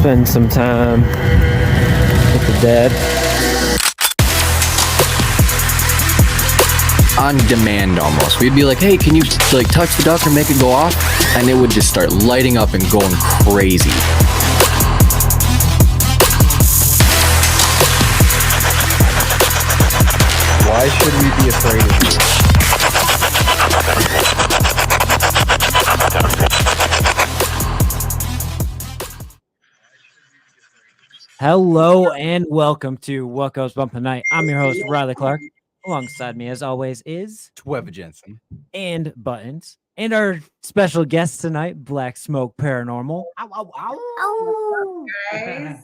spend some time with the dead. On demand almost. We'd be like, hey, can you like touch the duck or make it go off? And it would just start lighting up and going crazy. Why should we be afraid of you? Hello and welcome to What Goes Bump Tonight. I'm your host, Riley Clark. Alongside me, as always, is Tweva Jensen. and Buttons. And our special guest tonight, Black Smoke Paranormal. Ow, ow, ow. Guys.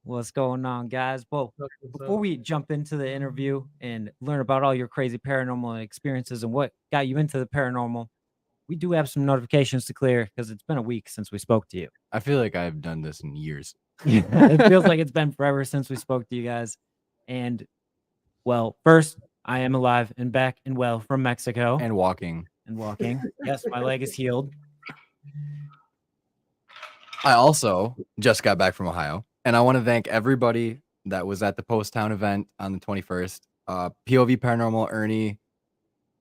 What's going on, guys? Well, before we jump into the interview and learn about all your crazy paranormal experiences and what got you into the paranormal, we do have some notifications to clear because it's been a week since we spoke to you. I feel like I've done this in years. It feels like it's been forever since we spoke to you guys. And, well, first, I am alive and back and well from Mexico. And walking. Yes, my leg is healed. I also just got back from Ohio. And I want to thank everybody that was at the Post Town event on the 21st. POV Paranormal, Ernie,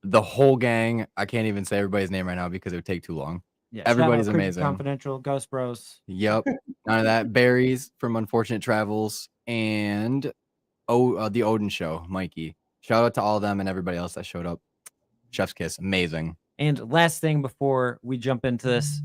the whole gang. I can't even say everybody's name right now because it would take too long. Yeah, Everybody's shout out Creepy amazing. Confidential, Ghost Bros. Yep. None of that. Berries from Unfortunate Travels and the Odin Show, Mikey. Shout out to all of them and everybody else that showed up. Chef's kiss. Amazing. And last thing before we jump into this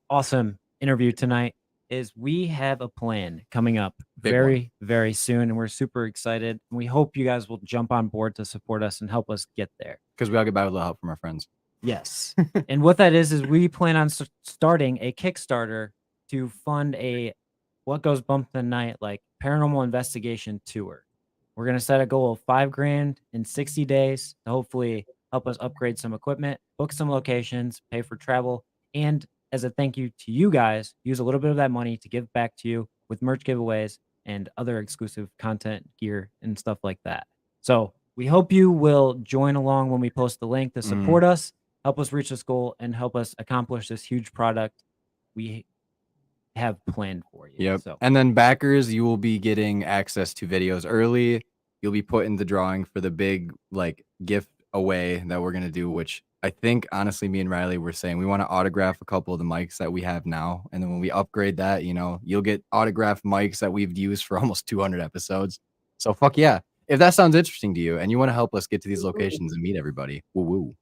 awesome interview tonight is we have a plan coming up very soon, and we're super excited. We hope you guys will jump on board to support us and help us get there. Because we all get by with a little help from our friends. Yes. And what that is we plan on starting a Kickstarter to fund a What Goes Bump Tonight like paranormal investigation tour. We're going to set a goal of $5,000 in 60 days to hopefully help us upgrade some equipment, book some locations, pay for travel, and as a thank you to you guys, use a little bit of that money to give back to you with merch giveaways and other exclusive content, gear, and stuff like that. So we hope you will join along when we post the link to support us, help us reach this goal, and help us accomplish this huge product we have planned for you. Yep. So, And then backers, you will be getting access to videos early. You'll be put in the drawing for the big like gift away that we're gonna do, which I think honestly me and Riley were saying we want to autograph a couple of the mics that we have now. And then when we upgrade that, you know, you'll get autographed mics that we've used for almost 200 episodes. So fuck yeah. If that sounds interesting to you and you want to help us get to these locations and meet everybody, woo.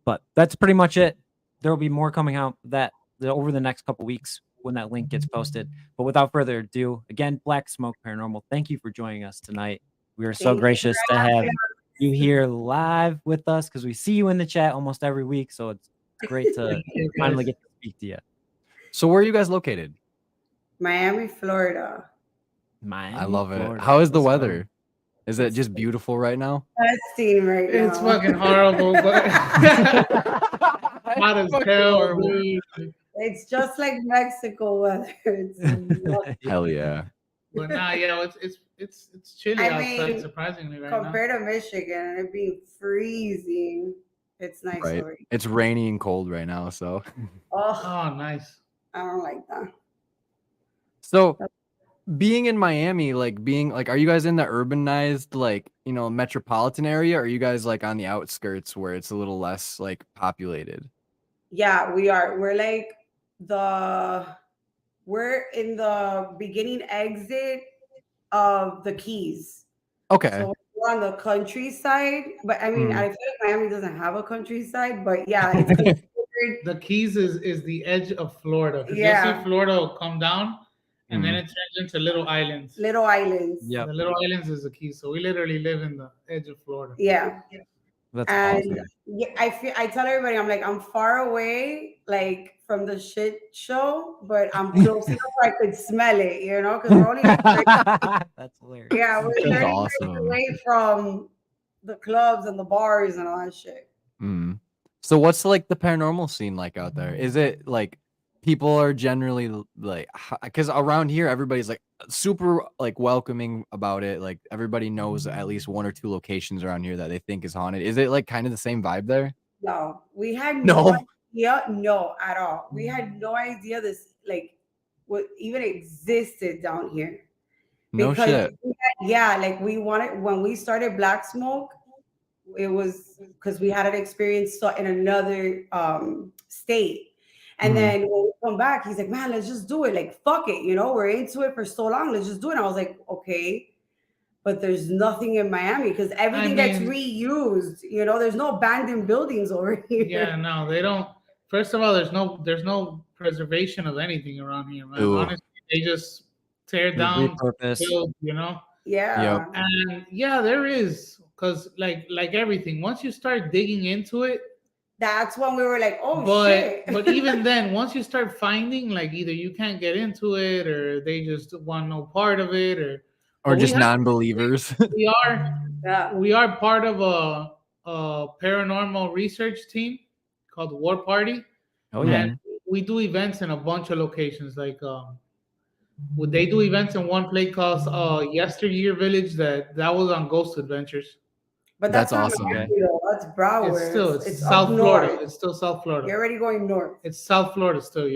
but that's pretty much it. There will be more coming out over the next couple weeks when that link gets posted. But without further ado, again, Black Smoke Paranormal, thank you for joining us tonight. We are so gracious to have you here live with us because we see you in the chat almost every week. So it's great to finally get to speak to you. So where are you guys located? Miami, Florida. I love it. Florida. How is the Let's go. weather? Is it just beautiful right now? Testing right now. It's fucking horrible, but hot as hell. It's just like Mexico weather. It's lovely. Hell yeah. But nah, yeah, it's chilly I outside, mean, surprisingly right compared to Michigan and it being freezing, it's nice. Right. Over here. It's rainy and cold right now, so Oh, now. Oh, nice. I don't like that. so being in Miami, are you guys in the urbanized, like, you know, metropolitan area, or are you guys like on the outskirts where it's a little less like populated? Yeah, we are. We're in the beginning exit of the Keys. Okay. So we're on the countryside, but I mean, I feel like Miami doesn't have a countryside, but yeah, it's considered. The Keys is the edge of Florida. 'Cause Yeah. you'll see Florida will come down and then it turns into little islands. Little islands. Yep. The little islands is the Keys. So we literally live in the edge of Florida. Yeah. That's And awesome. yeah, I tell everybody, I'm like, I'm far away, like from the shit show, but I'm close enough where I could smell it, you know, because we're only like, That's hilarious. yeah, we're That's 30 awesome. minutes away from the clubs and the bars and all that shit. So what's like the paranormal scene like out there? Is it like people are generally like, because around here everybody's like super like welcoming about it, like everybody knows at least one or two locations around here that they think is haunted. Is it like kind of the same vibe there? No, we had No. idea, no, at all. We had no idea this, like, what even existed down here. No shit. Like we wanted when we started Black Smoke, it was because we had an experience in another state. And then when we come back, he's like, man, let's just do it. Like, fuck it. We're into it for so long. Let's just do it. And I was like, okay. But there's nothing in Miami because everything gets reused. There's no abandoned buildings over here. Yeah, no, they don't. First of all, there's no preservation of anything around here, man. Ooh. Honestly, they just tear down, repurpose. build, Yeah. Yep. And yeah, there is, because like everything, once you start digging into it, that's when we were like, oh but shit. even then, once you start finding, like, either you can't get into it or they just want no part of it, or just non-believers. We are part of a paranormal research team called WarParty. Oh yeah. And we do events in a bunch of locations. Like they do events in one place called Yesteryear Village that was on Ghost Adventures. But that's not awesome. Miami, that's Broward. It's South Florida. It's still South Florida. You're already going north. It's South Florida still,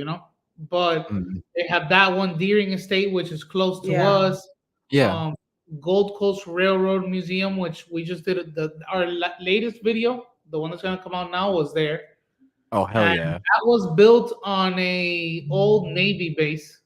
But they have that one, Deering Estate, which is close to us. Yeah. Gold Coast Railroad Museum, which we just did our latest video, the one that's gonna come out now, was there. Oh hell and yeah! That was built on a old Navy base,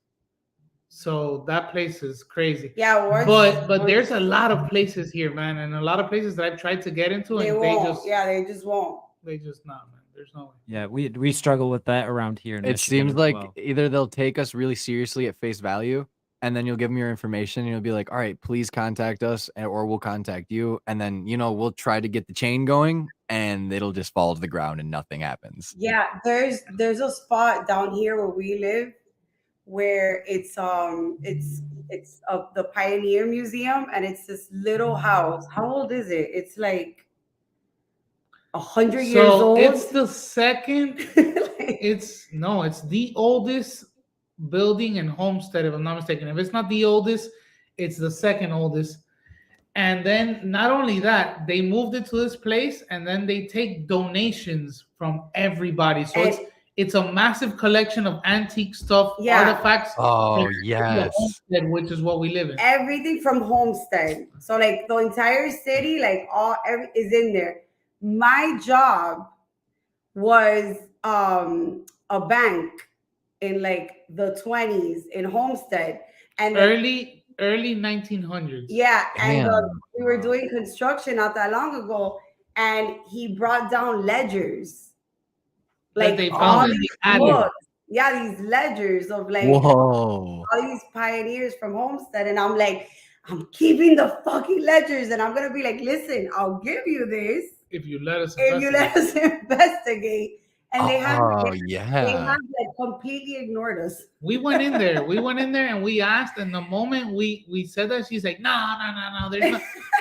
so that place is crazy. Yeah, but there's a lot of places here, man, and a lot of places that I've tried to get into, they and won't. They just won't. They just not, man. There's no way. Yeah, we struggle with that around here. It seems like either they'll take us really seriously at face value, and then you'll give them your information and you'll be like, all right, please contact us, or we'll contact you. And then, we'll try to get the chain going and it'll just fall to the ground and nothing happens. Yeah. There's a spot down here where we live where it's the Pioneer Museum, and it's this little house. How old is it? It's like 100 years old. It's the second. It's the oldest building and homestead, if I'm not mistaken. If it's not the oldest, it's the second oldest. And then not only that, they moved it to this place, and then they take donations from everybody. So it's a massive collection of antique stuff, artifacts. Oh yes, homestead, which is what we live in. Everything from Homestead. So like the entire city, like is in there. My job was a bank in like the 20s in Homestead, and early 1900s. Yeah, and we were doing construction not that long ago, and he brought down ledgers, like they found these ledgers of like all these pioneers from Homestead, and I'm like, I'm keeping the fucking ledgers, and I'm gonna be like, listen, I'll give you this if you let us investigate. And they have like completely ignored us. We went in there and we asked, and the moment we said that, she's like, no,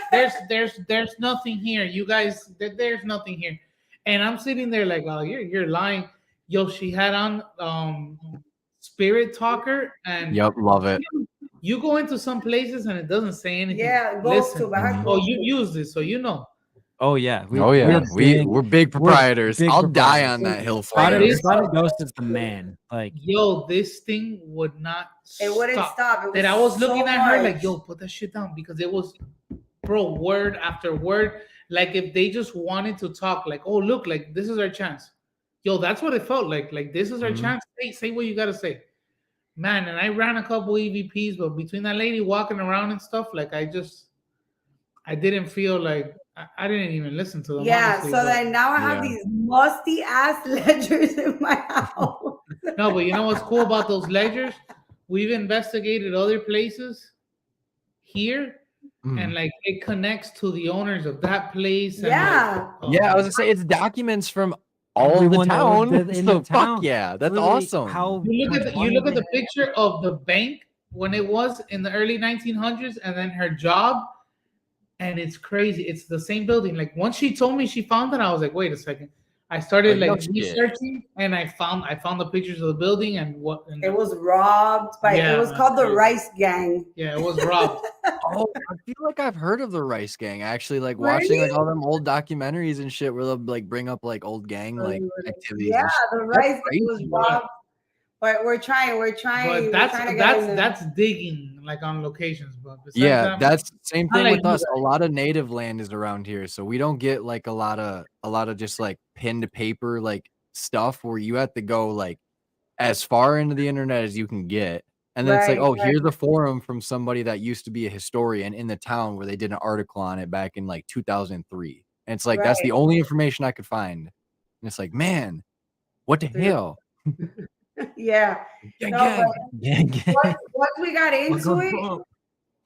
there's nothing here. You guys, there's nothing here. And I'm sitting there like, oh, you're lying. Yo, she had on Spirit Talker, and love it. You go into some places and it doesn't say anything. Yeah, you use this, so you know. Oh yeah, we're big proprietors. I'll die on that hill for you. Spotted Ghost is the man. Like, yo, this thing would not. It wouldn't stop. That I was looking at her like, yo, put that shit down, because it was, bro, word after word. Like if they just wanted to talk, like, oh look, like this is our chance. Yo, that's what it felt like. Like this is our chance. Say what you gotta say, man. And I ran a couple EVPs, but between that lady walking around and stuff, like I didn't feel like. I didn't even listen to them. Yeah, honestly, so then now I have these musty ass ledgers in my house. No, but you know what's cool about those ledgers? We've investigated other places here, and like it connects to the owners of that place. And I was gonna say it's documents from all the town. Fuck yeah, that's awesome. You look at the picture of the bank when it was in the early 1900s, and then her job. And it's crazy. It's the same building. Like once she told me she found it, I was like, wait a second. I started researching, and I found the pictures of the building and what. And it was robbed by. It was called the Rice Gang. Yeah, it was robbed. I feel like I've heard of the Rice Gang. Actually, like watching like all them old documentaries and shit where they'll like bring up like old gang like activities. Yeah, the Rice Gang was robbed But we're trying. We're trying. But that's we're trying to get in there. that's digging like on locations. But besides Yeah, that, that's same not thing like with you us. A lot of native land is around here, so we don't get like a lot of just like pen to paper like stuff where you have to go like as far into the internet as you can get. And then it's like, Right, oh, right. here's a forum from somebody that used to be a historian in the town where they did an article on it back in like 2003. And it's like that's the Right. only information I could find. And it's like, man, what the Dude. hell? Yeah. Gang, No, gang. once we got into it, Bump.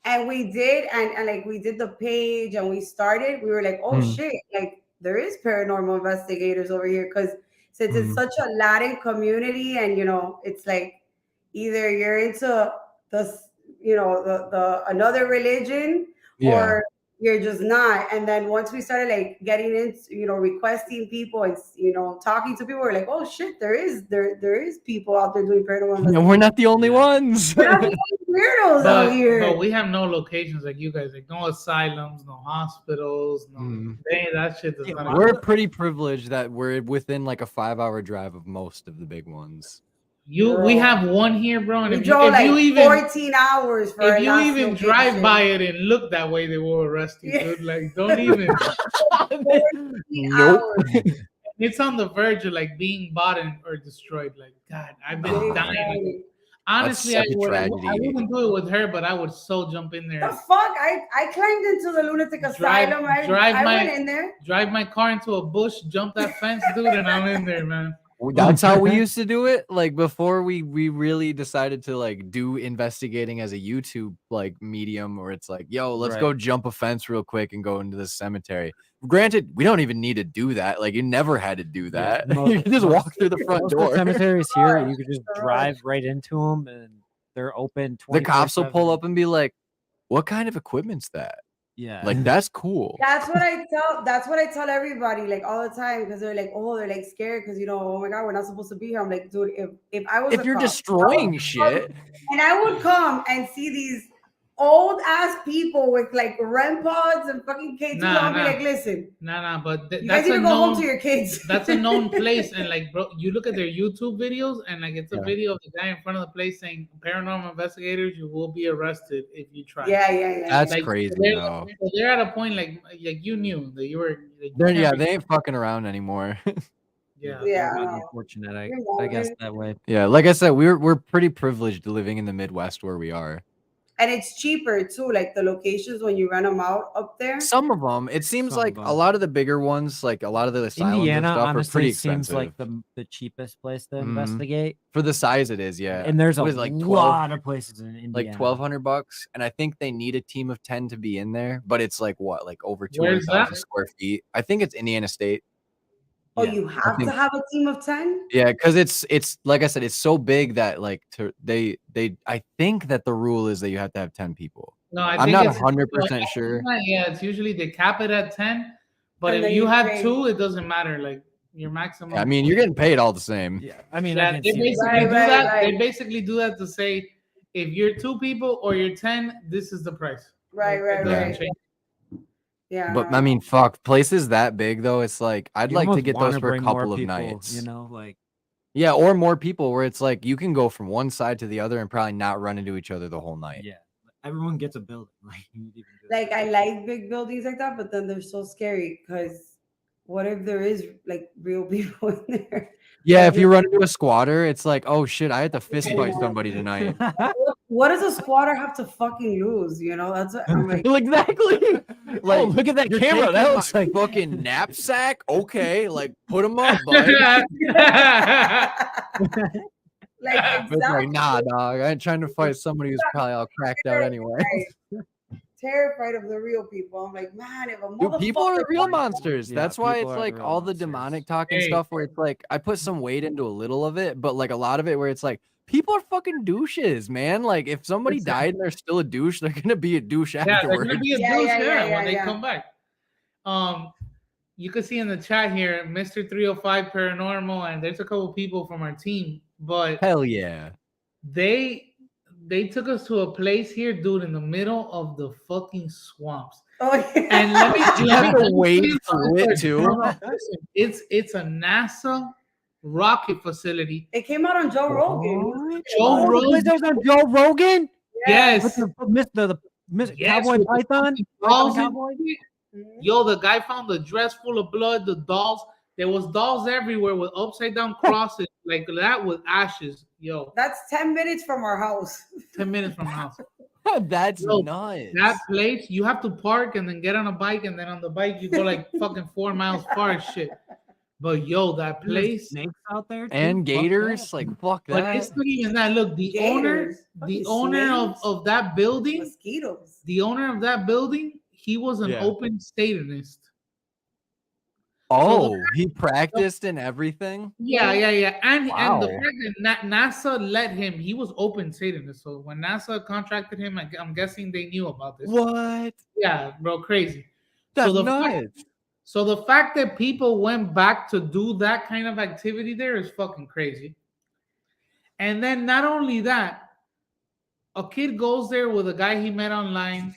and we did, and like we did the page and we started, we were like, oh Mm. shit, like there is paranormal investigators over here, because since it's Mm. such a Latin community, and you know, it's like either you're into the the another religion, Yeah. or you're just not. And then once we started like getting into, requesting people and talking to people, we're like, oh shit, there is people out there doing paranormal And investigation. we're not the only Yeah. ones. We're not the only weirdos out here. but we have no locations like you guys, like no asylums, no hospitals, no that shit does not We're exist. pretty privileged that we're within like a 5-hour drive of most of the big ones. We have one here, bro, and We if drove like you even 14 hours for our if you last even drive location. by it and look that way, they will arrest you, Yeah. dude. Like, don't even. 14 Nope. hours. It's on the verge of like being bought or destroyed. Like, God, I've been Oh, dying. Exactly. Honestly, such I a wouldn't do it with her, but I would so jump in The there, fuck? I climbed into the lunatic asylum. I went in there. drive my car into a bush, jump that fence, dude, and I'm in there, man. That's how we used to do it. Like before we really decided to like do investigating as a YouTube like medium, where it's like, yo, let's Right. go jump a fence real quick and go into this cemetery. Granted, we don't even need to do that. Like you never had to do that. You can just walk through the front Most of the door. cemeteries here, you could just drive right into them, and they're open. The cops will 24/7. pull up and be like, "What kind of equipment's that?" Yeah, Like that's cool. That's what I tell everybody, like all the time, because they're like scared because oh my god, we're not supposed to be here. I'm like, dude, if I was If a you're cop, destroying shit, and I would come and see these old ass people with like REM pods and fucking K2, I'll be like, listen, but you guys need to go home to your kids. That's a known place, and like, bro, you look at their YouTube videos, and like, it's a Yeah. video of the guy in front of the place saying, "Paranormal investigators, you will be arrested if you try." Yeah. that's Like, crazy. so though. they're at a point like you knew that you were. Like, They ain't fucking around anymore. Yeah. Yeah. Very I know. unfortunate. You're I guess welcome. that way. Yeah, like I said, we're pretty privileged living in the Midwest where we are. And it's cheaper too, like the locations when you rent them out up there. Some of them, it seems Some like of a 'em. lot of the bigger ones, like a lot of the asylums and Indiana stuff, are honestly pretty seems expensive. like the cheapest place to investigate. For the size it is, yeah. And there's a What is it, like 12, lot of places in Indiana. like $1,200, and I think they need a team of 10 to be in there. But it's like what, like over Where's 200,000 that? square feet. I think it's Indiana State. Oh, Yeah. you have to have a team of 10? Yeah, because it's like I said, it's so big that like they I think that the rule is that you have to have 10 people. No, I I'm think not it's 100% sure. Yeah, it's usually they cap it at 10, but And if then you you have pay. 2, it doesn't matter. Like your maximum. I mean, you're getting paid all the same. Yeah, I mean, Yeah, I can they see basically that. do Right, that. right. They basically do that to say, if you're 2 people or you're 10, this is the price. Right, Like, it doesn't right. change. Yeah. But I mean, fuck, places that big though, it's like I'd You like to almost get wanna those for a bring more couple of people, nights. like Yeah, or more people where it's like you can go from one side to the other and probably not run into each other the whole night. yeah, everyone gets a building. Like, you need to even do that. Like I like big buildings like that, but then they're so scary because what if there is like real people in there? Yeah, if you run into a squatter, it's like, oh shit, I had to fist fight somebody tonight. What does a squatter have to fucking lose? That's what I'm like. Exactly. Like, Oh, look at that you're camera. That taking looks my like fucking knapsack. Okay, like put them up, bud. Like It's exactly. like, nah, dog. I ain't trying to fight somebody who's probably all cracked out anyway. Terrified of the real people. I'm like, man, if a Dude, people are motherfucker- real monsters. Yeah, That's why people it's are the like real all the monsters. demonic talk and Hey. stuff where it's like I put some weight into a little of it, but like a lot of it where it's like people are fucking douches, man. Like if somebody Listen. died and they're still a douche, they're gonna be a douche Yeah, they're afterwards. gonna be a Yeah, douche yeah, when they yeah. come back. You can see in the chat here, Mr. 305 Paranormal, and there's a couple people from our team, but Hell yeah. they took us to a place here, dude, in the middle of the fucking swamps. Oh, yeah. And let me You have to wade through it too. No, listen, it's a NASA rocket facility. It came out on Joe Rogan. Joe The place that was on Joe Rogan? Yes. With the Yes, Cowboy with the Python? fucking dolls Python and Cowboy? shit. Mhm. Yo, the guy found the dress full of blood, the dolls. There was dolls everywhere with upside down crosses like that with ashes. Yo, That's 10 minutes from our house. 10 minutes from the house. That's Yo, nuts. That place, you have to park and then get on a bike, and then on the bike you go like fucking 4 miles far as shit. But yo, that There's place snakes out there too? And Fuck gators, that. like fuck But that. it's not even that. Look, the Gators, owner fucking snakes. of that building, Mosquitoes. the owner of that building, he was an Yeah. open Satanist. Oh, he practiced and everything. Yeah. And the Wow. fact that NASA let him, he was open Satanist. So when NASA contracted him, I'm guessing they knew about this. What? Yeah, bro, crazy. That's the nuts. So the fact that people went back to do that kind of activity there is fucking crazy. And then not only that, a kid goes there with a guy he met online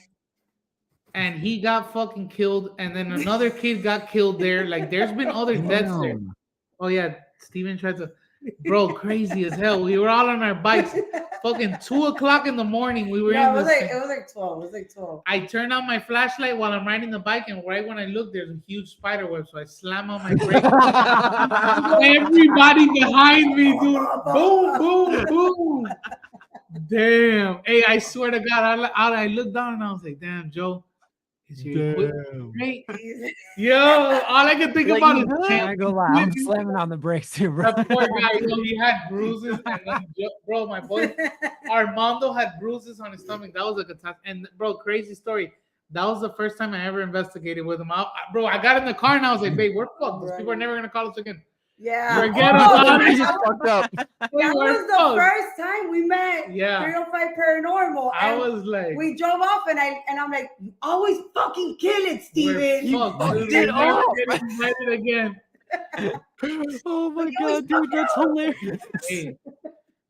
and he got fucking killed. And then another kid got killed there. Like there's been other deaths there. Damn. Oh yeah, Steven tried to, bro, crazy as hell. We were all on our bikes. Fucking 2:00 in the morning. We were No, in it was this like thing. it was like 12. It was like 12. I turned on my flashlight while I'm riding the bike, and right when I look, there's a huge spider web. So I slam on my brakes. Everybody behind me, dude. Boom, boom, boom. Damn. Hey, I swear to God, I looked down and I was like, damn, Joe, is your equipment great? Yo, all I can think Like, about is I ain't gonna lie, I'm slamming on the brakes too, bro. that poor guy. Yo, he had bruises, and then, bro, my boy Armando had bruises on his stomach. That was a catastrophe. And bro, crazy story. That was the first time I ever investigated with him. Bro, I got in the car and I was like, babe, we're fucked. These people are never gonna call us again. Yeah. Forget Oh, about He it. just fucked up. That was the first time we met. Yeah. 305 Paranormal. I and was like, we drove off and I'm like, you always fucking kill it, Steven. we're fucked. fucked Dude, it we're never up. getting invited again. Oh my But you always god, dude, that's fuck it up. hilarious. Hey,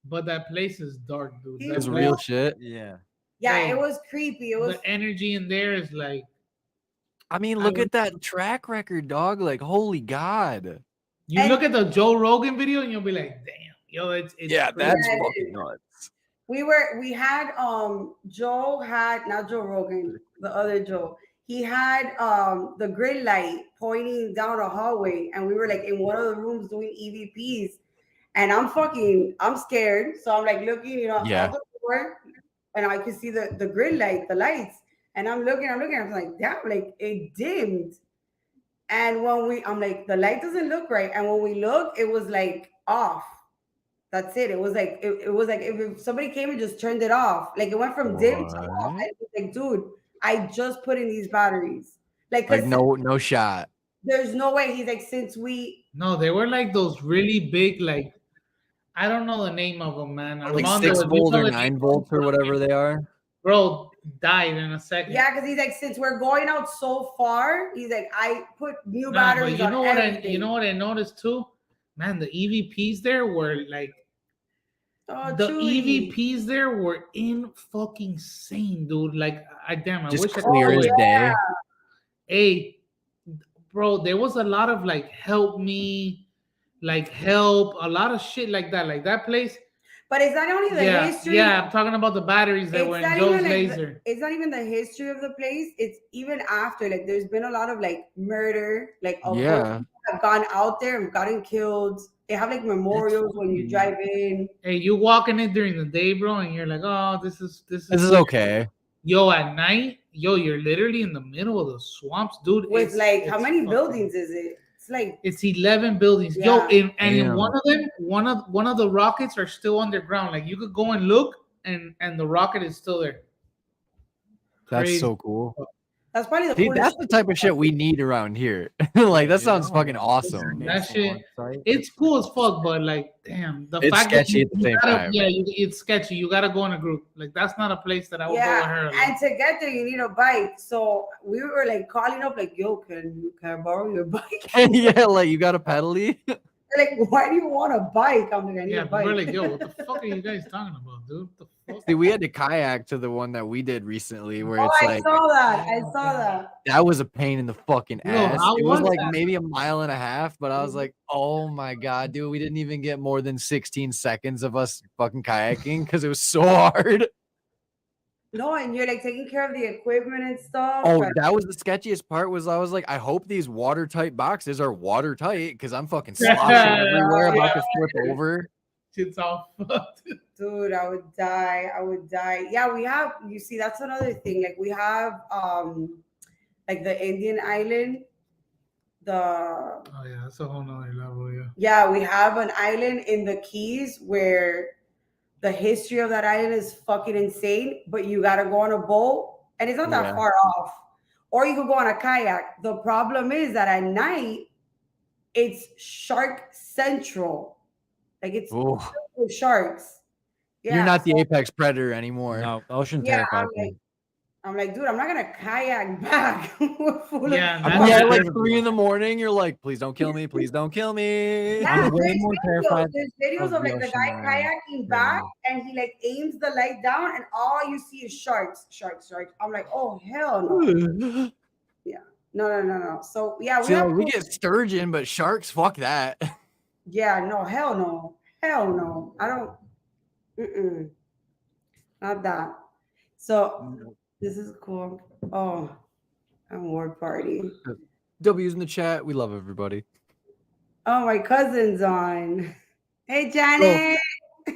but that place is dark, dude. He That It's was place- real shit. Yeah. Yeah, Hey, it was creepy. It was the energy in there is like, I mean, I look would- at that track record, dog. Like, holy god. you And- look at the Joe Rogan video and you'll be like, damn, yo, it's Yeah, crazy. that's Yeah, it fucking is. nuts. we had Joe had not Joe Rogan, the other Joe. He had the grid light pointing down a hallway, and we were like in one of the rooms doing EVPs. And I'm scared. So I'm like looking, Yeah. out the door, and I could see the grid light, the lights. And I'm looking, I'm like, damn, like it dimmed. And I'm like, the light doesn't look right. And when we look, it was like off. That's it. It was like it was like if somebody came and just turned it off. Like it went from dim to off. And it was like, dude, I just put in these batteries. Like, Like, no shot. there's no way. He's like, since we No, they were like those really big, like, I don't know the name of them, man. Like Armando, 6 if you volt know or the 9 name, volts or whatever they are. bro, died in a second. yeah, because he's like, since we're going out so far, he's like, I put new Nah, batteries but you on know what everything. you know what I noticed too? Man, the EVPs there were like Oh, the Chewy. EVPs there were in fucking insane, dude. Like I Just wish I could clear do as it. day. Hey, bro, there was a lot of like help me, like help, a lot of shit like that. Like that place. But it's not only the Yeah, history. yeah, I'm talking about the batteries that It's were in not Joe's even like laser. it's not even the history of the place. It's even after. Like there's been a lot of like murder. Like Yeah. people have gone out there and gotten killed. They have like memorials when you drive in. Hey, you walking in during the day, bro, and you're like, oh, this is This is okay. Yo, at night, yo, you're literally in the middle of the swamps, dude. With like how it's many fucking- buildings is it? It's like It's 11 buildings. Yeah. Yo, and in Damn. one of them, one of the rockets are still underground. Like you could go and look, and the rocket is still there. That's Crazy. so cool. that's probably the See, coolest that's the type of shit we need around here. Like, that sounds fucking awesome. That shit- It's cool as fuck, but like, damn, the It's fact that sketchy at the same gotta, time. yeah, it's sketchy. You gotta go in a group. Like that's not a place that I would go with her. Yeah, and to get there you need a bike. So we were like calling up, like, yo, can I borrow your bike? Yeah, like, you got a pedally? They're like, why do you want a bike? I'm like, I need Yeah, a people bike. are like, yo, what the fuck are you guys talking about, dude? What the fuck? See, we had to kayak to the one that we did recently, where Oh, it's I like saw that. I saw that. that was a pain in the fucking Yo, ass. how It was was like that? maybe a mile and a half, but I was Mhm. like, oh my god, dude, we didn't even get more than 16 seconds of us fucking kayaking because it was so hard. No, and you're like taking care of the equipment and stuff. Oh, and- that was the sketchiest part. Was I was like, I hope these watertight boxes are watertight because I'm fucking sloshing everywhere, about to flip over. Shit's all fucked. Dude, I would die. I would die. Yeah, we have, you see, that's another thing. Like we have like the Indian island, the Oh yeah, that's a whole nother level. Yeah. yeah, we have an island in the Keys where the history of that island is fucking insane, but you gotta go on a boat and it's not that Yeah. far off. Or you could go on a kayak. The problem is that at night it's shark central. Like it's Ooh, filled with sharks. Yeah. you're not the so- apex predator anymore. No, ocean Yeah, terrifies me. I'm like, dude, I'm not gonna kayak back. full Yeah, of- that's Yeah, the like terrible 3 in one. the morning, you're like, please don't kill me, please don't kill me. Yeah, I'm way there's more videos. terrified There's videos of of the like the ocean guy than I am kayaking back paranormal. and he like aims the light down and all you see is sharks, sharks, sharks. I'm like, oh hell no. No. So yeah, we See, have like, we get sturgeon, but sharks, fuck that. yeah, no, hell no. Hell no. I don't not that. So this is cool. Oh, I'm War Party. W's in the chat. We love everybody. Oh, my cousin's on. Hey Janet.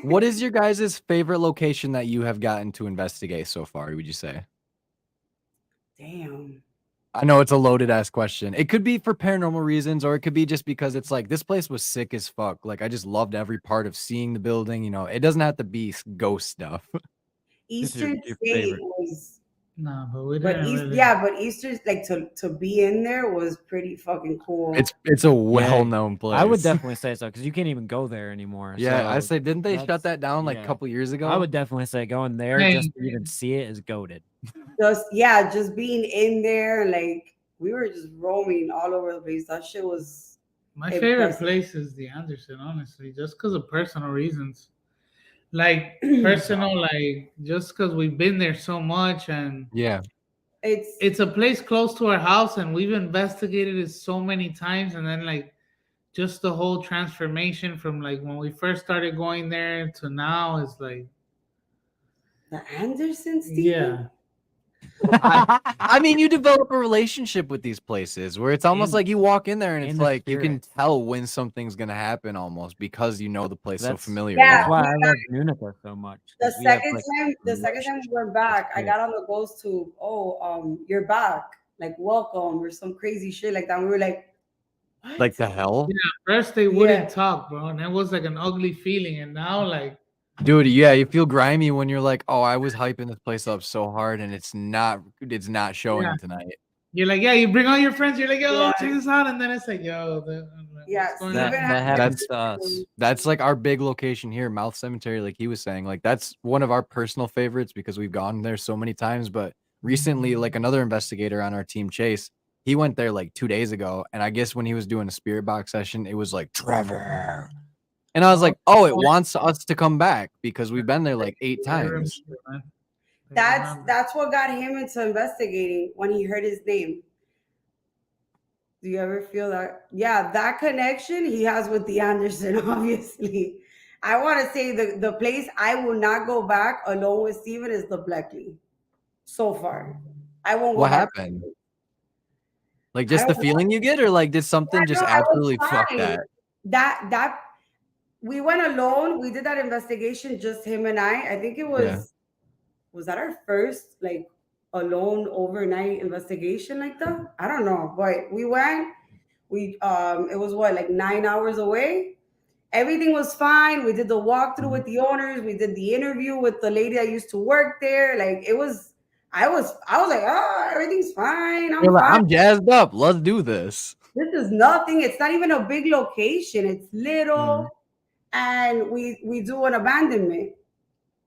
What is your guys' favorite location that you have gotten to investigate so far, would you say? Damn. I know it's a loaded ass question. It could be for paranormal reasons, or it could be just because it's like this place was sick as fuck. Like I just loved every part of seeing the building. You know, it doesn't have to be ghost stuff. Eastern your State favorite. was Nah, but we but didn't East really. yeah, but Eastern like to be in there was pretty fucking cool. It's a well-known place. I would definitely say so because you can't even go there anymore. Yeah, I so say, didn't they shut that's- that down like a yeah. couple years ago? I would definitely say going there Hey. just to even see it is goated. just being in there, like we were just roaming all over the place. That shit was My favorite impressive. place is the Anderson, honestly, just because of personal reasons. Like personal, like just because we've been there so much, and Yeah. it's a place close to our house, and we've investigated it so many times, and then like just the whole transformation from like when we first started going there to now is like the Anderson Steve. yeah. I mean, you develop a relationship with these places where it's almost And- like you walk in there and it's and the like you can spirit. tell when something's gonna happen almost because you know the place so That's- familiar. Yeah. That's why I love Nunica so much. The 'cause we have, second like, time, we went back, I got on the ghost tube. Oh, you're back. Like welcome or some crazy shit like that. And we were like, what? Like the hell, First they wouldn't Yeah. talk, bro, and it was like an ugly feeling, and now like dude. Yeah, you feel grimy when you're like, oh, I was hyping this place up so hard and it's not showing Yeah. tonight. you're like, yeah, you bring all your friends, you're like, yo, Yeah. check this out, and then it's like, yo, Yeah, what's going that, Steven on? that had- happens to us. That's like our big location here, Mouth Cemetery, like he was saying. Like that's one of our personal favorites because we've gone there so many times. But recently, like another investigator on our team, Chase, he went there like 2 days ago. And I guess when he was doing a spirit box session, it was like Trevor. And I was like, oh, it wants us to come back because we've been there like 8 I remember, times. man. I remember. That's what got him into investigating when he heard his name. Do you ever feel that? Yeah, that connection he has with the Anderson, obviously. I want to say the place I will not go back alone with Steven is the Bleckley. So far. I won't go What back. happened? Like just the don't know. feeling you get, or like did something just No, I was absolutely fuck fine. that? That we went alone. We did that investigation, just him and I think it was Yeah. was that our first like alone overnight investigation like that? I don't know, but we went. We it was what, like 9 hours away. Everything was fine. We did the walkthrough with the owners. We did the interview with the lady that used to work there. Like it was, I was like, oh, everything's fine. You're like, fine. I'm jazzed up. Let's do this. This is nothing. It's not even a big location. It's little, and we do an abandonment.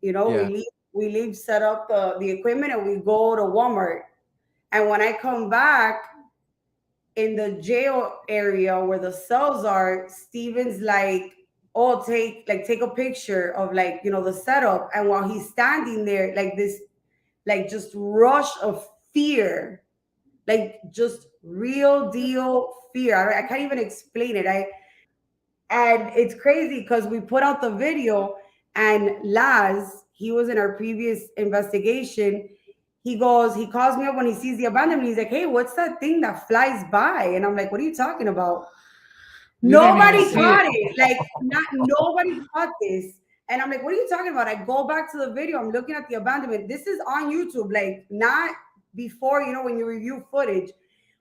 You know, Yeah. we leave, set up the equipment, and we go to Walmart. And when I come back, in the jail area where the cells are, Steven's like, oh, take a picture of like, you know, the setup. And while he's standing there, like this, like just rush of fear, like just real deal fear. I can't even explain it. And it's crazy because we put out the video, and Laz, he was in our previous investigation. He calls me up when he sees the abandonment. He's like, hey, what's that thing that flies by? And I'm like, what are you talking about? We didn't Nobody even see caught it. it. Like, not nobody caught this. And I'm like, what are you talking about? I go back to the video. I'm looking at the abandonment. This is on YouTube, like not before, you know, when you review footage.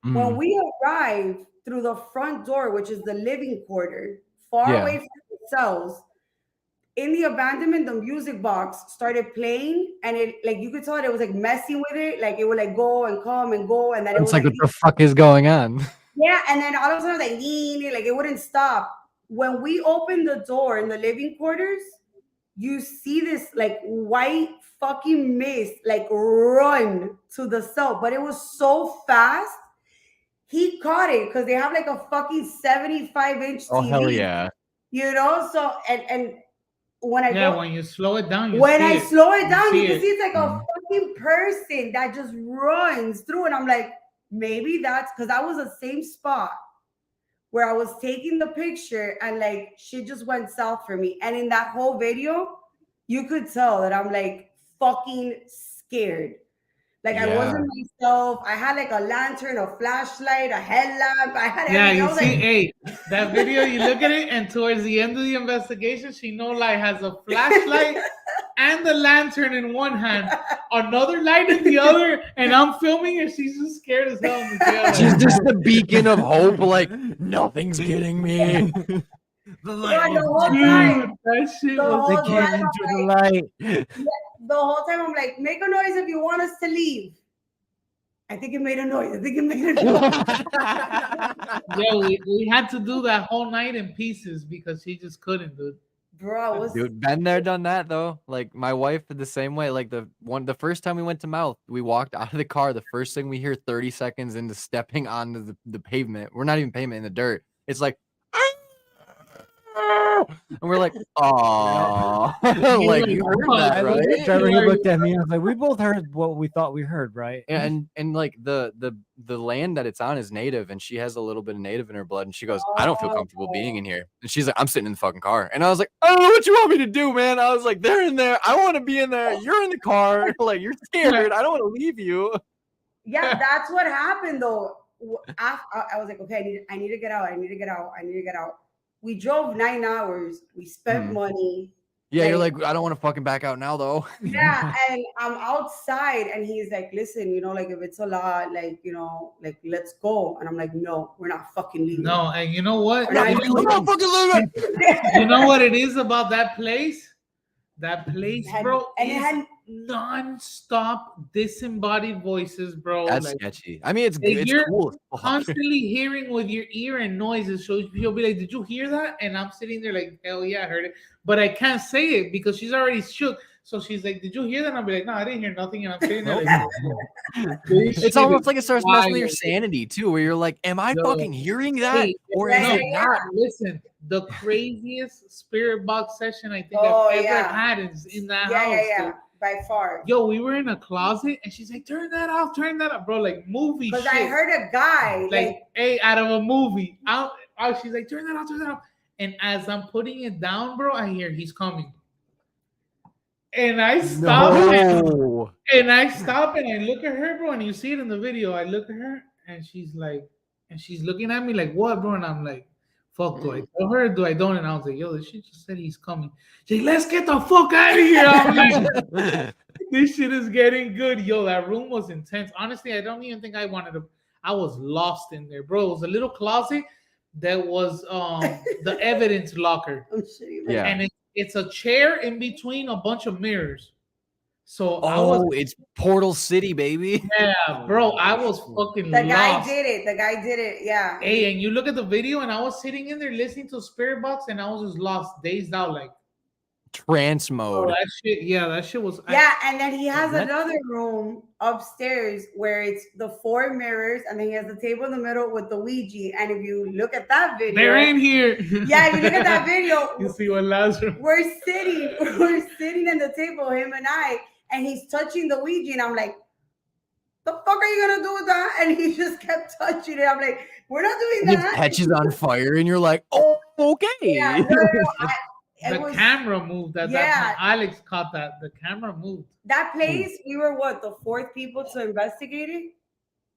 When we arrive through the front door, which is the living quarter, far Yeah. away from the cells, in the abandonment, the music box started playing, and it, like, you could tell it was like messing with it, like it would like go and come and go, and then it It's was like, like, what the fuck is going on? yeah, and then all of a sudden like it wouldn't stop. When we opened the door in the living quarters, you see this like white fucking mist like run to the cell, but it was so fast. He caught it because they have like a fucking 75-inch Oh, TV. hell yeah. You know, so and when I Yeah, go, when you slow it down, you when see I it. slow it down, you see can it. see it's like a fucking person that just runs through. And I'm like, maybe that's because I was the same spot where I was taking the picture, and like shit just went south for me. And in that whole video, you could tell that I'm like fucking scared. Like I Yeah. wasn't myself. I had like a lantern, a flashlight, a headlamp. I had Yeah, everything. you I was see, like, hey, that video, you look at it, and towards the end of the investigation, she no lie has a flashlight and the lantern in one hand, another light in the other, and I'm filming, and she's just scared as hell in the jail. She's Like, just the beacon of hope, like, nothing's getting me. The yeah, the of whole dude, time, that shit the was They whole came time, in I'm through the like, light. the whole time I'm like, make a noise if you want us to leave. I think it made a noise. I think it made a noise. Yo, we had to do that whole night in pieces because she just couldn't, dude. Bro, it was Dude, been there, done that though. Like my wife did the same way. Like the first time we went to Mouth, we walked out of the car. The first thing we hear 30 seconds into stepping onto the pavement, we're not even pavement, in the dirt. It's like, and we're like, oh, like you heard that, I looked at right? Trevor, he looked at me. I was like, we both heard what we thought we heard, right? And like the land that it's on is native, and she has a little bit of native in her blood, and she goes, I don't feel comfortable being in here. And she's like, I'm sitting in the fucking car. And I was like, I don't know what you want me to do, man. I was like, they're in there, I want to be in there, you're in the car, like you're scared, I don't want to leave you. yeah, that's what happened though. I was like, okay, I need to get out. I need to get out. I need to get out. We drove 9 hours. We spent money. Yeah, you're like, I don't want to fucking back out now though. Yeah, and I'm outside, and he's like, listen, you know, like if it's a lot, like, you know, like let's go. And I'm like, no, we're not fucking leaving. No, and you know what? We're not leaving. You know what it is about that place? That place, bro, and it is had non-stop disembodied voices, bro. That's like, sketchy. I mean, it's you're cool. constantly hearing with your ear and noises. So you'll be like, did you hear that? And I'm sitting there like, hell yeah, I heard it. But I can't say it because she's already shook. So she's like, did you hear that? And I'll be like, no, I didn't hear nothing. And I'm sitting there like, It's almost like it starts messing with your sanity too, where you're like, am I fucking hearing that? Or is it not? Listen, the craziest spirit box session I think I've ever had is in that house. Yeah, by far. Yo, we were in a closet, and she's like, turn that off, bro, like movie shit. Because I heard a guy like hey, out of a movie. She's like, turn that off. And as I'm putting it down, bro, I hear he's coming. And I stop and I look at her, bro, and you see it in the video. I look at her, and she's like, and she's looking at me like, what, bro? And I'm like, fuck, do I tell her or do I don't? And I was like, yo, this shit just said he's coming. She's like, let's get the fuck out of here. I'm like, this shit is getting good. Yo, that room was intense. Honestly, I don't even think I wanted to. I was lost in there, bro. It was a little closet that was the evidence locker. Yeah. And it's a chair in between a bunch of mirrors. So it's Portal City, baby. Yeah, bro, I was fucking The guy lost. did it. Yeah. Hey, and you look at the video, and I was sitting in there listening to Spirit Box, and I was just lost, dazed out, like, trance Oh, mode. that shit was. Yeah, and then he has that's- another room upstairs where it's the 4 mirrors, and then he has the table in the middle with the Ouija. And if you look at that video, They're in here. Yeah, if you look at that video, you see what Lazarus. we're sitting in the table, him and I, and he's touching the Ouija, and I'm like, the fuck are you gonna do with that? And he just kept touching it. I'm like, we're not doing And it that. catches on fire, and you're like, oh, okay. Yeah, no, The camera moved. That Alex caught that. The camera moved. That place, we were what, the 4th people to investigate it?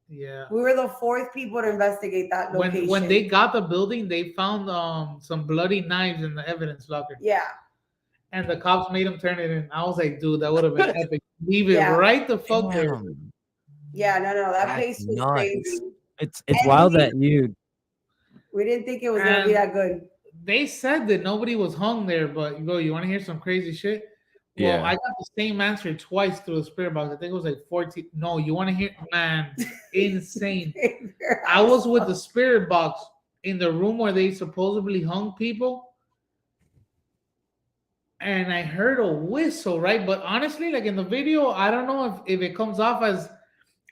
Yeah. We were the 4th people to investigate that location. When they got the building, they found some bloody knives in the evidence locker. Yeah. And the cops made them turn it in. I was like, dude, that would have been epic. Leave it right the fuck there. Yeah, no, that That's place was nuts. crazy. It's wild that we didn't think it was gonna be that good. They said that nobody was hung there, but bro, you want to hear some crazy shit? Well, Yeah. I got the same answer twice through the spirit box. I think it was like 14. No, you want to hear? Man, insane. I was with the spirit box in the room where they supposedly hung people, and I heard a whistle, right? But honestly, like in the video, I don't know if it comes off as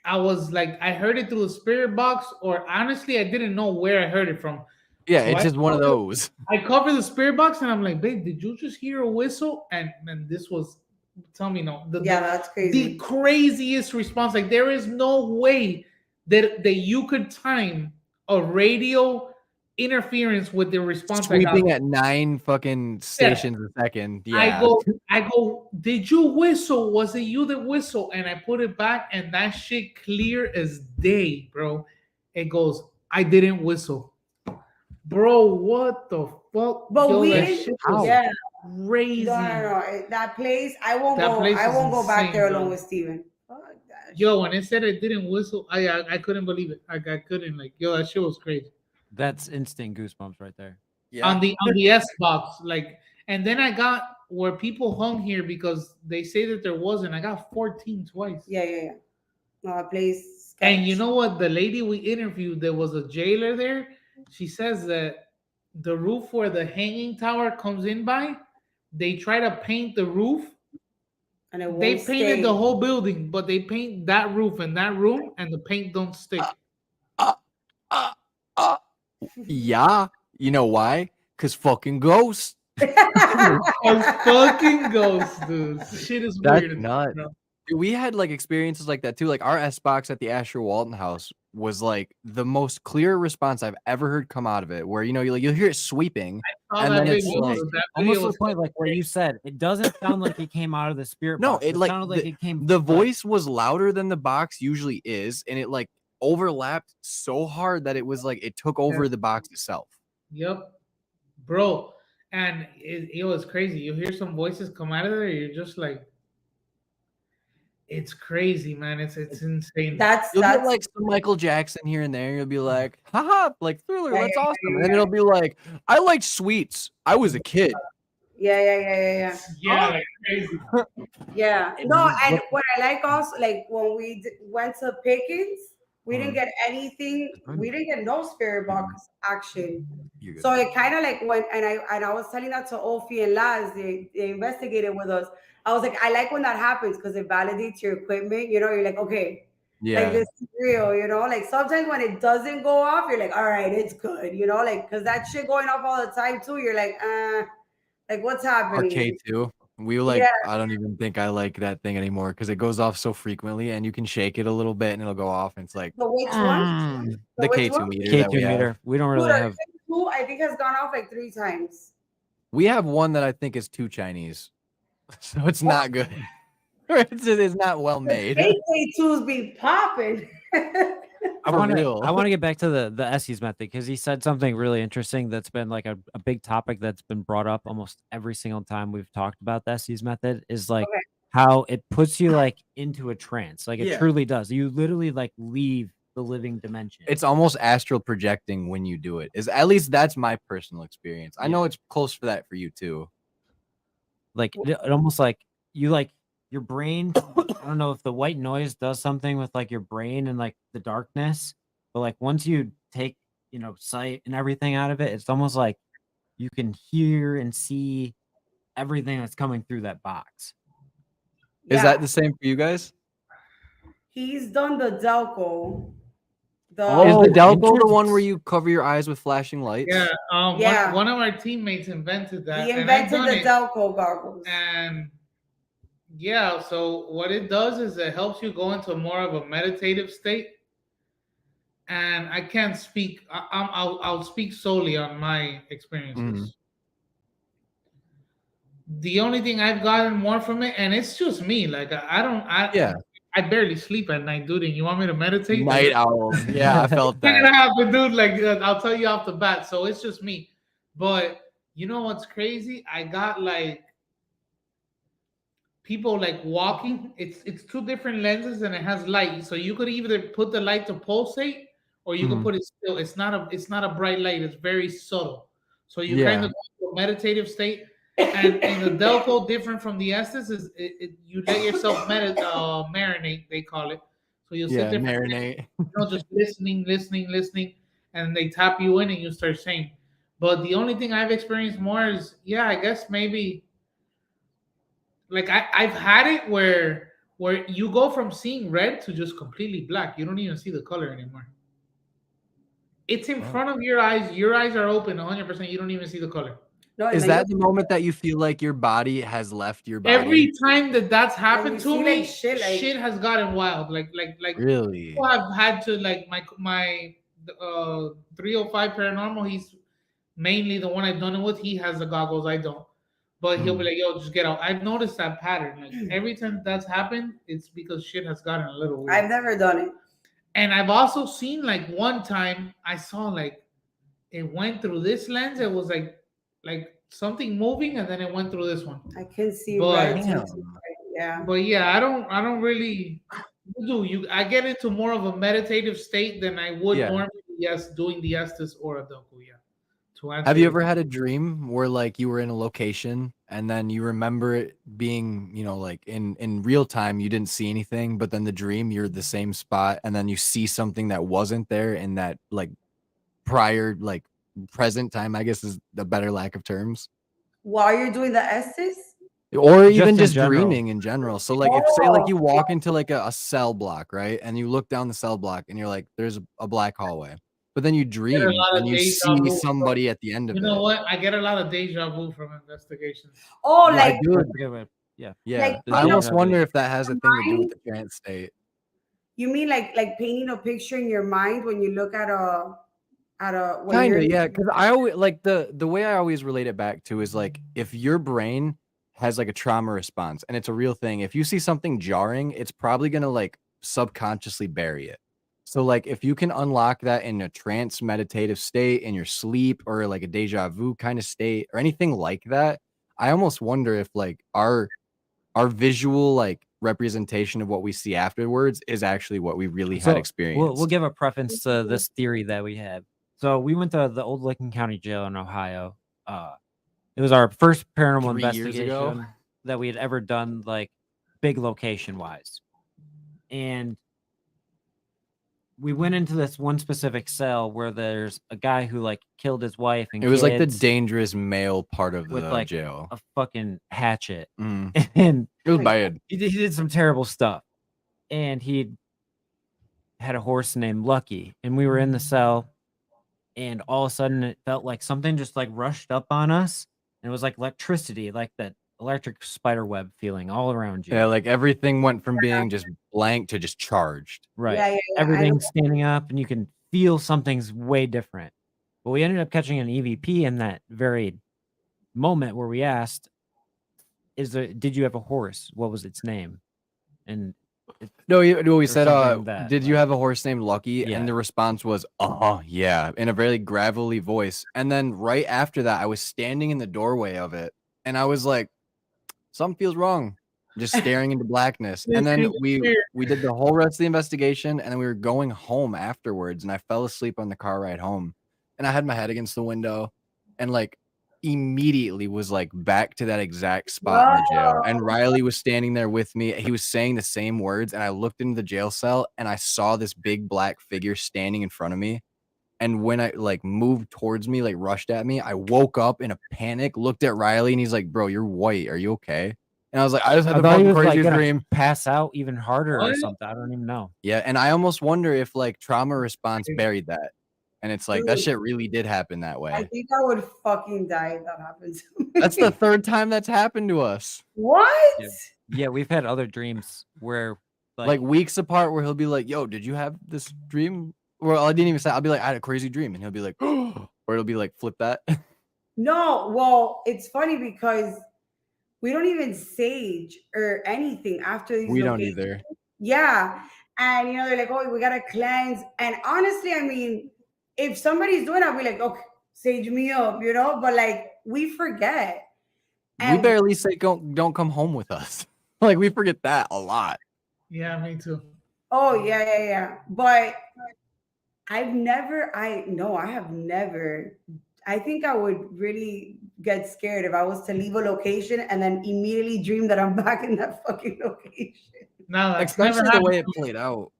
I was like, I heard it through the spirit box, or honestly, I didn't know where I heard it from. Yeah, So it's I just one of those. I covered the spirit box and I'm like, babe, did you just hear a whistle? And this was, tell me no. That's crazy. The craziest response. Like, there is no way that you could time a radio interference with the response. Sweeping at 9 fucking stations a second. Yeah. I go, did you whistle? Was it you that whistled? And I put it back, and that shit clear as day, bro. It goes, I didn't whistle. Bro, what the fuck? But yo, we that didn't. shit was Yeah. crazy. No. That place, I won't That go. place I is won't go back insane, there bro. alone with Steven. Fuck that. Yo, when it said it didn't whistle, I couldn't believe it. I couldn't, like, yo, that shit was crazy. that's instant goosebumps right there. Yeah. On the S box, like, and then I got where people hung here because they say that there wasn't. I got 14 twice. Yeah. No, that place. And you know what? The lady we interviewed, there was a jailer there. She says that the roof where the hanging tower comes in by, they try to paint the roof. And it won't They painted stay. the whole building, but they paint that roof and that room, and the paint don't stick. Yeah. You know why? Because fucking ghosts. A fucking ghost, dude. Shit is That's weird. nuts. Bro. We had like experiences like that too. Like our S box at the Asher Walton house was like the most clear response I've ever heard come out of it. Where you'll hear it sweeping, Saw and that then it's video, like that Almost video to was the point like where you said it doesn't sound like it came out of the spirit no, box. it like sounded like it came. the like- voice was louder than the box usually is, and it like overlapped so hard that it was like it took over the box itself. Yep, bro. And it was crazy. You hear some voices come out of there, you're just like, it's crazy, man. It's insane. That's You'll get like some Michael Jackson here and there. You'll be like, haha, like Thriller, that's awesome. And then it'll be like, I like sweets. I was a kid. Yeah. yeah, like crazy. Yeah. No, and what I like also, like when we went to Pickens, we didn't get anything. We didn't get no spirit box action. So it kind of like went, and I was telling that to Ophi and Laz, they investigated with us. I was like, I like when that happens because it validates your equipment. You know, you're like, okay, like this is real. You know, like sometimes when it doesn't go off, you're like, all right, it's good. You know, like because that shit going off all the time too. You're like, what's happening? RK2. We like, I don't even think I like that thing anymore because it goes off so frequently, and you can shake it a little bit and it'll go off. And it's like The which one? the which K2 one? meter. that K2 we have. meter. We don't really have. Two, I think has gone off like 3 times. We have one that I think is too Chinese, so it's not good. It's not well made. AK2s be popping. I want to get back to the Essie's method because he said something really interesting that's been like a big topic that's been brought up almost every single time we've talked about the Essie's method is like how it puts you like into a trance. Like it truly does. You literally like leave the living dimension. It's almost astral projecting when you do it. Is at least that's my personal experience. I know it's close for that for you too. Like it almost like you like your brain. I don't know if the white noise does something with like your brain and like the darkness, but like once you take sight and everything out of it, it's almost like you can hear and see everything that's coming through that box. Is that the same for you guys? He's done the Delco. Is the Oh, Delco the one where entrance. you cover your eyes with flashing lights? Yeah, Yeah. One of our teammates invented that. He and I've invented done the it. Delco goggles. And yeah, so what it does is it helps you go into more of a meditative state. And I can't speak. I'll speak solely on my experiences. The only thing I've gotten more from it, and it's just me. Like I barely sleep at night, dude. And you want me to meditate? Night owls. Yeah, I felt Not gonna that. happen, dude. Like I'll tell you off the bat. So it's just me. But you know what's crazy? I got like people like walking. It's two different lenses and it has light. So you could either put the light to pulsate or you can put it still. It's not a bright light. It's very subtle. So you kind of go into a meditative state. And the Delco, different from the Estes, is you let yourself marinate. They call it. So you'll sit there, marinate. just listening, and they tap you in, and you start saying. But the only thing I've experienced more is, I guess maybe, like I've had it where you go from seeing red to just completely black. You don't even see the color anymore. It's in front of your eyes. Your eyes are open 100%. You don't even see the color. No, Is that the moment that you feel like your body has left your body? Every time that's happened to see, me, like, shit has gotten wild. Like Really? people have had to, like, my 305 Paranormal. He's mainly the one I've done it with. He has the goggles, I don't. But he'll be like, "Yo, just get out." I've noticed that pattern. Like every time that's happened, it's because shit has gotten a little weird. I've never done it. And I've also seen, like, one time I saw, like, it went through this lens. It was like something moving, and then it went through this one. I can see But red. Yeah. But yeah, I don't really do. I get into more of a meditative state than I would normally. Yes, doing the Estes or a Doku. Yeah. Have you ever had a dream where, like, you were in a location and then you remember it being, like in real time, you didn't see anything, but then the dream, you're at the same spot and then you see something that wasn't there in that, like, prior, like, present time, I guess is the better lack of terms. While you're doing the Estes? Or even Just just in general. dreaming in general. So, like, if say like you walk into like a cell block, right? And you look down the cell block and you're like, there's a black hallway. But then you dream and you see somebody at the end of it. You know what? I get a lot of deja vu from investigations. Oh, Yeah, like, I do. Yeah. Yeah. Like, I almost wonder if that has a thing to do with the trance state. you mean like painting a picture in your mind when you look at a when Kind of, you're- yeah. Because I always like the way I always relate it back to is like if your brain has like a trauma response and it's a real thing, if you see something jarring, it's probably gonna like subconsciously bury it. So like if you can unlock that in a trance meditative state in your sleep or like a deja vu kind of state or anything like that, I almost wonder if like our visual like representation of what we see afterwards is actually what we really had experienced. We'll give a preference to this theory that we have. So we went to the old Licking County Jail in Ohio. It was our first paranormal 3 years ago investigation that we had ever done, like big location wise. And we went into this one specific cell where there's a guy who like killed his wife and it was like the kids dangerous male part of with the like jail. a fucking hatchet. Mm. And It was bad. he did some terrible stuff. And he had a horse named Lucky. And we were in the cell. And all of a sudden it felt like something just like rushed up on us. And it was like electricity, like that electric spider web feeling all around you. Yeah, like everything went from being just blank to just charged. Right. Yeah, Everything's standing up and you can feel something's way different. But we ended up catching an EVP in that very moment where we asked, did you have a horse? What was its name? And we said, something that, did you like- have a horse named Lucky? Yeah. And the response was, yeah, in a very gravelly voice. And then right after that, I was standing in the doorway of it. And I was like, something feels wrong. Just staring into blackness. And then we did the whole rest of the investigation. And then we were going home afterwards. And I fell asleep on the car ride home. And I had my head against the window. And like immediately was like back to that exact spot in the jail. And Riley was standing there with me. He was saying the same words. And I looked into the jail cell and I saw this big black figure standing in front of me. And when I like moved towards me, like rushed at me, I woke up in a panic, looked at Riley, and he's like, "Bro, you're white. Are you okay?" And I was like, "I just had I the thought he fucking was like craziest gonna dream." pass out even harder or What? something. I don't even know. Yeah, and I almost wonder if like trauma response buried that, and it's like that Dude, shit really did happen that I way. think I would fucking die if that happened to me. That's the third time that's happened to us. What? Yeah, we've had other dreams where Like weeks apart, where he'll be like, "Yo, did you have this dream?" Well, I didn't even say. I'll be like, "I had a crazy dream," and he'll be like, or it'll be like, "Flip that." No, well, it's funny because we don't even sage or anything after these We don't locations. either. Yeah. And you know, they're like, oh, we gotta cleanse. And honestly, I mean, if somebody's doing it, I'll be like, okay, sage me up, you know, but like we forget. We And barely say don't come home with us. Like we forget that a lot. Yeah, me too. oh yeah. But I have never, I think I would really get scared if I was to leave a location and then immediately dream that I'm back in that fucking location. No, that's Especially never the way it happened. played out.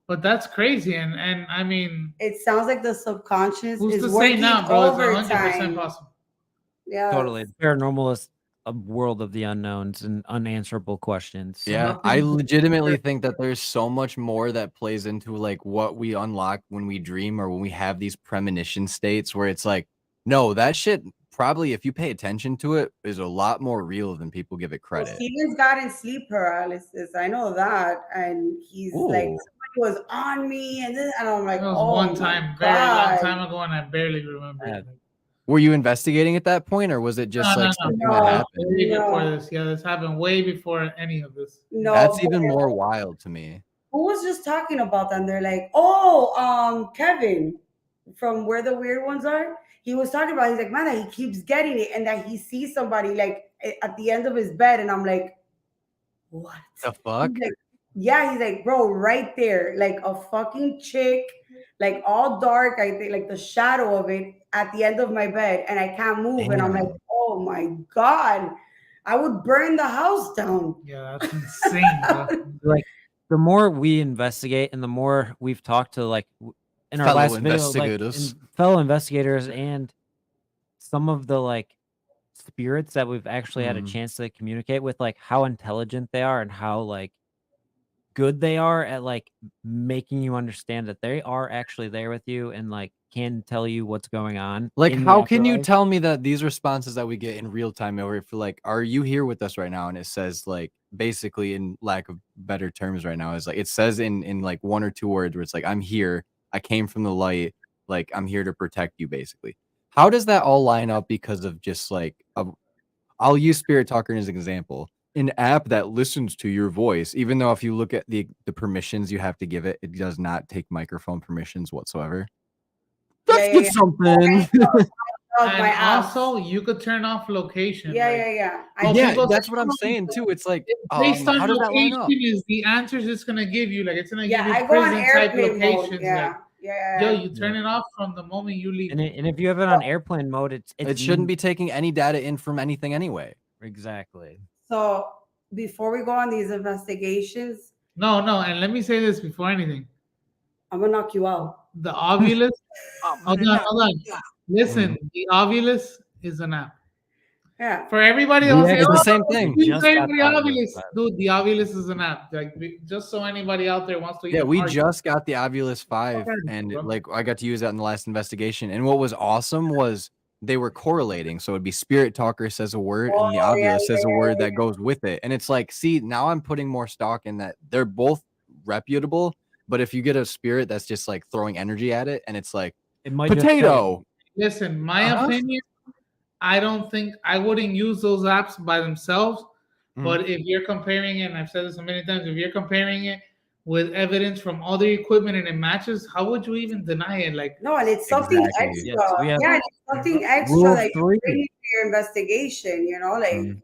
But that's crazy, and I mean, It sounds like the subconscious who's is to say working now, bro? It's 100% overtime. possible. Yeah, totally paranormal is a world of the unknowns and unanswerable questions. Yeah, I legitimately think that there's so much more that plays into like what we unlock when we dream or when we have these premonition states where it's like, no, that shit probably, if you pay attention to it, is a lot more real than people give it well, credit. Steven's gotten sleep paralysis. I know that, and he's like, Ooh. somebody was on me, and then, and I'm like, It was oh one my time, very long God. time ago, and I barely remember. Yeah. it. Were you investigating at that point, or was it just No, like no, no. something No. that happened? Way before No. this. Yeah, this happened way before any of this. No, That's but even more wild to me. who was just talking about that? And they're like, Kevin from Where the Weird Ones Are. He was talking about, he's like, man, that he keeps getting it and that he sees somebody like at the end of his bed. And I'm like, what? The fuck? He's like, yeah, he's like, bro, right there, like a fucking chick, like all dark. I think like the shadow of it at the end of my bed, and I can't move. And I'm like, Damn. oh my God, I would burn the house down. Yeah, that's insane, bro. Like the more we investigate and the more we've talked to like in our Fellow last video, like investigators. fellow investigators and some of the like spirits that we've actually had a Mhm. chance to communicate with, like how intelligent they are and how like good they are at like making you understand that they are actually there with you and like can tell you what's going on. Like, in the how can you afterlife. tell me that these responses that we get in real time, or if like, are you here with us right now? And it says like, basically, in lack of better terms, right now is like it says in like one or two words where it's like, I'm here, I came from the light, like I'm here to protect you, basically. How does that all line up? Because of just like, I'll use Spirit Talker as an example. An app that listens to your voice, even though if you look at the permissions you have to give it, it does not take microphone permissions whatsoever. That's Yeah. good something. Of And my ass. also, you could turn off location. Yeah, like, yeah. Well, Yeah, people that's say, what I'm saying too. It's like, based on how does that line location up? is the answers it's gonna give you. Like it's gonna Yeah, give I you go on prison type airplane mode. locations. Yeah, Like, yeah. yo, you turn it off from the moment you leave. And if you have it on airplane mode, It shouldn't be taking any data in from anything anyway. exactly. So before we go on these investigations, No, and let me say this before anything. I'm gonna knock you out. The Ovilus. Hold on. Listen, the Ovilus is an app. Yeah. For everybody We else, actually- It's the same thing. We just got the the Ovilus Ovilus. app. Dude, the Ovilus is an app. Like, just so anybody out there wants to. Yeah, even we argue. just got the Ovilus 5, Okay, and bro. like I got to use that in the last investigation. And what was awesome was they were correlating. So it'd be Spirit Talker says a word, and the Oh, yeah, Ovilus says a word yeah. that goes with it. And it's like, see, now I'm putting more stock in that. They're both reputable, but if you get a spirit that's just like throwing energy at it, and it's like It might just tell you. potato. Listen, my opinion, I don't think I wouldn't use those apps by themselves. Mhm. But if you're comparing it, and I've said this so many times, if you're comparing it with evidence from other equipment and it matches, how would you even deny it? Like, No, and it's something Exactly. extra. Yes, we have- yeah, it's something extra Rule that you 3. bring into your investigation. You know, like Mhm.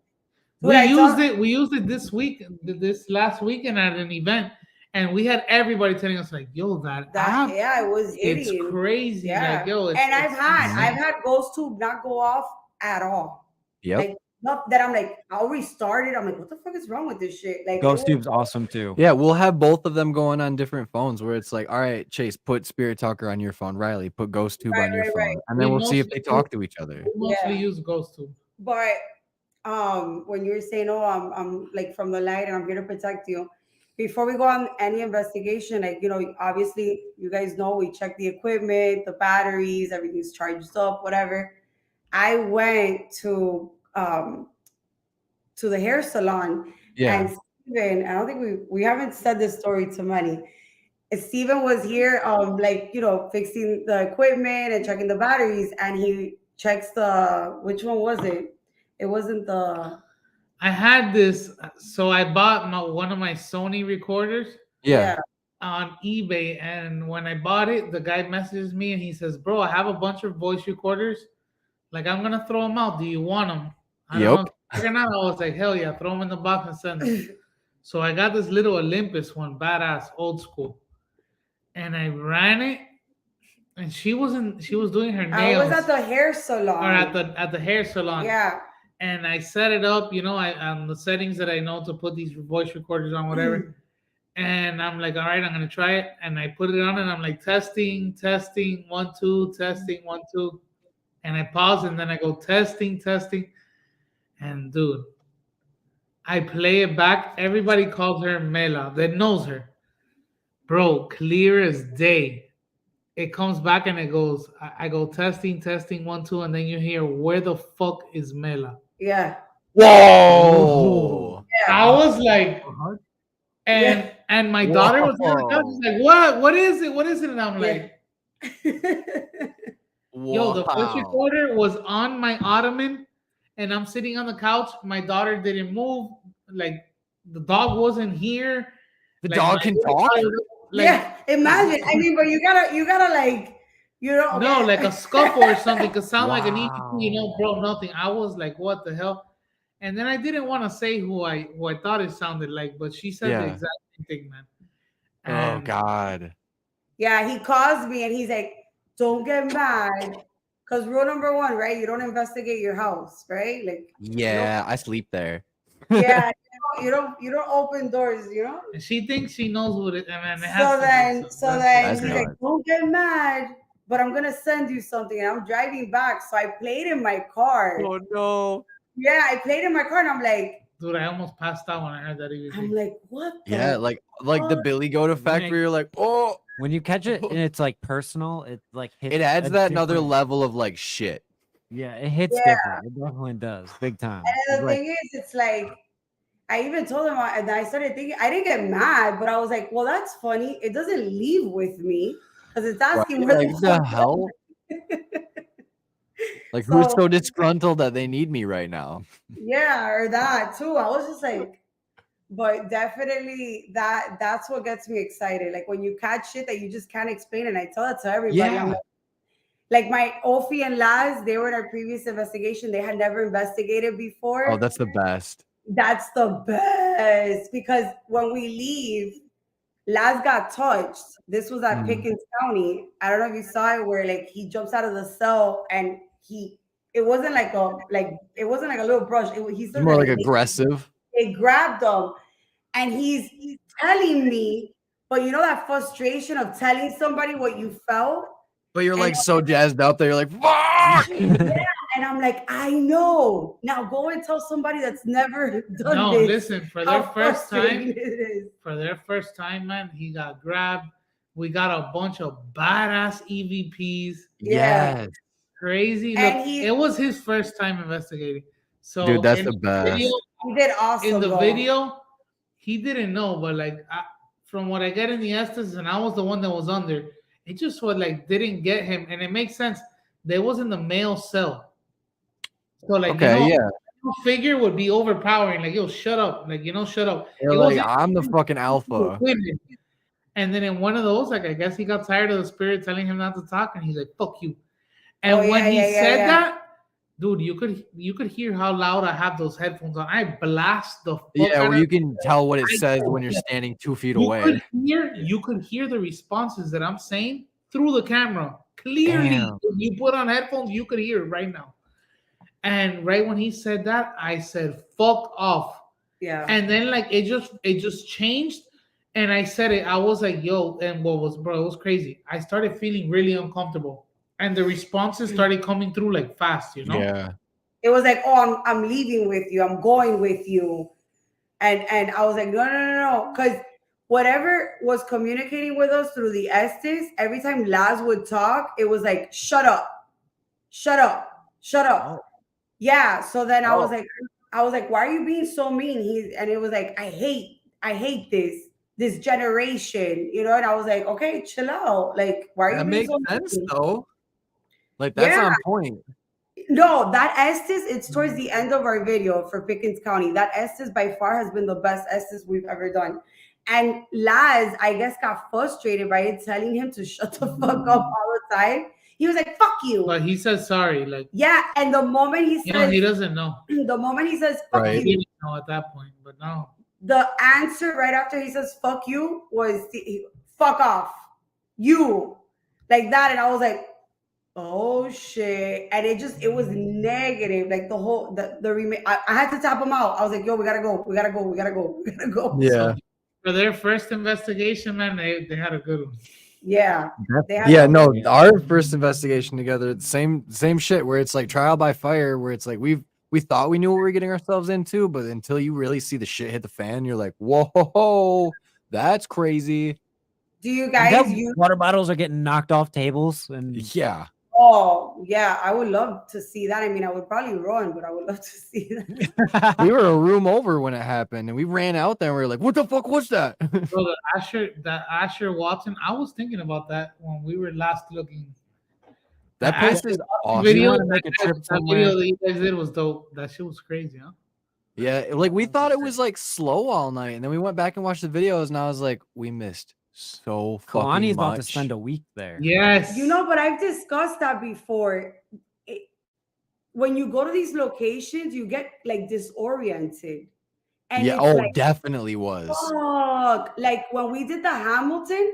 we I used thought- it. We used it this week, this last weekend at an event, and we had everybody telling us like, "Yo, that app, yeah, it was it's hitting. crazy." Yeah, Like, yo, and I've insane. had ghost tube not go off at all. Yep. Like up that I'm like, I'll restart it. I'm like, what the fuck is wrong with this shit? Like, Ghost Tube's awesome too. Yeah, we'll have both of them going on different phones where it's like, all right, Chase, put Spirit Talker on your phone. Riley, put Ghost Tube on your right. phone. And then We we'll see if mostly they talk to each other. We mostly Yeah. use Ghost Tube. But when you were saying, oh, I'm like from the light and I'm here to protect you. Before we go on any investigation, like, you know, obviously you guys know we check the equipment, the batteries, everything's charged up, whatever. I went to the hair salon, Yeah. and Steven, I don't think we haven't said this story to many. Steven was here, like, you know, fixing the equipment and checking the batteries, and he checks which one was it? It wasn't the. I had this, so I bought one of my Sony recorders Yeah. on eBay, and when I bought it, the guy messages me and he says, "Bro, I have a bunch of voice recorders. Like, I'm gonna throw them out. Do you want them?" I don't know. I was like, "Hell yeah, throw them in the box and send them." So I got this little Olympus one, badass, old school, and I ran it. And she was doing her nails. I was at the hair salon. Or at the hair salon. Yeah. And I set it up, you know, on the settings that I know to put these voice recorders on, whatever. And I'm like, all right, I'm gonna try it. And I put it on, and I'm like, testing, 1, 2, testing, 1, 2. And I pause, and then I go testing. And dude, I play it back. Everybody calls her Mela that knows her, bro. Clear as day. It comes back and it goes, I go testing, 1, 2, and then you hear, where the fuck is Mela? Yeah. Whoa. Yeah. I was like, and my daughter was like, what is it? What is it? And I'm like, yo, the voice recorder was on my ottoman, and I'm sitting on the couch. My daughter didn't move. Like, the dog wasn't here. The dog can talk? Like, yeah, imagine. I mean, but you gotta like, you know. No, like a scuffle or something could sound like an EVP, you know, bro. Nothing. I was like, what the hell? And then I didn't want to say who I thought it sounded like, but she said the exact same thing, man. Oh God. Yeah, he calls me and he's like, "Don't get mad, because rule number 1, right? You don't investigate your house, right? Like, yeah, I sleep there. Yeah, you don't open doors, you know." And she thinks she knows what it. I mean, so then he's like, "Don't get mad, but I'm gonna send you something." And I'm driving back, so I played in my car. Oh no. Yeah, I played in my car, and I'm like, dude, I almost passed out when I heard that. I'm like, what? Yeah, like the Billy Goat effect, where you're like, oh. When you catch it and it's like personal, it like hits. It adds that another level of like shit. Yeah, it hits different. It definitely does, big time. And the thing is, it's like, I even told him, and I started thinking, I didn't get mad, but I was like, well, that's funny. It doesn't leave with me because it's asking what where the hell. Like, who's so disgruntled that they need me right now? Yeah, or that too. I was just like, but definitely that's what gets me excited. Like when you catch shit that you just can't explain, and I tell that to everybody. Yeah. Like my Ophi and Laz, they were in our previous investigation. They had never investigated before. Oh, that's the best. That's the best, because when we leave, Laz got touched. This was at Pickens County. I don't know if you saw it, where like he jumps out of the cell and it wasn't like a little brush. He's more like aggressive. It grabbed him, and he's telling me, but you know that frustration of telling somebody what you felt. But you're like so jazzed up that you're like, fuck! Yeah, and I'm like, I know. Now go and tell somebody that's never done no, this. Listen, for their first time, man, he got grabbed. We got a bunch of badass EVPs. Yes. Crazy. Look, it was his first time investigating. So, dude, that's the best. He did awesome. In the video, he didn't know, but like from what I get in the Estes, and I was the one that was under, it just was like didn't get him, and it makes sense. They was in the male cell, so like figure would be overpowering. Like, yo, shut up, like, you know, shut up. Like, I'm the fucking alpha. And then in one of those, like, I guess he got tired of the spirit telling him not to talk, and he's like, "Fuck you." And when he said that, dude, you could hear how loud I have those headphones on. I blast the fuck where you can tell what it says when you're standing 2 feet away. You could hear the responses that I'm saying through the camera clearly. If you put on headphones, you could hear it right now. And right when he said that, I said, "Fuck off." Yeah. And then like it just changed. And I said it. I was like, "Yo," and what was, bro? It was crazy. I started feeling really uncomfortable, and the responses started coming through like fast. Yeah. It was like, oh, I'm leaving with you. I'm going with you. And I was like, no. Because whatever was communicating with us through the Estes, every time Laz would talk, it was like, shut up. Oh. Yeah. So then I was like, why are you being so mean? And it was like, I hate this generation, and I was like, okay, chill out. Like, why are you That being makes so sense mean? though. Like that's Yeah. on point. No, that Estes, it's towards the end of our video for Pickens County. That Estes by far has been the best Estes we've ever done. And Laz, I guess, got frustrated by it, telling him to shut the fuck up all the time. He was like, fuck you. But he said sorry. Like, Yeah. And the moment he he says, doesn't know. the moment he says, fuck Right. He you, didn't know at that point, but no. the answer right after he says, fuck you, was fuck off. You. Like that. And I was like, oh shit. And it was negative. Like I had to tap him out. I was like, yo, we gotta go. Yeah. For their first investigation, man, they had a good one. Yeah. Yeah, no, our first investigation together, same shit where it's like trial by fire, where it's like we thought we knew what we were getting ourselves into, but until you really see the shit hit the fan, you're like, whoa, that's crazy. Do you Like guys that use water bottles are getting knocked off tables and Yeah. Oh yeah, I would love to see that. I mean, I would probably run, but I would love to see that. We were a room over when it happened, and we ran out there and we were like, what the fuck was that? So the Asher Watson, I was thinking about that when we were last looking. That The place Asher is Watson awesome. video, You wanna make a trip that somewhere? video that you guys did was dope. That shit was crazy, huh? Yeah, like we thought it was like slow all night, and then we went back and watched the videos, and I was like, we missed so fucking Kalani's much. about to spend a week there. Yes. But I've discussed that before. When you go to these locations, you get like disoriented. And Yeah, it's like, definitely was. fuck. Like when we did the Hamilton,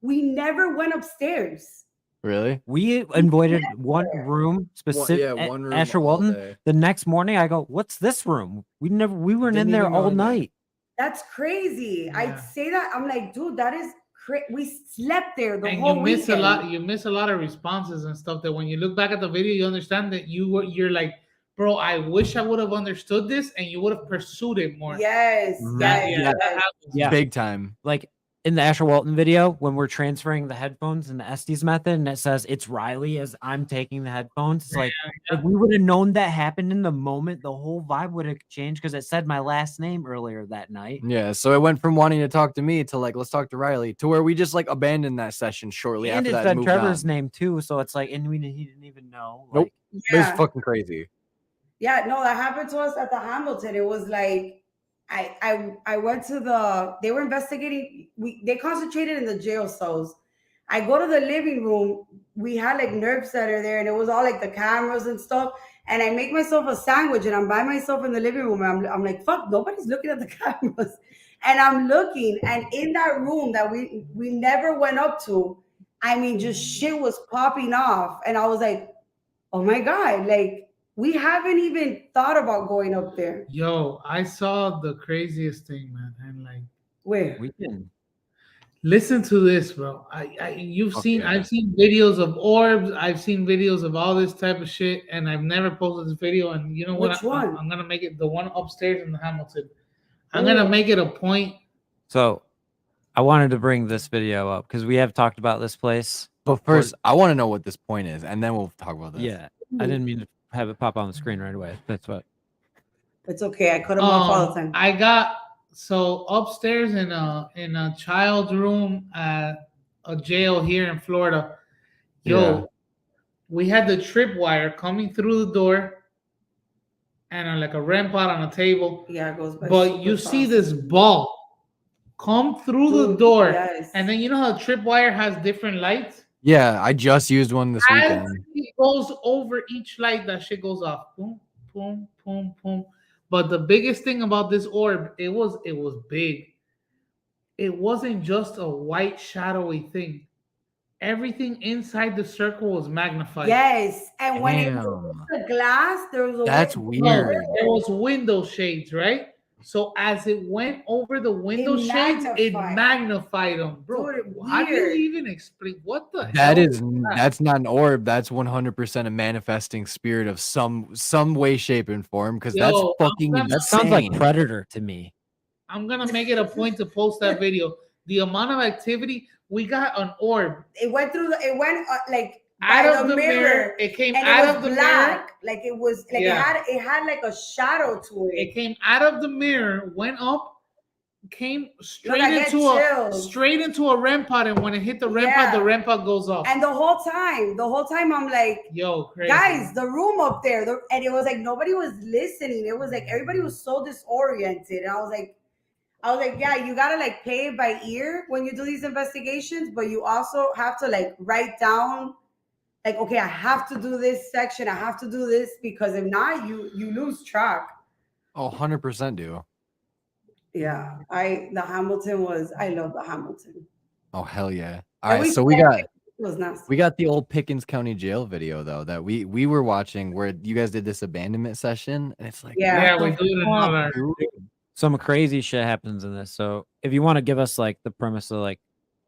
we never went upstairs. Really? We avoided one room specific. one room Asher all Walton. day. The next morning, I go, "What's this room? We weren't Didn't in there even go all in there. night." That's crazy. Yeah. I'd say that. I'm like, dude, that is crazy. We slept there the And whole you miss weekend. a lot. You miss a lot of responses and stuff that when you look back at the video, you understand that you're like, bro, I wish I would have understood this, and you would have pursued it more. Yes, That, yes, that yes. happens. Yeah. Big time. Like in the Asher Walton video, when we're transferring the headphones in the Estes method, and it says it's Riley as I'm taking the headphones, it's like if we would have known that happened in the moment, the whole vibe would have changed because it said my last name earlier that night. Yeah, so it went from wanting to talk to me to like, let's talk to Riley, to where we just like abandoned that session shortly And after it that. said Moved Trevor's on. name too, so it's like, and he didn't even know. Nope. Like, It was Yeah. fucking crazy. Yeah, no, that happened to us at the Hamilton. It was like I went to they were investigating, they concentrated in the jail cells. I go to the living room, we had like nerve center there, and it was all like the cameras and stuff. And I make myself a sandwich and I'm by myself in the living room. And I'm like, fuck, nobody's looking at the cameras. And I'm looking, and in that room that we never went up to, I mean, just shit was popping off. And I was like, oh my God, like we haven't even thought about going up there. Yo, I saw the craziest thing, man, and like, Where? we can. listen to this, bro. I've seen videos of orbs. I've seen videos of all this type of shit, and I've never posted this video. And you know what? Which one? I'm gonna make it the one upstairs in the Hamilton. I'm gonna make it a point. So I wanted to bring this video up because we have talked about this place. But first, I want to know what this point is, and then we'll talk about this. Yeah, I didn't mean to have it pop on the screen right away. That's what. It's okay. I cut them off all the time. I got so upstairs in a child's room at a jail here in Florida. Yo, Yeah. we had the tripwire coming through the door, and like a REM pod on a table. Yeah, it goes by But super you see fast. this ball come through the Dude, door, yes. and then you know how tripwire has different lights. Yeah, I just used one this As weekend. it goes over each light, that shit goes off. Boom, boom, boom, boom. But the biggest thing about this orb, it was big. It wasn't just a white shadowy thing. everything inside the circle was magnified. Yes, and when it Damn. was the glass, there was a That's No, weird. there was window shades, right? So as it went over the window shades, it magnified them, bro. Dude, How do you weird. even explain what the That hell? is that's not an orb. That's 100% a manifesting spirit of some way, shape, and form. Because that's Yo, fucking That sounds like insane. Predator to me. I'm gonna make it a point to post that video. The amount of activity, we got an orb It went through it went like out by of the mirror. It came and out it was of the mirror. black. Like it was like Yeah. it had like a shadow to It it. came out of the mirror, went up, came straight I get into chills. a REM pod, and when it hit the REM pod, the REM pod goes off. And the whole time I'm like, yo, crazy. guys, the room up there, and it was like nobody was listening. It was like everybody was so disoriented, and I was like, yeah, you gotta like play it by ear when you do these investigations, but you also have to like write down, like, okay, I have to do this section, I have to do this, because if not, you lose track. Oh, 100% do. Yeah, I love the Hamilton. Oh, hell yeah. All And right, so we got it was nasty. we got the old Pickens County Jail video though that we were watching where you guys did this abandonment session, and it's like, Yeah. Yeah, we do it in all our. Some crazy shit happens in this. So if you want to give us like the premise of like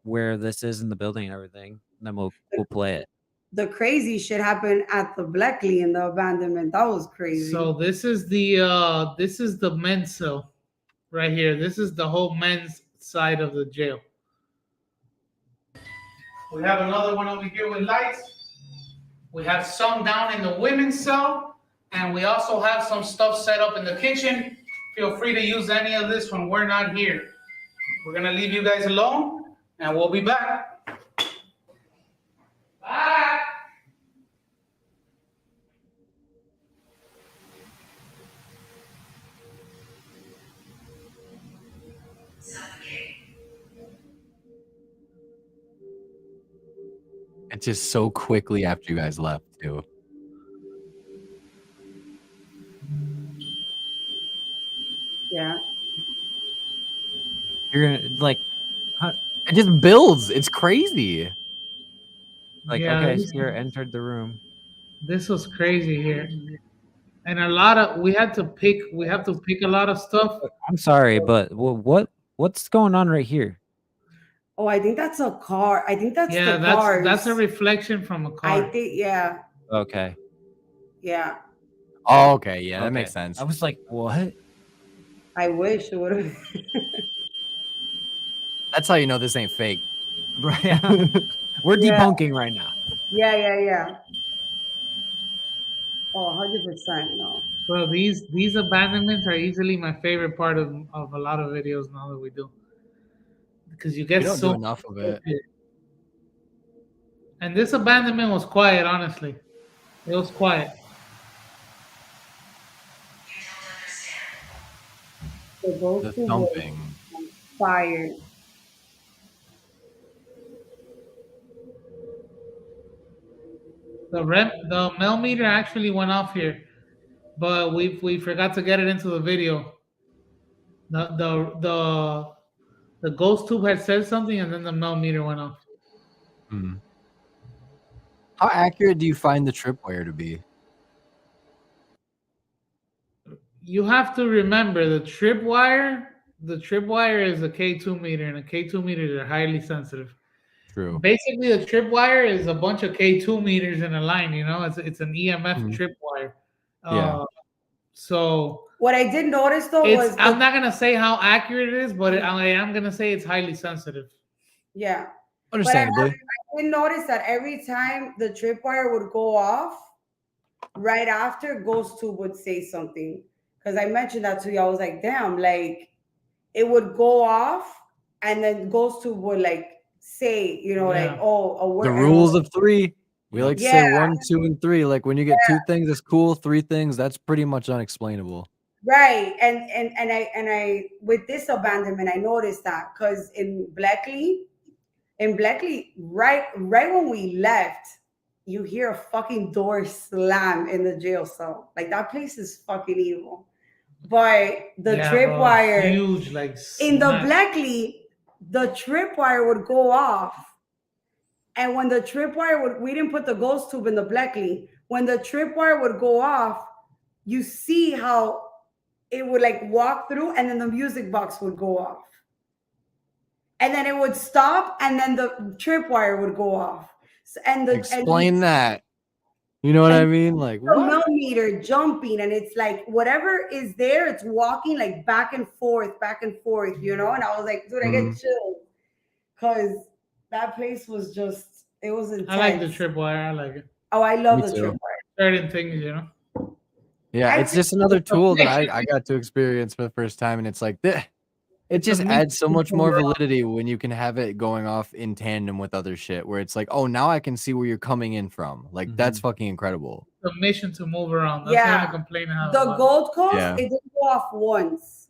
where this is in the building and everything, then we'll play it. The crazy shit happened at the Bleckley in the abandonment. That was crazy. So this is the men's cell right here. This is the whole men's side of the jail. We have another one over here with lights. We have some down in the women's cell, and we also have some stuff set up in the kitchen. Feel free to use any of this when we're not here. We're gonna leave you guys alone, and we'll be back. Bye. It's just so quickly after you guys left too. Yeah. You're gonna like, It just builds. It's crazy. like Yeah, okay, this- Sierra entered the room. This was crazy here, and we have to pick a lot of stuff. I'm sorry, but what's going on right here? Oh, I think that's a car. I think that's Yeah, the cars. that's a reflection from a car. I think, yeah. Okay. Yeah. Oh, okay, yeah, that Okay. makes sense. I was like, what? I wish it would have. That's how you know this ain't fake. Right. We're Yeah. debunking right now. Yeah. Oh, 100%. No. Well, these abandonments are easily my favorite part of a lot of videos now that we do, because you We get don't so do enough of it. And this abandonment was quiet, honestly. It was quiet. The The ghost was thumping. fired. The mel meter actually went off here, but we forgot to get it into the video. The ghost tube had said something, and then the mel meter went off. Hmm. How accurate do you find the tripwire to be? You have to remember the tripwire. The tripwire is a K2 meter, and a K2 meters are highly sensitive. True. Basically, the tripwire is a bunch of K2 meters in a line. You know, it's an EMF tripwire. Yeah. So what I did notice though was I'm not gonna say how accurate it is, but I am gonna say it's highly sensitive. Yeah. Understandably. I did notice that every time the tripwire would go off, right after Ghost Tube would say something. Because I mentioned that to you. I was like, damn, like it would go off and then Ghost Tube would like say, like, oh, a word. The rules of three. We like to say Yeah. 1, 2, and 3. Like when you get 2 things, it's cool. 3 things, that's pretty much unexplainable. Right. And I with this abandonment, I noticed that because in Bleckley, right when we left, you hear a fucking door slam in the jail cell. Like that place is fucking evil. But the tripwire huge, like in the Bleckley, the tripwire would go off And when the tripwire would, we didn't put the ghost tube in the Blackley. When the tripwire would go off, you see how it would like walk through, and then the music box would go off. And then it would stop, and then the tripwire would go off. And the Explain that. You know what I mean? Like the what? millimeter jumping, and it's like whatever is there, it's walking like back and forth, you know. And I was like, dude, I get chills because that place was just, it was intense. I like the tripwire. I like it. Oh, I love Me the too. tripwire. Certain things, you know. Yeah, it's just another tool that I got to experience for the first time, and it's like it just adds so much more validity when you can have it going off in tandem with other shit, where it's like, oh, now I can see where you're coming in from. Like that's fucking incredible. The mission to move around. That's Yeah. what I complain about. The Gold Coast, Yeah. it didn't go off once.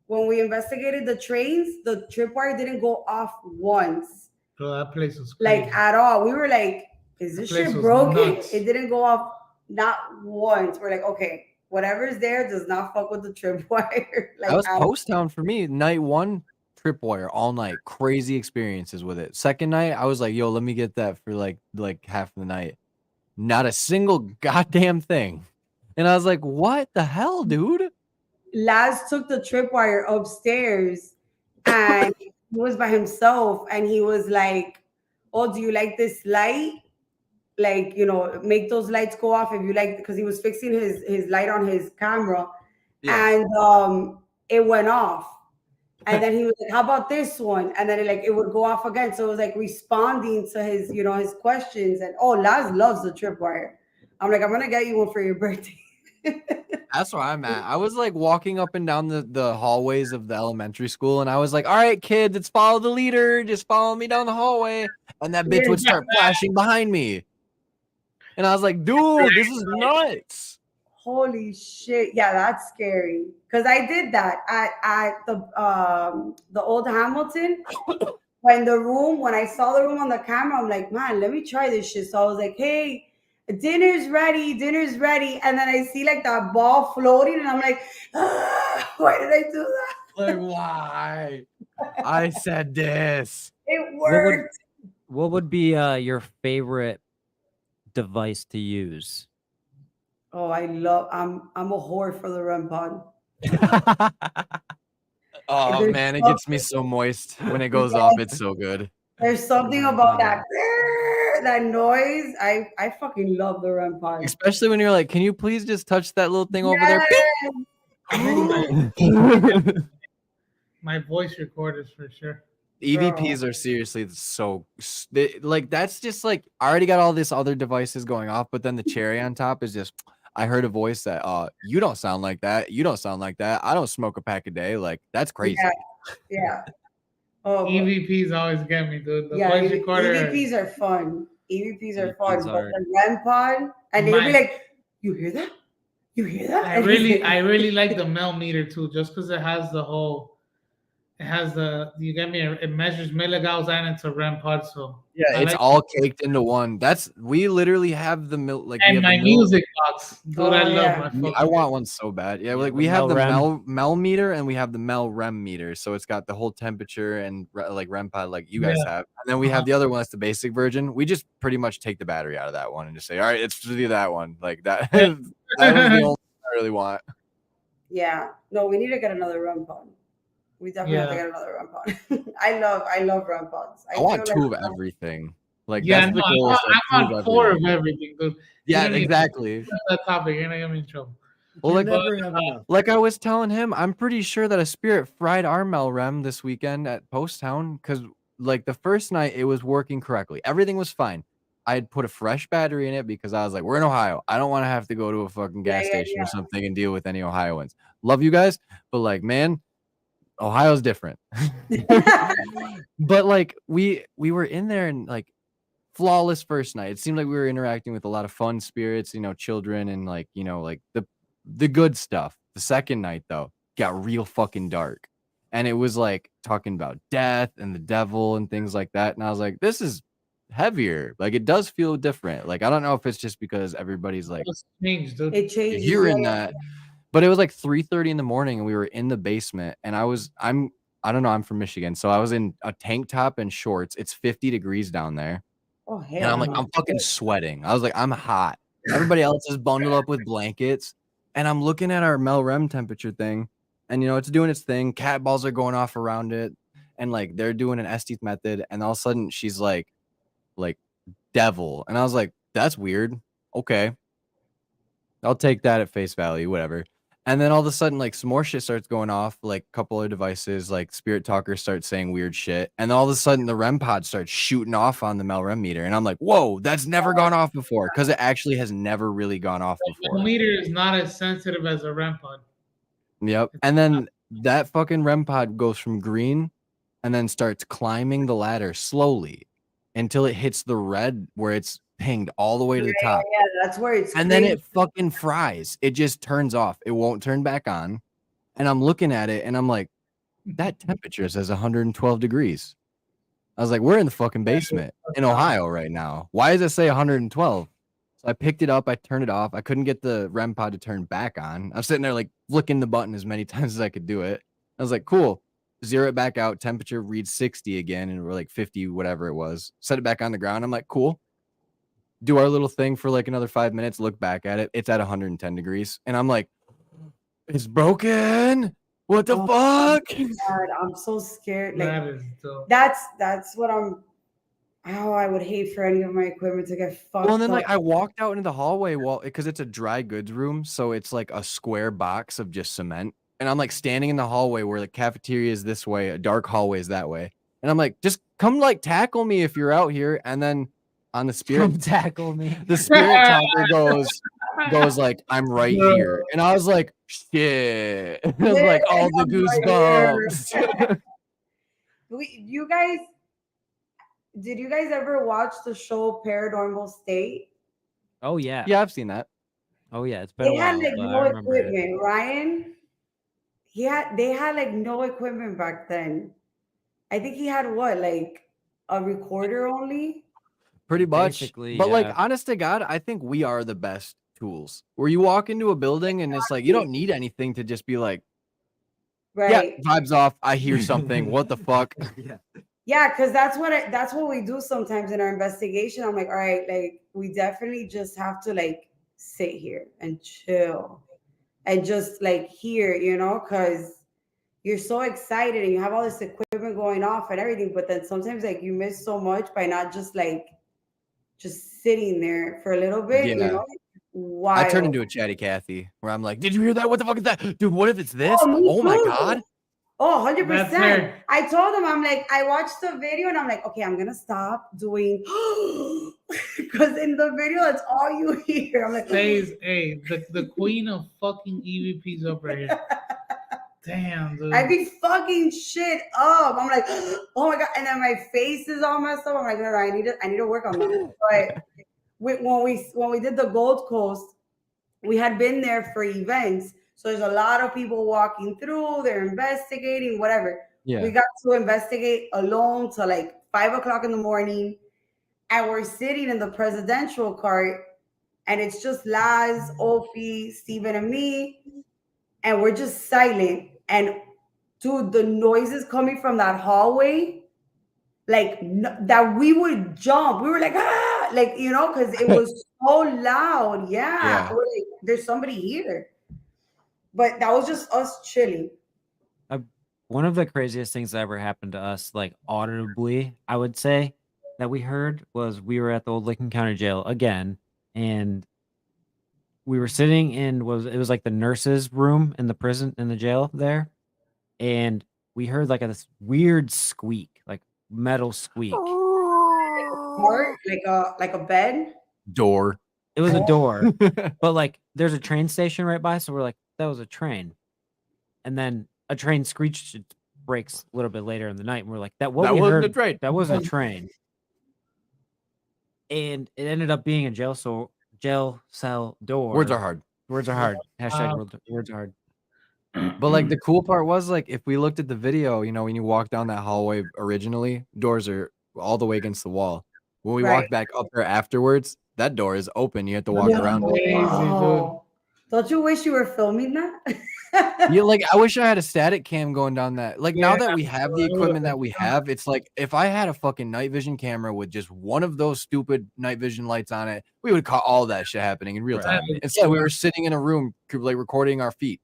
When we investigated the trains, the tripwire didn't go off once. Bro, that place was crazy. Like at all. We were like, is this place shit was broken? nuts. It didn't go off not once. We're like, okay, whatever's there does not fuck with the tripwire. Like That was at post town for me. Night 1, tripwire all night. Crazy experiences with it. Second night, I was like, yo, let me get that for like half the night. Not a single goddamn thing. And I was like, what the hell, dude? Laz took the tripwire upstairs and he was by himself, and he was like, oh, do you like this light? Like, you know, make those lights go off if you like, because he was fixing his light on his camera. Yeah. And it went off. And then he was like, how about this one? And then it would go off again. So it was like responding to his, you know, his questions. And Laz loves the tripwire. I'm like, I'm gonna get you one for your birthday. That's where I'm at. I was like walking up and down the hallways of the elementary school, and I was like, all right, kids, it's follow the leader. Just follow me down the hallway. And that bitch would start flashing behind me. And I was like, dude, this is nuts. Holy shit. Yeah, that's scary. Because I did that at the old Hamilton. When I saw the room on the camera, I'm like, man, let me try this shit. So I was like, hey, dinner's ready. And then I see like that ball floating, and I'm like, why did I do that? Like, why? I said this. It worked. What would be your favorite device to use? Oh, I'm a whore for the REM pod. Oh There's man, it gets me so moist when it goes off. It's so good. There's something about that noise. I fucking love the REM pod. Especially when you're like, can you please just touch that little thing over there? My voice recorders for sure. EVPs are seriously so like that's just like I already got all this other devices going off, but then the cherry on top is just I heard a voice that you don't sound like that. You don't sound like that. I don't smoke a pack a day. Like that's crazy. Yeah. Oh, EVPs always get me, dude. The yeah, voice recorder. EVPs are fun. EVPs are fun. EVPs But are- the REM pod, and they'll be like, you hear that? You hear that? I really like the Mel meter too, just because it has you get me, it measures milligalls and it's a REM pod, so Yeah, it's all caked into one. We literally have the we and have my the music box. Dude, Oh, I yeah. love my I want one so bad. Yeah, like the we have Mel the REM. Mel meter and we have the Mel REM meter. So it's got the whole temperature and like REM pod like you guys have. And then we have the other one that's the basic version. We just pretty much take the battery out of that one and just say, all right, it's do that one. Like that. That was the only one I really want. Yeah. No, we need to get another REM pod. We definitely have to get another REM pod. I love REM pods. I want feel two like- of everything. Like Yeah, that's the goal. I want 4 of everything, dude. Yeah, You don't need exactly. that topic, you're gonna get me in trouble. Well, like, never have enough. like I was telling him, I'm pretty sure that a spirit fried our Mel REM this weekend at Post Town because, like, the first night it was working correctly. Everything was fine. I had put a fresh battery in it because I was like, we're in Ohio. I don't want to have to go to a fucking gas station or something and deal with any Ohioans. Love you guys, but like, man, Ohio's different. But like, we were in there and like flawless first night. It seemed like we were interacting with a lot of fun spirits, you know, children and like, you know, like the good stuff. The second night though got real fucking dark. And it was like talking about death and the devil and things like that. And I was like, this is heavier. Like it does feel different. Like I don't know if it's just because everybody's like Changed, dude. It changes. hearing that. But it was like 3:30 in the morning and we were in the basement and I don't know, I'm from Michigan. So I was in a tank top and shorts. It's 50 degrees down there. Oh And I'm hell like, no. I'm fucking sweating. I was like, I'm hot. Everybody else is bundled up with blankets. And I'm looking at our Melrem temperature thing. And, it's doing its thing. Cat balls are going off around it. And, like, they're doing an Estes method. And all of a sudden, she's like, devil. And I was like, that's weird. Okay. I'll take that at face value, whatever. And then all of a sudden, like, some more shit starts going off, like a couple of devices, like Spirit Talker starts saying weird shit. And all of a sudden, the REM pod starts shooting off on the Melrem meter. And I'm like, whoa, that's never gone off before. Because it actually has never really gone off The before. meter is not as sensitive as a REM pod. Yep. And then that fucking REM pod goes from green and then starts climbing the ladder slowly until it hits the red where it's pinged all the way to the top. Yeah, that's where it's And then crazy. it fucking fries. It just turns off. It won't turn back on. And I'm looking at it and I'm like, that temperature says 112 degrees. I was like, we're in the fucking basement in Ohio right now. Why does it say 112? So I picked it up. I turned it off. I couldn't get the REM pod to turn back on. I'm sitting there like flicking the button as many times as I could do it. I was like, cool. Zero it back out. Temperature reads 60 again. And we're like 50, whatever it was. Set it back on the ground. I'm like, cool. Do our little thing for like another 5 minutes, look back at it. It's at 110 degrees. And I'm like, it's broken. What the fuck? God, I'm so scared. Like That is dope. that's what I'm. Oh, I would hate for any of my equipment to get fucked Well, and then up. like I walked out into the hallway because it's a dry goods room, so it's like a square box of just cement. And I'm like standing in the hallway where the cafeteria is this way, a dark hallway is that way. And I'm like, just come like tackle me if you're out here. And then on the spirit, Come tackle me. the spirit talker goes like, I'm right here. And I was like, shit. I was like, all the goosebumps. Did you guys ever watch the show Paranormal State? Oh yeah. Yeah, I've seen that. Oh yeah. It's been a They had while. like but I no remember it. equipment. Ryan, they had like no equipment back then. I think he had what, like a recorder only? Pretty much. Basically, But like, yeah. honest to God, I think we are the best tools. Where you walk into a building and it's like, you don't need anything to just be like, Right. yeah, vibes off. I hear something. What the fuck? Yeah, because that's what we do sometimes in our investigation. I'm like, all right, like we definitely just have to like sit here and chill and just like hear, because you're so excited and you have all this equipment going off and everything, but then sometimes like you miss so much by not just sitting there for a little bit, Yeah. Wild. I turned into a chatty Cathy where I'm like, did you hear that? What the fuck is that? Dude, what if it's this? me Oh my too. God. Oh, That's 100%. fair. I told him, I'm like, I watched the video and I'm like, okay, I'm going to stop doing, because in the video, that's all you hear. I'm like, Stays, hey, the queen of fucking EVPs up right here. Damn, dude. I be fucking shit up. I'm like, oh my God. And then my face is all messed up. I'm like, no, I need to work on that. But when we did the Gold Coast, we had been there for events. So there's a lot of people walking through, they're investigating, whatever. Yeah. We got to investigate alone till like 5:00 in the morning. And we're sitting in the presidential cart, and it's just Laz, Ophi, Steven, and me. And we're just silent. And dude, the noises coming from that hallway, like that we would jump. We were like, ah, like, because it was so loud. Yeah. We're like, there's somebody here. But that was just us chilling. One of the craziest things that ever happened to us, like audibly, I would say, that we heard was we were at the old Lincoln County Jail again, and we were sitting in it was like the nurses' room in the prison in the jail there, and we heard like this weird squeak, like metal squeak. Or like a bed. Door. It was a door, but like there's a train station right by, so we're like, that was a train. And then a train screeched its brakes a little bit later in the night, and we're like, that wasn't a train. That wasn't a train. And it ended up being a jail cell door. Words are hard. Words are hard. Hashtag words are hard. But like the cool part was like if we looked at the video, when you walk down that hallway originally, doors are all the way against the wall. When we walk back up there afterwards, that door is open. You have to walk around it. Crazy, dude. Don't you wish you were filming that? Yeah, like I wish I had a static cam going down that. Like now Yeah, that we have the bro, it would've equipment been that we fun. have, it's like if I had a fucking night vision camera with just one of those stupid night vision lights on it, we would caught all that shit happening in real Right. time. Instead, we were sitting in a room like recording our feet.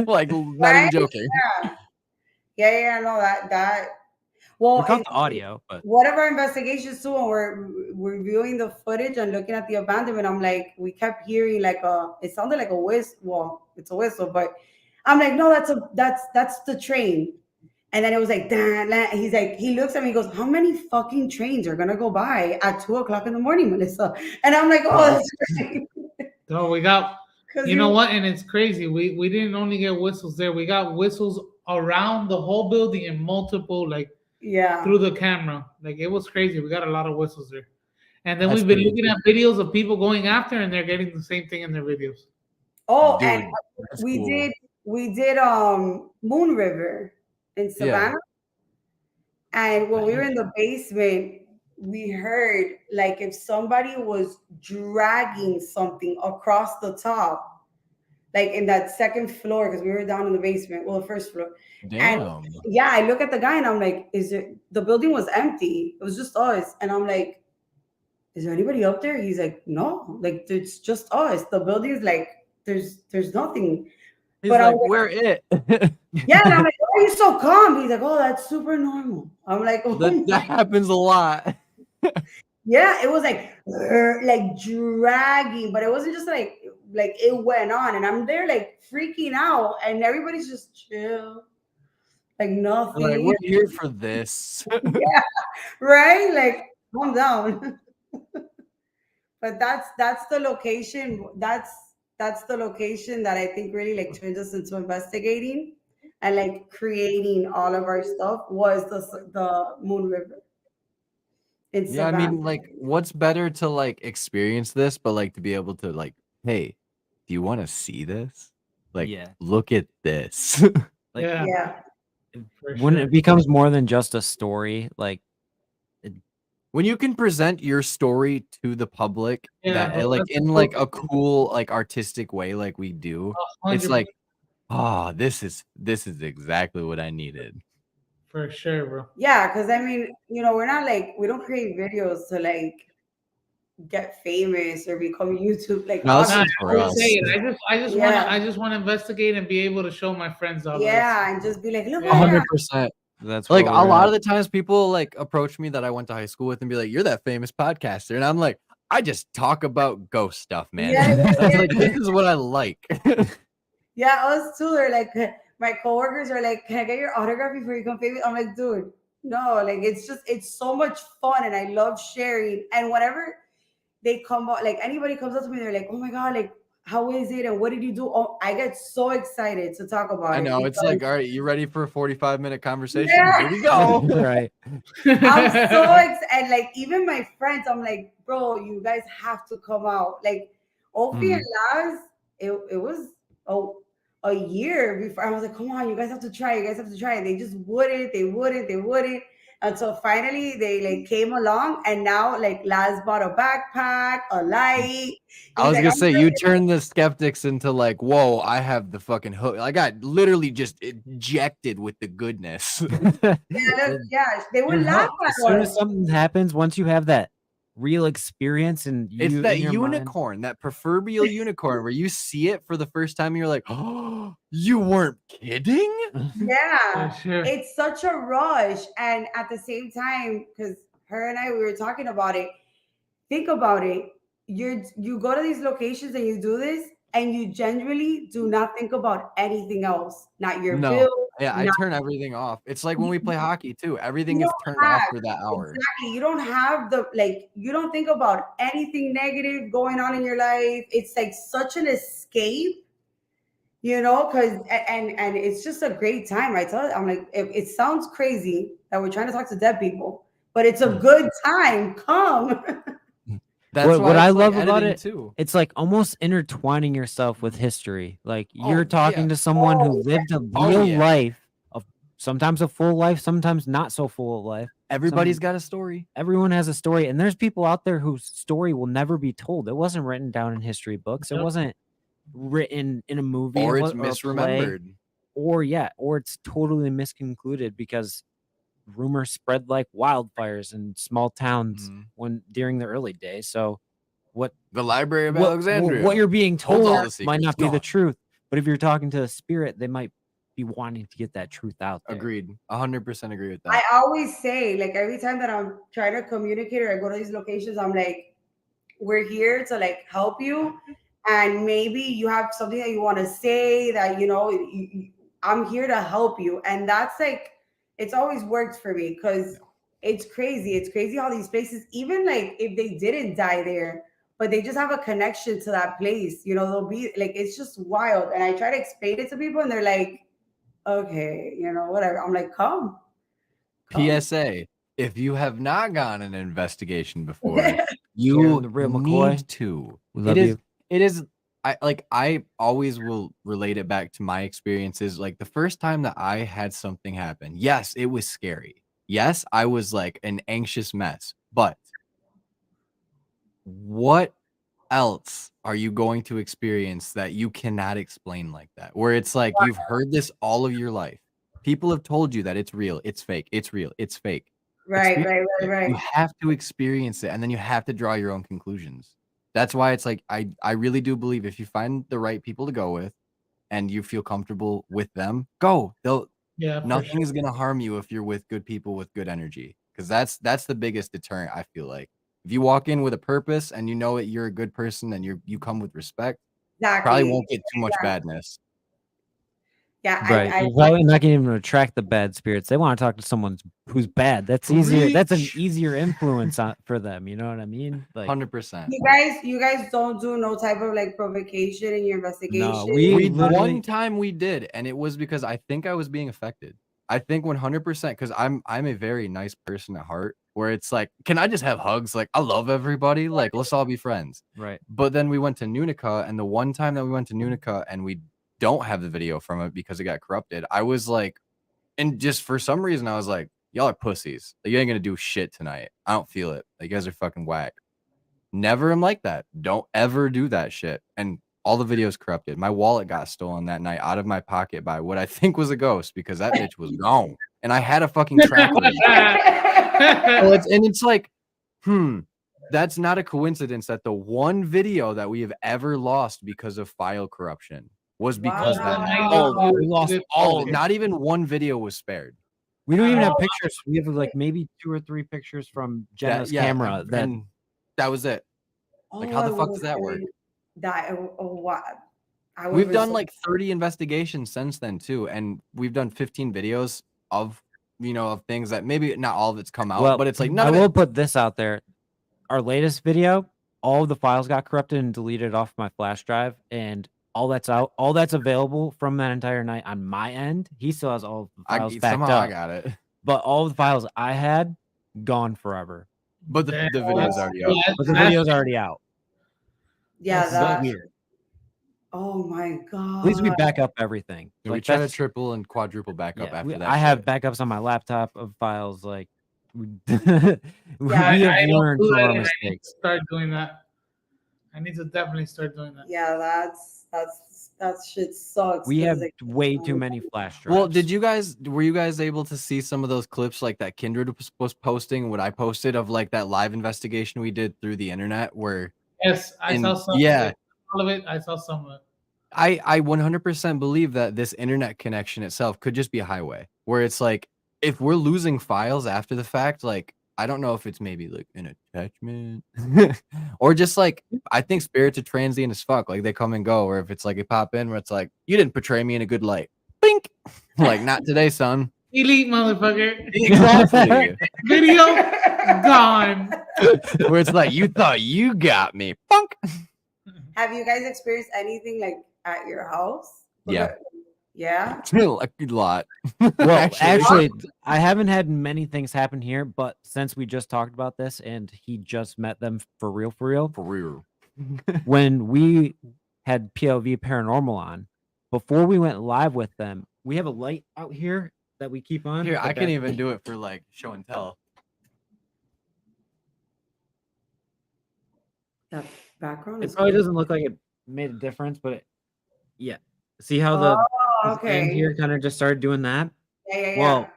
Like not Right? even joking. Yeah, no, that. We Well, caught the audio, but one of our investigations too, when we're reviewing the footage and looking at the abandonment, I'm like, we kept hearing like it sounded like a whistle. Well, it's a whistle, but I'm like, no, that's the train. And then it was like, dan, dan. He's like, he looks at me, he goes, how many fucking trains are gonna go by at 2 o'clock in the morning, Melissa? And I'm like, oh, that's great. So we got, 'Cause you know what? And it's crazy. We didn't only get whistles there. We got whistles around the whole building and multiple, like yeah. through the camera. Like it was crazy. We got a lot of whistles there. And then That's we've been pretty looking at videos of people going after, and they're getting the same thing in their videos. Oh, Dude, and that's we cool. did Moon River in Savannah. And when we were in the basement, we heard like if somebody was dragging something across the top, like in that second floor, because we were down in the basement, well, the first floor. And Damn. yeah, I look at the guy and I'm like, is it the building was empty? It was just us. And I'm like, is there anybody up there? He's like, no, like it's just us. The building is like, there's nothing. He's But I like, was we're it. yeah, and I'm like, why are you so calm? He's like, oh, that's super normal. I'm like, oh that happens a lot. yeah, it was like dragging, but it wasn't just like it went on, and I'm there like freaking out, and everybody's just chill, like nothing. Like, we're here for this. Yeah, right? Like, calm down. But that's the location. That's the location that I think really like turned us into investigating and like creating all of our stuff was the Moon River in Yeah, I Savannah. mean, like, what's better to like experience this, but like to be able to like, hey, do you want to see this? Like, Yeah. look at this. like Yeah, Yeah. for when sure. it becomes more than just a story, like When you can present your story to the public Yeah, that but like that's in the like cool a cool like artistic way like we do, it's 100%. like, oh, this is exactly what I needed. For sure, bro. Yeah, because I mean, we're not like we don't create videos to like get famous or become YouTube like No, this Nah, is obviously. for I would us. say it. Yeah. I just want to investigate and be able to show my friends all of this. Yeah, and just be like, look Yeah. at 100%. that's Like where a we're lot at. of the times people like approach me that I went to high school with and be like, you're that famous podcaster. And I'm like, I just talk about ghost stuff, man. Yeah, That's like, this is what I like. Yeah, us too. They're like, my coworkers are like, can I get your autograph before you come famous? I'm like, dude, no, like it's so much fun and I love sharing. And whenever they come up, like anybody comes up to me, they're like, oh my God, like, how is it? And what did you do? Oh, I get so excited to talk about I it. know. It's because- like, all right, you ready for a 45-minute conversation? Yeah. Here we go. Right. I'm so excited. And like, even my friends, I'm like, bro, you guys have to come out. Like, Opie and Laz, it was a year before I was like, come on, you guys have to try. You guys have to try. And they just wouldn't. They wouldn't. And so finally, they like came along, and now like Laz bought a backpack, a light. I was He's gonna like, say, I'm you ready. turned the skeptics into like, whoa, I have the fucking hook. I got literally just ejected with the goodness. Yeah, they would You're laugh hooked. at As soon as us. something happens, once you have that real experience and It's you that in your mind- unicorn, that proverbial unicorn where you see it for the first time and you're like, oh, you weren't kidding? Yeah, For sure. it's such a rush. And at the same time, because her and I, we were talking about it, think about it. You go to these locations and you do this, and you genuinely do not think about anything else. Not your No. bill. Yeah, I not- turn everything off. It's like when we play hockey too. Everything You is don't turned off have- for that hour. Exactly. You don't have you don't think about anything negative going on in your life. It's like such an escape, because and it's just a great time. I tell you, I'm like, it sounds crazy that we're trying to talk to dead people, but it's a good time. Come. That's what why I it's, like, love about editing, it, too. it's like almost intertwining yourself with history. Like Oh, you're talking yeah. to someone Oh, who lived a Oh, real yeah. life, of sometimes a full life, sometimes not so full of life. Everybody's got a story. Everyone has a story, and there's people out there whose story will never be told. It wasn't written down in history books. It Yep. wasn't written in a movie or it's a play, misremembered. or it's totally misconcluded because rumors spread like wildfires in small towns during the early days. So The Library of what Alexandria. you're being holds all told the might secrets. not be the Gone. truth, but if you're talking to a spirit, they might be wanting to get that truth out there. Agreed. 100% agree with that. I always say, like, every time that I'm trying to communicate or I go to these locations, I'm like, we're here to like help you, and maybe you have something that you want to say that I'm here to help you, and that's like, it's always worked for me because it's crazy how these places, even like if they didn't die there, but they just have a connection to that place, they'll be like, it's just wild. And I try to explain it to people and they're like, okay, whatever. I'm like, come. PSA: if you have not gone an investigation before, you Here in the real McCoy. need to. We love It you. is. I always will relate it back to my experiences. Like the first time that I had something happen, yes, it was scary. Yes, I was like an anxious mess. But what else are you going to experience that you cannot explain like that? Where it's like you've heard this all of your life. People have told you that it's real, it's fake, it's real, it's fake. Right. You have to experience it, and then you have to draw your own conclusions. That's why it's like I really do believe if you find the right people to go with and you feel comfortable with them, go. Nothing is gonna harm you if you're with good people with good energy. Because that's the biggest deterrent, I feel like. If you walk in with a purpose and you know that you're a good person and you come with respect, probably won't get too much badness. Yeah, Right. You're probably not going to even attract the bad spirits. They want to talk to someone who's bad. That's easier. That's an easier influence for them. You know what I mean? Like 100%. You guys don't do no type of like provocation in your investigation. No, we literally one time we did, and it was because I think I was being affected. I think 100% because I'm a very nice person at heart. Where it's like, can I just have hugs? Like I love everybody. Like let's all be friends. Right. But then we went to Nunica, and the one time that we went to Nunica and we don't have the video from it because it got corrupted, I was like, and just for some reason I was like, y'all are pussies. Like, you ain't gonna do shit tonight. I don't feel it. Like you guys are fucking whack. Never am like that. Don't ever do that shit. And all the videos corrupted. My wallet got stolen that night out of my pocket by what I think was a ghost because that bitch was gone. And I had a fucking tracker. It's like, that's not a coincidence that the one video that we have ever lost because of file corruption was because we lost all. Not even one video was spared. We don't even have pictures. We have like maybe 2 or 3 pictures from Jenna's camera. That was it. Like, how the fuck does that work? We've done like 30 investigations since then too, and we've done 15 videos of things that maybe not all of it's come out, but it's like I will put this out there. Our latest video, all of the files got corrupted and deleted off my flash drive, and all that's available from that entire night on my end. He still has all of the files backed up. I got it, but all of the files I had gone forever. But the video's already out. But the video's already out. Yeah, that's weird. Oh my god! At least we back up everything. We try to triple and quadruple backup after that. I have backups on my laptop of files. Like we have learned from our mistakes. Start doing that. I need to definitely start doing that. Yeah, that shit sucks. We have way too many flash drives. Well, were you guys able to see some of those clips like that Kindred was posting, what I posted of like that live investigation we did through the internet where Yes, I saw some of it. All of it, I saw some of it. I 100% believe that this internet connection itself could just be a highway where it's like, if we're losing files after the fact, like, I don't know if it's maybe like an attachment or just like, I think spirits are transient as fuck. Like they come and go, or if it's like, they pop in where it's like, you didn't portray me in a good light. Bink. Like, not today, son. Elite motherfucker. Exactly. Video gone. Where it's like, you thought you got me. Funk. Have you guys experienced anything like at your house? Yeah. Yeah. A lot. Well, actually, I haven't had many things happen here, but since we just talked about this and he just met them for real. When we had POV Paranormal on, before we went live with them, we have a light out here that we keep on. Here, I can even do it for like show and tell. That background It probably doesn't look like it made a difference, but Yeah. See how Oh, this end okay. here kind of just started doing that? Yeah. Well,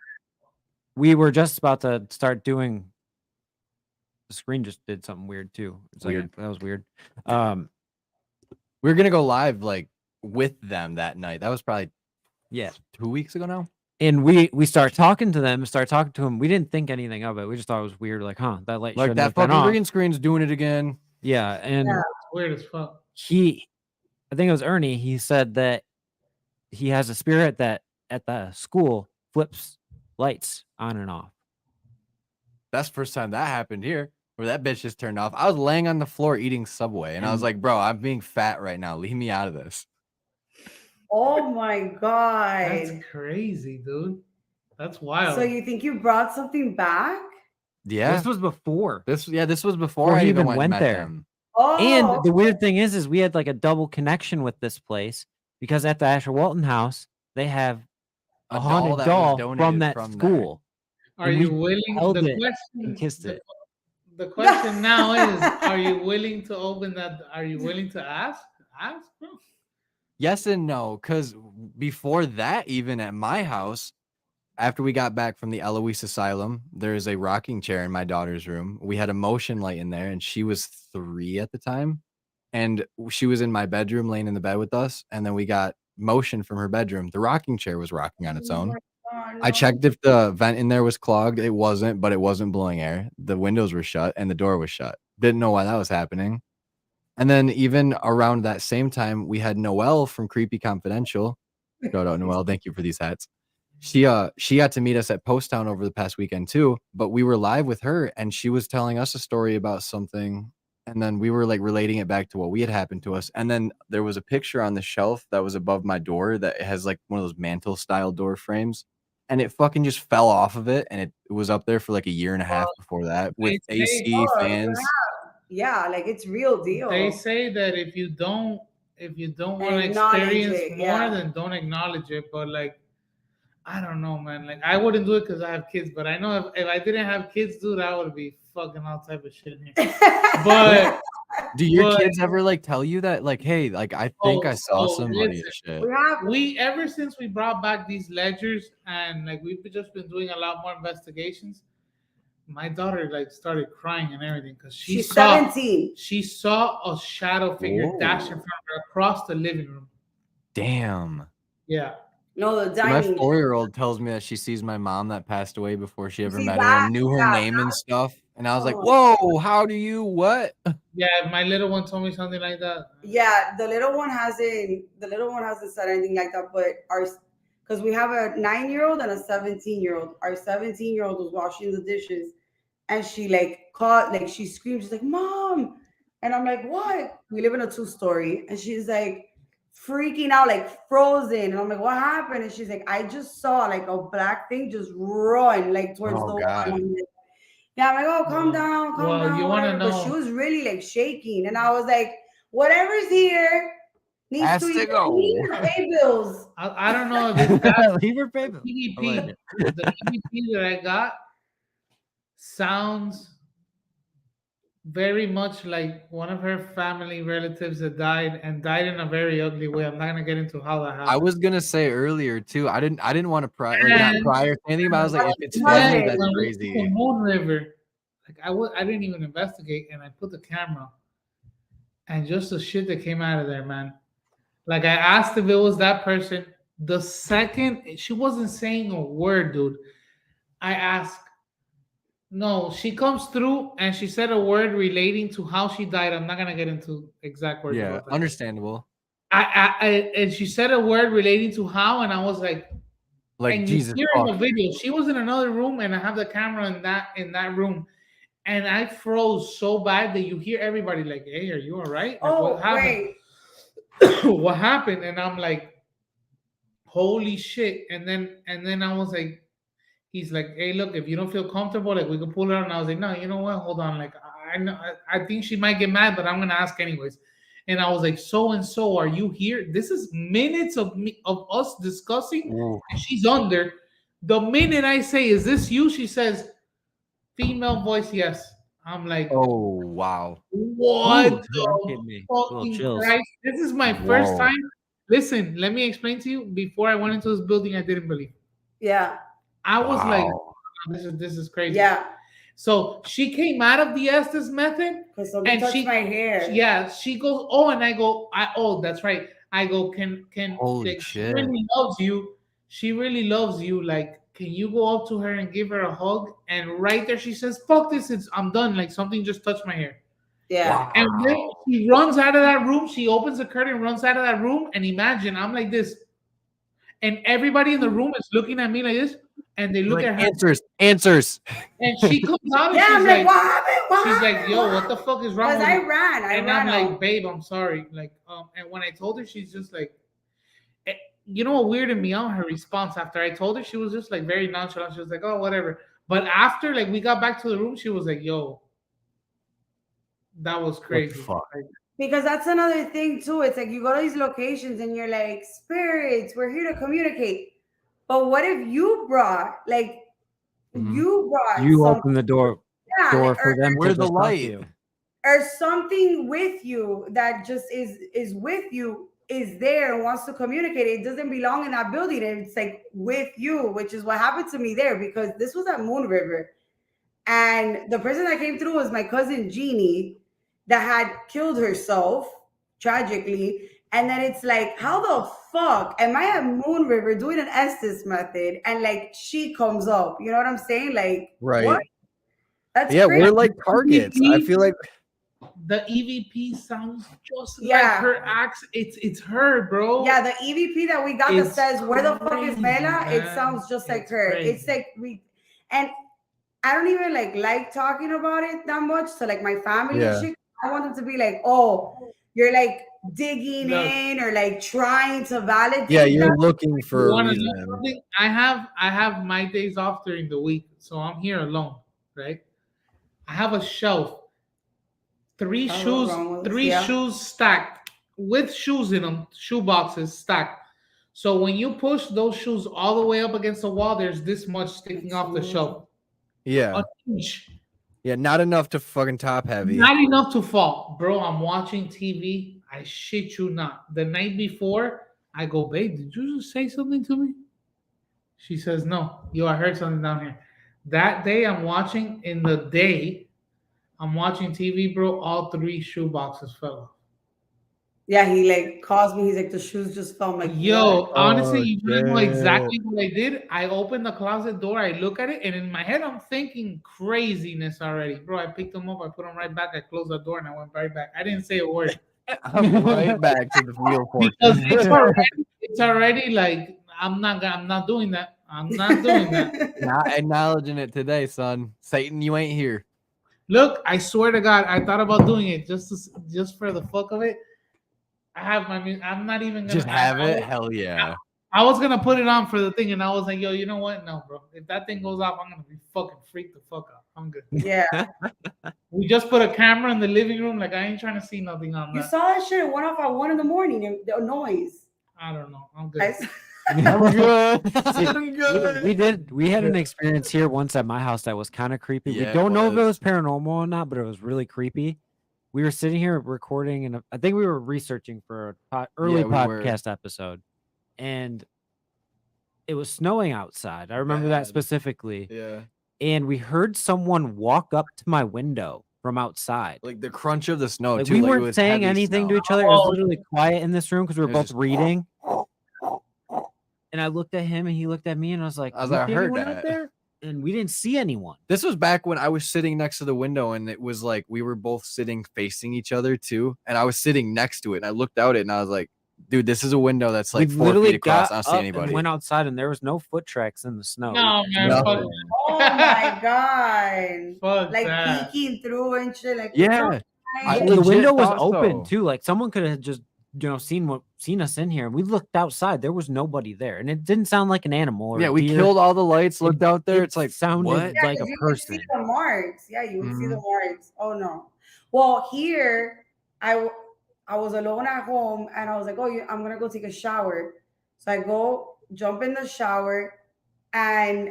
we were just about to start doing. The screen just did something weird too. It's Weird. like that was weird. We were gonna go live like with them that night. That was probably Yeah. 2 weeks ago now. And we start talking to them, start talking to them. We didn't think anything of it. We just thought it was weird. Like, huh, that light Like shouldn't that have been fucking off. green screen's doing it again. Yeah, and Yeah. It's weird as fuck. I think it was Ernie. He said that he has a spirit that at the school flips lights on and off. That's the first time that happened here, where that bitch just turned off. I was laying on the floor eating Subway, and I was like, bro, I'm being fat right now. Leave me out of this. Oh my god. That's crazy, dude. That's wild. So you think you brought something back? Yeah. This was before. This was before Before I he even even went, went and met there. them. Oh, And the weird thing is we had like a double connection with this place because at the Asher Walton house they have a haunted that was doll donated from that from there. school. Are and you we willing? held The it question and kissed it. The question now is: are you willing to open that? Are you willing to ask? Ask, bro. Yes and no, because before that, even at my house, after we got back from the Eloise Asylum, there's a rocking chair in my daughter's room. We had a motion light in there, and she was 3 at the time. And she was in my bedroom, laying in the bed with us. And then we got motion from her bedroom. The rocking chair was rocking on its own. I checked if the vent in there was clogged. It wasn't, but it wasn't blowing air. The windows were shut and the door was shut. Didn't know why that was happening. And then even around that same time, we had Noelle from Creepy Confidential. Shout out Noelle. Thank you for these hats. She got to meet us at Post Town over the past weekend too, but we were live with her and she was telling us a story about something. And then we were like relating it back to what we had happened to us. And then there was a picture on the shelf that was above my door that has like one of those mantle style door frames. And it fucking just fell off of it. And it was up there for like a year and a half before that with They say- AC fans. yeah, like it's real deal. They say that if you don't want to Acknowledge experience it, more, yeah. then don't acknowledge it. But like, I don't know, man. Like, I wouldn't do it because I have kids. But I know if I didn't have kids, dude, I would be fucking all type of shit in here. But Do your but- kids ever like tell you that, like, hey, like I think I saw somebody listen, and shit? we have we ever since we brought back these ledgers and like we've just been doing a lot more investigations. My daughter like started crying and everything because she's 17. she saw a shadow figure Whoa. dash in front of her across the living room. Damn. Yeah. No, the So my dining. 4-year-old tells me that she sees my mom that passed away before she ever See met her that? and knew her Yeah, name and stuff. And I was like, Oh. whoa, how do you what? Yeah, my little one told me something like that. Yeah, the little one hasn't said anything like that, but because we have a 9-year-old and a 17-year-old. Our 17-year-old was washing the dishes and she she screamed, she's like, Mom. And I'm like, what? We live in a 2-story. And she's like freaking out, like frozen. And I'm like, what happened? And she's like, I just saw like a black thing just run like towards Oh, the wall. God. And I'm like, yeah, I'm like, oh, calm down, calm down. You want to whatever. know? But she was really like shaking. And I was like, whatever's here needs Has to to either go. leave or pay bills. I don't know if it's that Leave her paper. I like EVP. it. The EVP that I got sounds very much like one of her family relatives that died in a very ugly way. I'm not gonna get into how that happened. I was gonna say earlier too. I didn't want to not And- prior to anything, but I was like, if it's When family, we that's When we went crazy. to Moon River, like I didn't even investigate, and I put the camera, and just the shit that came out of there, man. Like I asked if it was that person. The second she wasn't saying a word, dude. I asked. No, she comes through and she said a word relating to how she died. I'm not gonna get into exact words. Yeah, about that. understandable. And she said a word relating to how, and I was like, Like and Jesus. you hear in the fuck. video, she was in another room, and I have the camera in that room, and I froze so bad that you hear everybody like, "Hey, are you all right? Like, Oh, what happened? wait. What happened?" And I'm like, "Holy shit!" And then I was like, "He's like, hey, look, if you don't feel comfortable, like we can pull her out." And I was like, "No, you know what? Hold on. Like, I know, I think she might get mad, but I'm gonna ask anyways." And I was like, "So and so, are you here?" This is minutes of us discussing, Ooh. and she's under. The minute I say, "Is this you?" She says, "Female voice, yes." I'm like, Oh wow. "What Ooh, the hit me. Little fucking chills. Christ?" This is my first Whoa. time Listen, let me explain to you. Before I went into this building, I didn't believe. Yeah. I was like, Wow. this is crazy. Yeah. So she came out of the Estes method, Because somebody and touched my hair. yeah, she goes, oh, and I go, oh, that's right. I go, can Holy like, she shit. really loves you. She really loves you. Like, can you go up to her and give her a hug? And right there, she says, fuck this, I'm done. Like something just touched my hair. Yeah. And then she runs out of that room. She opens the curtain, runs out of that room, and imagine I'm like this, and everybody in the room is looking at me like this, and they look Like, at her, answers. and she comes out and Yeah, she's I'm like, what happened? What she's like, happened? yo, what the fuck is wrong Because with I you? ran. And I'm like, out. babe, I'm sorry. Like, and when I told her, she's just like, eh, you know what weirded me out? Her response after I told her, she was just like very nonchalant. She was like, oh, whatever. But after like we got back to the room, she was like, yo, that was crazy. fuck? Like, Because that's another thing too. It's like you go to these locations and you're like, spirits, we're here to communicate. But what if you brought Mhm. you brought You something, open the door yeah, like, for them to Where's the just talk to light? you. or something with you that just is with you, is there and wants to communicate. It doesn't belong in that building. It's like with you, which is what happened to me there, because this was at Moon River. And the person that came through was my cousin Jeannie that had killed herself tragically. And then it's like, how the fuck am I at Moon River doing an Estes method and like she comes up? You know what I'm saying? Like, Right. what? That's Yeah, crazy. we're like targets. I feel like the EVP sounds just like Yeah. her accent. It's her, bro. Yeah, the EVP that we got It's that says, where the fuck is crazy, Mela? It man. sounds just like It's her. crazy. It's like and I don't even like talking about it that much to like my family and Yeah. shit. I want them to be like, oh, you're like digging Look. in or like trying to validate. yeah, you're that. looking You for a wanna know reason. something? I have my days off during the week, so I'm here alone, right? I have a shelf, three Oh, shoes, wrong with this, three yeah. shoes stacked with shoes in them, shoe boxes stacked. So when you push those shoes all the way up against the wall, there's this much sticking off the shelf. Yeah. An inch. Yeah, not enough to fucking top heavy. Not enough to fall. Bro, I'm watching TV. I shit you not. The night before, I go, babe, did you just say something to me? She says, no. Yo, I heard something down here. That day, I'm watching TV, bro. All three shoe boxes fell off. Yeah, he like calls me. He's like, the shoes just fell. I'm like, Yo, what? honestly, Oh, you wanna know shit. exactly what I did? I opened the closet door, I look at it, and in my head, I'm thinking craziness already. Bro, I picked them up, I put them right back, I closed the door, and I went right back. I didn't say a word. I'm right back to the wheel Because fortune. it's already like, I'm not doing that. I'm not doing that. Not acknowledging it today, son. Satan, you ain't here. Look, I swear to God, I thought about doing it just for the fuck of it. I have I'm not even gonna Just have I it. Hell yeah. I was gonna put it on for the thing, and I was like, "Yo, you know what? No, bro. If that thing goes off, I'm gonna be fucking freaked the fuck out. I'm good." Yeah. We just put a camera in the living room. Like I ain't trying to see nothing on You that. saw that shit. It went off at 1 a.m. The noise. I don't know. I'm good. I'm good. See, I'm good. we had an experience here once at my house that was kind of creepy. Yeah, we it don't know if it was. was paranormal or not, but it was really creepy. We were sitting here recording, and I think we were researching for a early Yeah, we were. podcast episode, and it was snowing outside. I remember that Bad. specifically. Yeah. And we heard someone walk up to my window from outside. Like the crunch of the snow, Like, too. we like, it weren't was saying heavy anything snow. to each other. It was literally quiet in this room because we were It was both just- reading. And I looked at him, and he looked at me, and I was like, I was "You like, I see heard anyone out that." there?" And we didn't see anyone. This was back when I was sitting next to the window, and it was like we were both sitting facing each other too. And I was sitting next to it, and I looked out it, and I was like, "Dude, this is a window that's like We 4 literally feet across. got I don't see up anybody." and went outside, and there was no foot tracks in the snow. No, man. No. Fuck, Oh my god. fuck Like that. peeking through and shit. Like, Yeah. I The legit window was thought open so. too. Like someone could have just seen us in here. And we looked outside. There was nobody there, and it didn't sound like an animal. Or Yeah, a we deer. killed all the lights, looked out there. It It's like, sounded what? yeah, like a 'cause you would see person. the marks. Yeah, you would see the Mhm. marks. Oh no. Well, here I was alone at home, and I was like, oh, I'm gonna go take a shower. So I go jump in the shower, and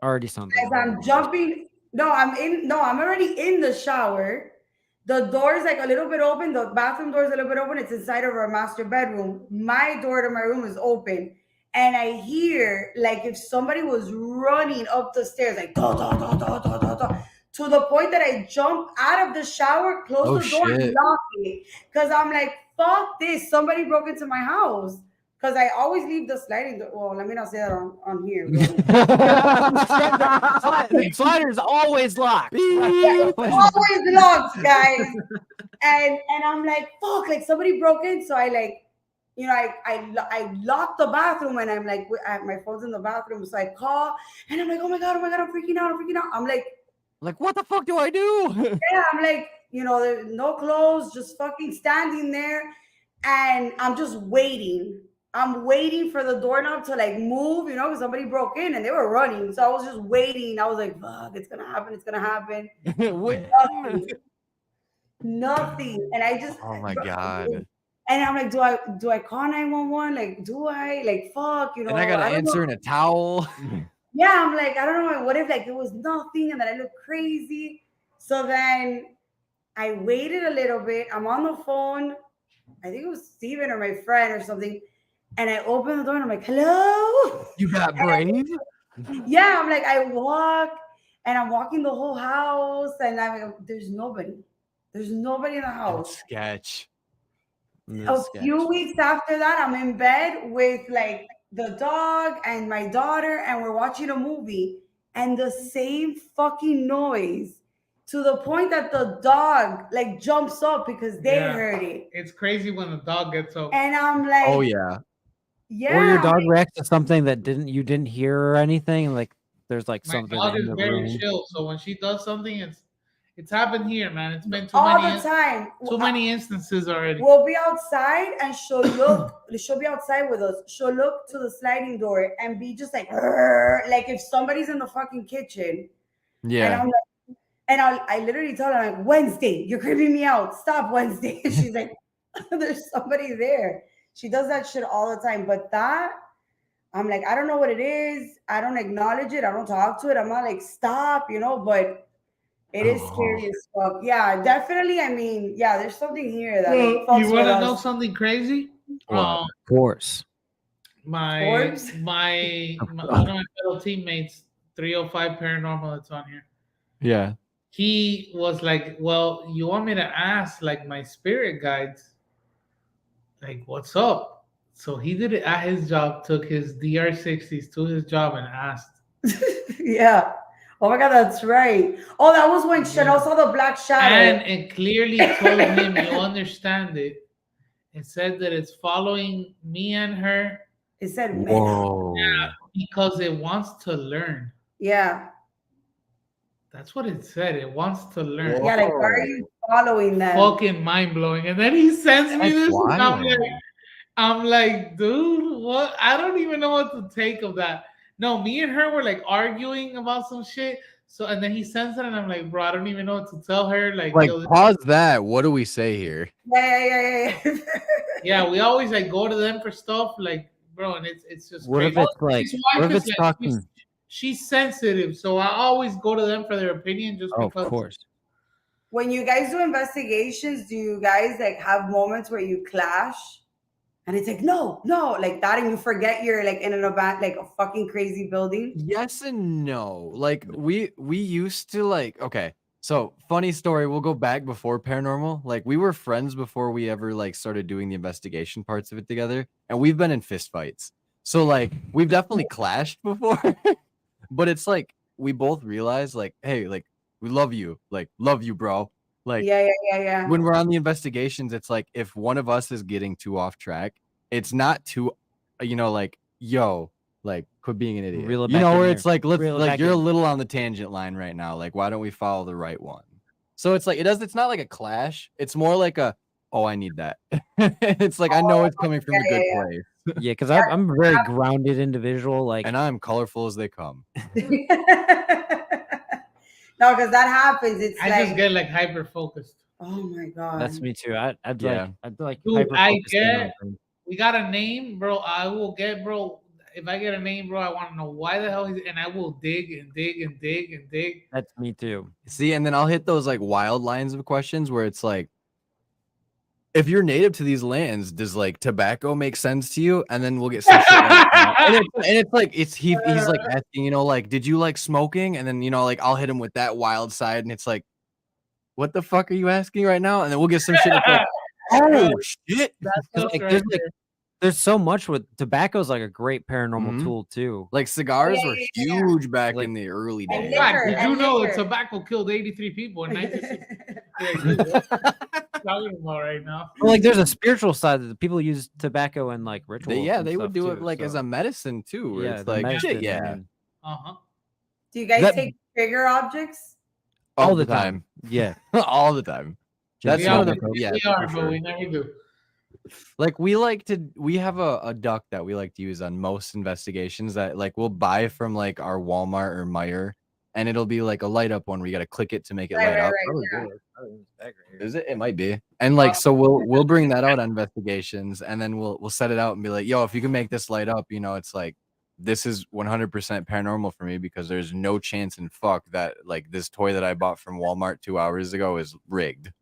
Already sounds as like I'm jumping, I'm already in the shower. The door is like a little bit open. The bathroom door is a little bit open. It's inside of our master bedroom. My door to my room is open. And I hear like if somebody was running up the stairs, like da, da, da, da, da, da, da, to the point that I jump out of the shower, close Oh, the door, and shit. lock it. Because I'm like, fuck this. Somebody broke into my house. Because I always leave the sliding door. Well, let me not say that on here. The slider's always locked. It's always locked, guys. And I'm like, fuck, like somebody broke in. So I like, I locked the bathroom and I'm like, my phone's in the bathroom. So I call and I'm like, oh my God, I'm freaking out. I'm like, what the fuck do I do? yeah, I'm like, there's no clothes, just fucking standing there. And I'm just waiting. I'm waiting for the doorknob to like move, because somebody broke in and they were running. So I was just waiting. I was like, fuck, it's going to happen. It's going to happen. Nothing. And I just, Oh my God. and I'm like, do I call 911? Like, do I? Like, fuck, And I gotta answer in a towel. Yeah, I'm like, I don't know. What if like it was nothing and then I look crazy? So then I waited a little bit. I'm on the phone. I think it was Steven or my friend or something. And I open the door and I'm like, hello? You got brave? Yeah, I'm like, I walk and I'm walking the whole house and I'm like, there's nobody. There's nobody in the house. Sketch. A few weeks after that, I'm in bed with like the dog and my daughter, and we're watching a movie, and the same fucking noise to the point that the dog like jumps up because they heard it. It's crazy when the dog gets up. And I'm like, Oh yeah. Yeah. Or your dog reacts to something that you didn't hear or anything. Like there's like My something dog in is the very room. chill, so when she does something, it's happened here, man. It's been all the time. Too many instances already. We'll be outside and she'll be outside with us. She'll look to the sliding door and be just like if somebody's in the fucking kitchen. Yeah. And I'm like, and I literally tell her, like, Wednesday, you're creeping me out. Stop, Wednesday. And she's like, there's somebody there. She does that shit all the time. But that, I'm like, I don't know what it is. I don't acknowledge it. I don't talk to it. I'm not like, stop, but it is scary as fuck. Yeah, definitely. I mean, yeah, there's something here that you fucks with want to us. know something crazy? What? Of course. My one of my fellow teammates, 305 Paranormal, that's on here. Yeah. He was like, well, you want me to ask like my spirit guides, like, what's up? So he did it at his job, took his DR60s to his job and asked. Yeah. Oh my God, that's right. Oh, that was when Chanel saw the black shadow. And it clearly told him, you understand it. It said that it's following me and her. It said Whoa. Yeah, because it wants to learn. Yeah. That's what it said. It wants to learn. Yeah, like, why are you following that? Fucking mind blowing. And then he sends me this. And I'm like, dude, what? I don't even know what to take of that. No, me and her were like arguing about some shit. So, and then he sends it, and I'm like, bro, I don't even know what to tell her. Like pause that. What do we say here? Yeah. Yeah, we always like go to them for stuff, like, bro, and it's just. What crazy. if it's like? What if it's talking? She's sensitive, so I always go to them for their opinion, just because. Of course. When you guys do investigations, do you guys like have moments where you clash? And it's like, no, like that, and you forget you're like in an event, like a fucking crazy building. Yes and no. Like we used to like, okay. So funny story, we'll go back before paranormal. Like we were friends before we ever like started doing the investigation parts of it together. And we've been in fist fights. So like we've definitely clashed before. But it's like we both realize like, hey, like we love you. Like, love you, bro. Like, yeah. When we're on the investigations, it's like if one of us is getting too off track, it's not too, like, yo, like, quit being an idiot. Where it's like, you're a little on the tangent line right now. Like, why don't we follow the right one? So it's like it's not like a clash. It's more like a, oh, I need that. It's like I know it's coming from a good place. Yeah, because I'm a very grounded individual. Like, and I'm colorful as they come. No, because that happens. It's I just get like hyper focused. Oh my God. That's me too. I'd like Dude, I get. We got a name, bro. I will get, bro. if I get a name, bro, I want to know why the hell he's, and I will dig and dig and dig and dig. That's me too. See, and then I'll hit those like wild lines of questions where it's like, if you're native to these lands, does like tobacco make sense to you? And then we'll get some shit like that. And it's like he's like asking, you know, like, did you like smoking? And then, you know, like I'll hit him with that wild side, and it's like, what the fuck are you asking right now? And then we'll get some shit that's like, oh shit. There's so much with tobacco's like a great paranormal tool too. Like cigars Yeah, were yeah. huge back Like- in the early And days. God, liquor, did and you know that liquor. tobacco killed 83 people in 1960? Talking about right now. Well, like there's a spiritual side that people use tobacco in like rituals. They would and do stuff, it too, like as so- a medicine too. Where yeah, it's the like medicine, shit, yeah, man. Uh-huh. Do you guys That- take bigger objects? all the time, Yeah. all the time. That's We one of are, the yeah, we for are, but sure. we never do. Like we have a duck that we like to use on most investigations that like we'll buy from like our Walmart or Meijer, and it'll be like a light up one where you got to click it to make it light up. Is it? It might be. And like so we'll bring that out on investigations, and then we'll set it out and be like, yo, if you can make this light up, you know, it's like this is 100% paranormal for me because there's no chance in fuck that like this toy that I bought from Walmart 2 hours ago is rigged.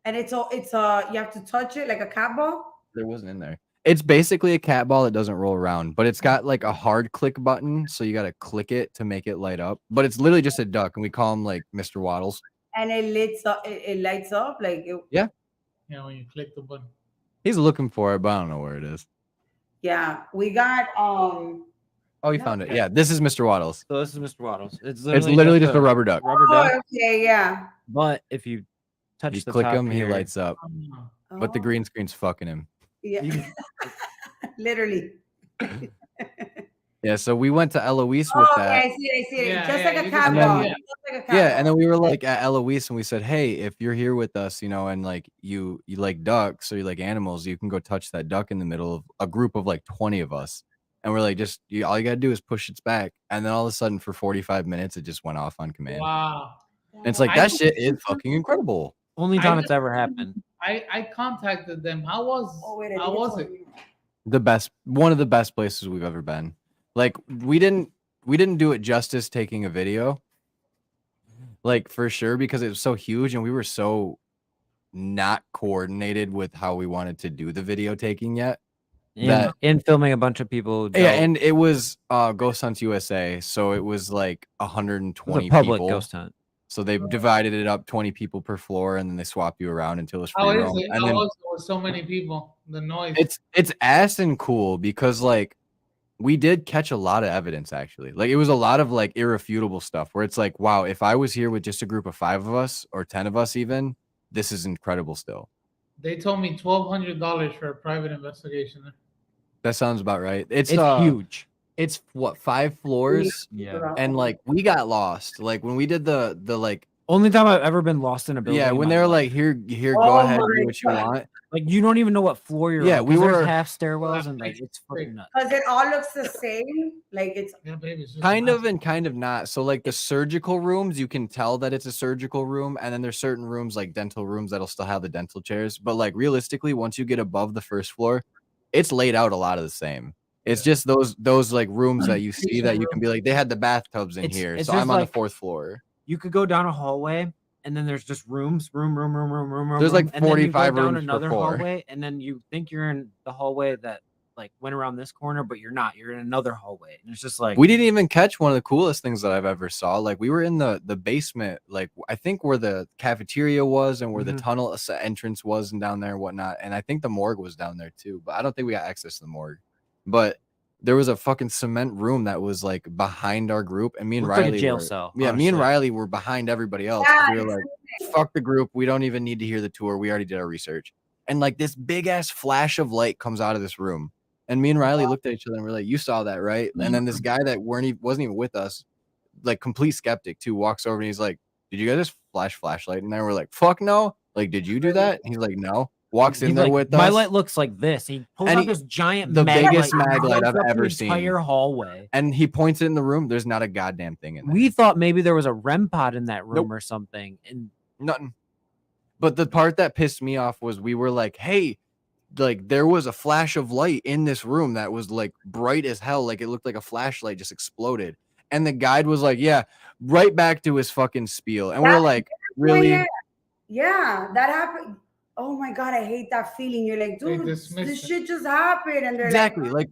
And it's you have to touch it like a cat ball. There wasn't in there. It's basically a cat ball that doesn't roll around, but it's got like a hard click button, so you got to click it to make it light up. But it's literally just a duck, and we call him like Mr. Waddles. And it lights up. It lights up like it, Yeah, when you click the button. He's looking for it, but I don't know where it is. yeah. We got Oh, he found it. Yeah, this is Mr. Waddles. So this is Mr. Waddles. It's Literally just a rubber duck. rubber Oh, duck. okay, yeah. But if you touch You the click top him, he here- lights up. But the Oh, green screen's fucking him. yeah. you- Literally. Yeah, so we went to Eloise Oh, with okay, that. I see it. Yeah, Just yeah, like a you cat can- ball. yeah. Just like a cat Yeah, and then ball. we were like at Eloise, and we said, hey, if you're here with us, you know, and like you like ducks or you like animals, you can go touch that duck in the middle of a group of like 20 of us. And we're like, all you gotta do is push its back, and then all of a sudden for 45 minutes it just went off on command. Wow. And it's like I that just- shit is fucking incredible. Only I time just- it's ever happened. I contacted them. How was Oh, wait, I how think was it's it? One of the best places we've ever been. Like we didn't do it justice taking a video, like for sure, because it was so huge and we were so not coordinated with how we wanted to do the video taking yet. In filming a bunch of people. Yeah, go- and it was Ghost Hunts USA, so it was like it was 120 a public people. ghost hunt. So they divided it up 20 people per floor, and then they swap you around until it's free How is roam. it? And How then was it with so many people? The noise. it's ass and cool because like we did catch a lot of evidence actually. Like it was a lot of like irrefutable stuff where it's like, wow, if I was here with just a group of 5 of us or 10 of us even, this is incredible still. They told me $1,200 for a private investigation. That sounds about right. It's It's huge. It's what 5 floors, Yeah. and like we got lost. Like when we did the like Only time I've ever been lost in a building. yeah, in when my they were life. like here go Oh ahead, my do what you God. want. Like you don't even know what floor you're Yeah, on. we 'cause there's were- half stairwells and like it's fucking nuts. Because it all looks the same. Like it's Yeah, baby. It's just Kind of massive. and kind of not. So like the surgical rooms, you can tell that it's a surgical room, and then there's certain rooms like dental rooms that'll still have the dental chairs. But like realistically, once you get above the first floor, it's laid out a lot of the same. It's just those like rooms that you see that you can be like, they had the bathtubs in It's- here, it's so just I'm on the like- 4th floor. You could go down a hallway and then there's just room. There's, like, and then you go 45 down rooms per another floor. hallway, and then you think you're in the hallway that like went around this corner, but you're not. You're in another hallway, and it's just like We didn't even catch one of the coolest things that I've ever saw. Like we were in the basement, like I think where the cafeteria was and where the Mhm. tunnel entrance was and down there and whatnot. And I think the morgue was down there too, but I don't think we got access to the morgue. But there was a fucking cement room that was like behind our group, and me and Looked like a Riley jail were, cell, yeah, me and honestly. Riley were behind everybody else. 'Cause Yeah, we were like, fuck the group. We don't even need to hear the tour. We already did our research. And like this big ass flash of light comes out of this room. And me and Riley looked at each other and we're like, you saw that, right? And then this guy that wasn't even with us, like complete skeptic too, walks over and he's like, did you guys just flash flashlight? And then we're like, fuck no. Like, did you do that? And he's like, no. Walks in He's there like, with my us. light looks like this. He pulls And out he- this giant the mag biggest light, mag light blows I've up the ever seen. entire hallway. And he points it in the room. There's not a goddamn thing in there. We thought maybe there was a REM pod in that room Nope. or something, and Nothing. But the part that pissed me off was we were like, hey, like there was a flash of light in this room that was like bright as hell, like it looked like a flashlight just exploded. And the guide was like, yeah, right back to his fucking spiel. And we're That- like, when really? Yeah, that happened. Oh my god, I hate that feeling. You're like, They dude, dismiss this it. shit just happened, and they're Exactly. Like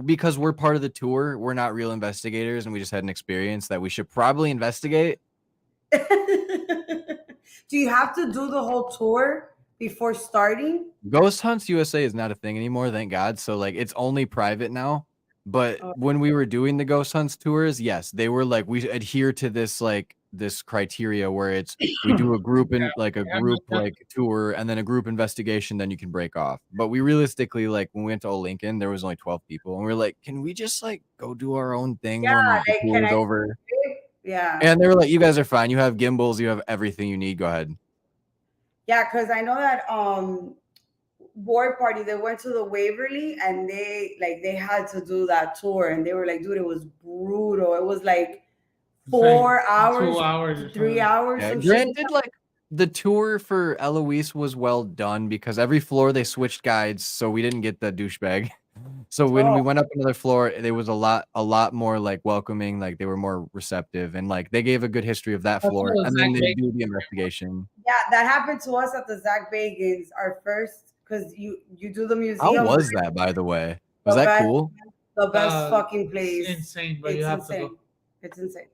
because we're part of the tour, we're not real investigators and we just had an experience that we should probably investigate. like, do you have to do the whole tour before starting? Ghost Hunts USA is not a thing anymore, thank God. So like it's only private now. But Oh. when we were doing the Ghost Hunts tours, yes, they were like we adhere to this criteria where it's we do a group tour and then a group investigation, then you can break off. But we realistically, like when we went to Old Lincoln, there was only 12 people, and we are like, can we just like go do our own thing Yeah, when the like, tour can is I- over? Yeah. And they were like, you guys are fine. You have gimbals, you have everything you need. Go ahead. Yeah, because I know that WarParty, they went to the Waverly and they had to do that tour, and they were like, dude, it was brutal. It was like 4 hours, 2 hours, or 3 something. hours. Yeah, some shit. granted, like the tour for Eloise was well done because every floor they switched guides, so we didn't get the douchebag. So when we went up another floor, there was a lot more like welcoming, like they were more receptive, and like they gave a good history of that That's floor, what and then Zach they do the investigation. Yeah, that happened to us at the Zach Bagans, our first, because you do the museum. How was that, by the way? Was The that best- cool? The best fucking place. It's insane, but It's you have insane. to go. It's insane.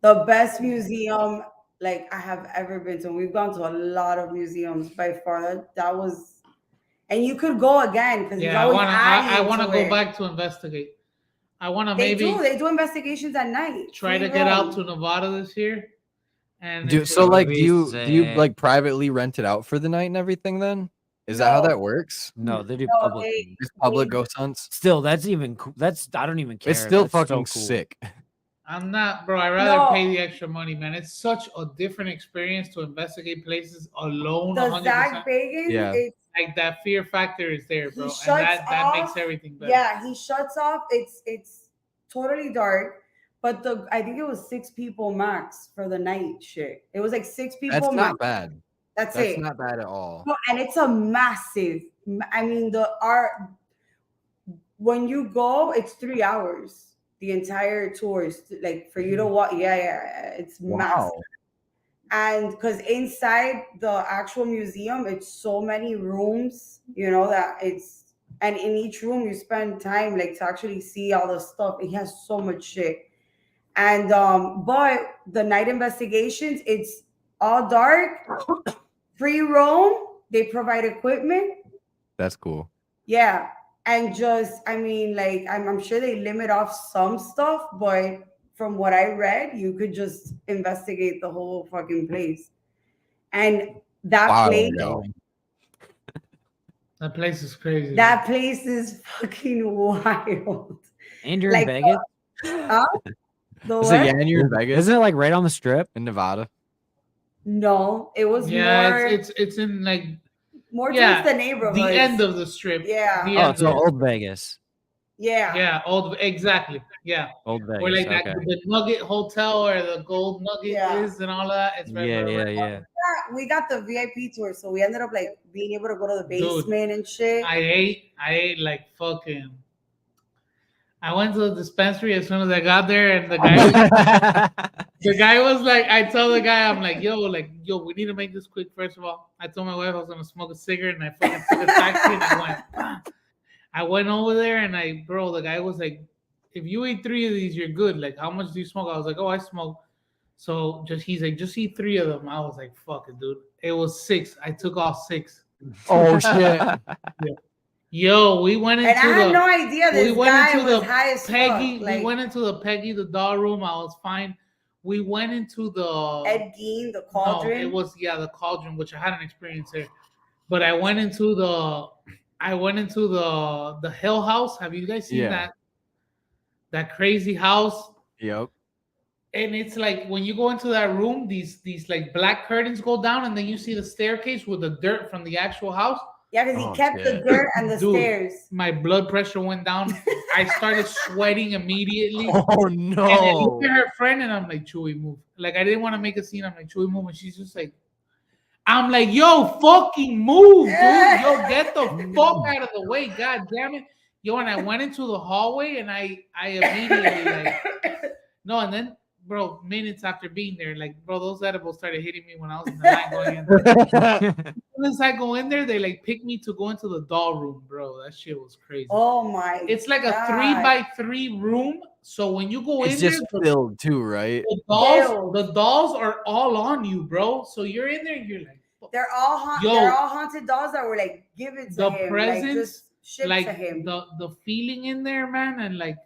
The best museum like I have ever been to. We've gone to a lot of museums by far. That was, and you could go again because Yeah, I wanna go back to investigate. I wanna They maybe do investigations at night. try to Free get out roam. to Nevada this year. And Do if so it- like we do you say- like privately rent it out for the night and everything? Then is that how No. that works? No, they do No, public. they- things. Is public ghost hunts? Still, that's even cool. That's I don't even care. It's still That's so fucking cool. sick. I'm not, bro. I'd rather No. pay the extra money, man. It's such a different experience to investigate places alone. The 100%. Zach Bagans, Yeah. it's Like that fear factor is there, bro, and shuts that makes off- everything better. yeah, he shuts off. It's totally dark. But I think it was 6 people max for the night shit. It was like 6 people That's max. not bad. That's That's it. not bad at all. No, and it's a massive. I mean, when you go, it's 3 hours. The entire tour is like for you to walk. Yeah, it's massive. And because inside the actual museum, it's so many rooms. You know that and in each room you spend time like to actually see all the stuff. It has so much shit. And but the night investigations, it's all dark, free roam. They provide equipment. That's cool. Yeah. And just, I mean, like, I'm sure they limit off some stuff, but from what I read, you could just investigate the whole fucking place. And that Wow, place, yo. That place is crazy. that place is fucking wild. And you're Like, in Vegas. Huh? The Is what? it and you're in Vegas? Isn't it like right on the strip? In Nevada? No, it was yeah, more it's in like more yeah, towards the neighborhood. the end of the strip. Yeah. The Oh, end so of- old Vegas. Yeah. yeah, exactly. Yeah, Old Vegas. where like okay. that, the Nugget Hotel or the Gold Nugget Yeah. is and all that. It's right, Yeah, right, yeah, right. yeah. We got the VIP tour, so we ended up like being able to go to the Dude, basement and shit. I ate like fucking. I went to the dispensary as soon as I got there, and the guy was like, I told the guy, I'm like, yo, we need to make this quick. First of all, I told my wife I was gonna smoke a cigarette, and I fucking took a taxi and I went over there, and the guy was like, if you eat 3 of these, you're good. Like, how much do you smoke? I was like, oh, I smoke. So he's like, just eat 3 of them. I was like, fuck it, dude. It was 6. I took off 6. Oh shit. Yo, we went into And I had no idea this guy was high as Peggy. fuck. Like, We went into the Peggy, the doll room. I was fine. We went into the Ed Gein, the cauldron. No, it was the cauldron, which I had an experience there. But I went into the Hill House. Have you guys seen that crazy house? Yep. And it's like when you go into that room, these like black curtains go down, and then you see the staircase with the dirt from the actual house. Yeah, because Oh, he kept the shit. dirt and the Dude, stairs. My blood pressure went down. I started sweating immediately. Oh And I looked no. at her friend and I'm like, Chewy, move. Like, I didn't want to make a scene. I'm like, Chewy, move. And she's just like, I'm like, yo, fucking move, dude. Yo, get the fuck out of the way. God damn it. Yo, and I went into the hallway and I immediately like no, and then bro, minutes after being there, like bro, those edibles started hitting me when I was in the line going in there. As soon as I go in there, they like pick me to go into the doll room, bro. That shit was crazy. Oh my! It's like a 3x3 room. So when you go It's in just there, filled too, right? the dolls are all on you, bro. So you're in there and you're like, they're all haunted dolls that were like given to the him, presence, like just shipped like to him. the feeling in there, man, and like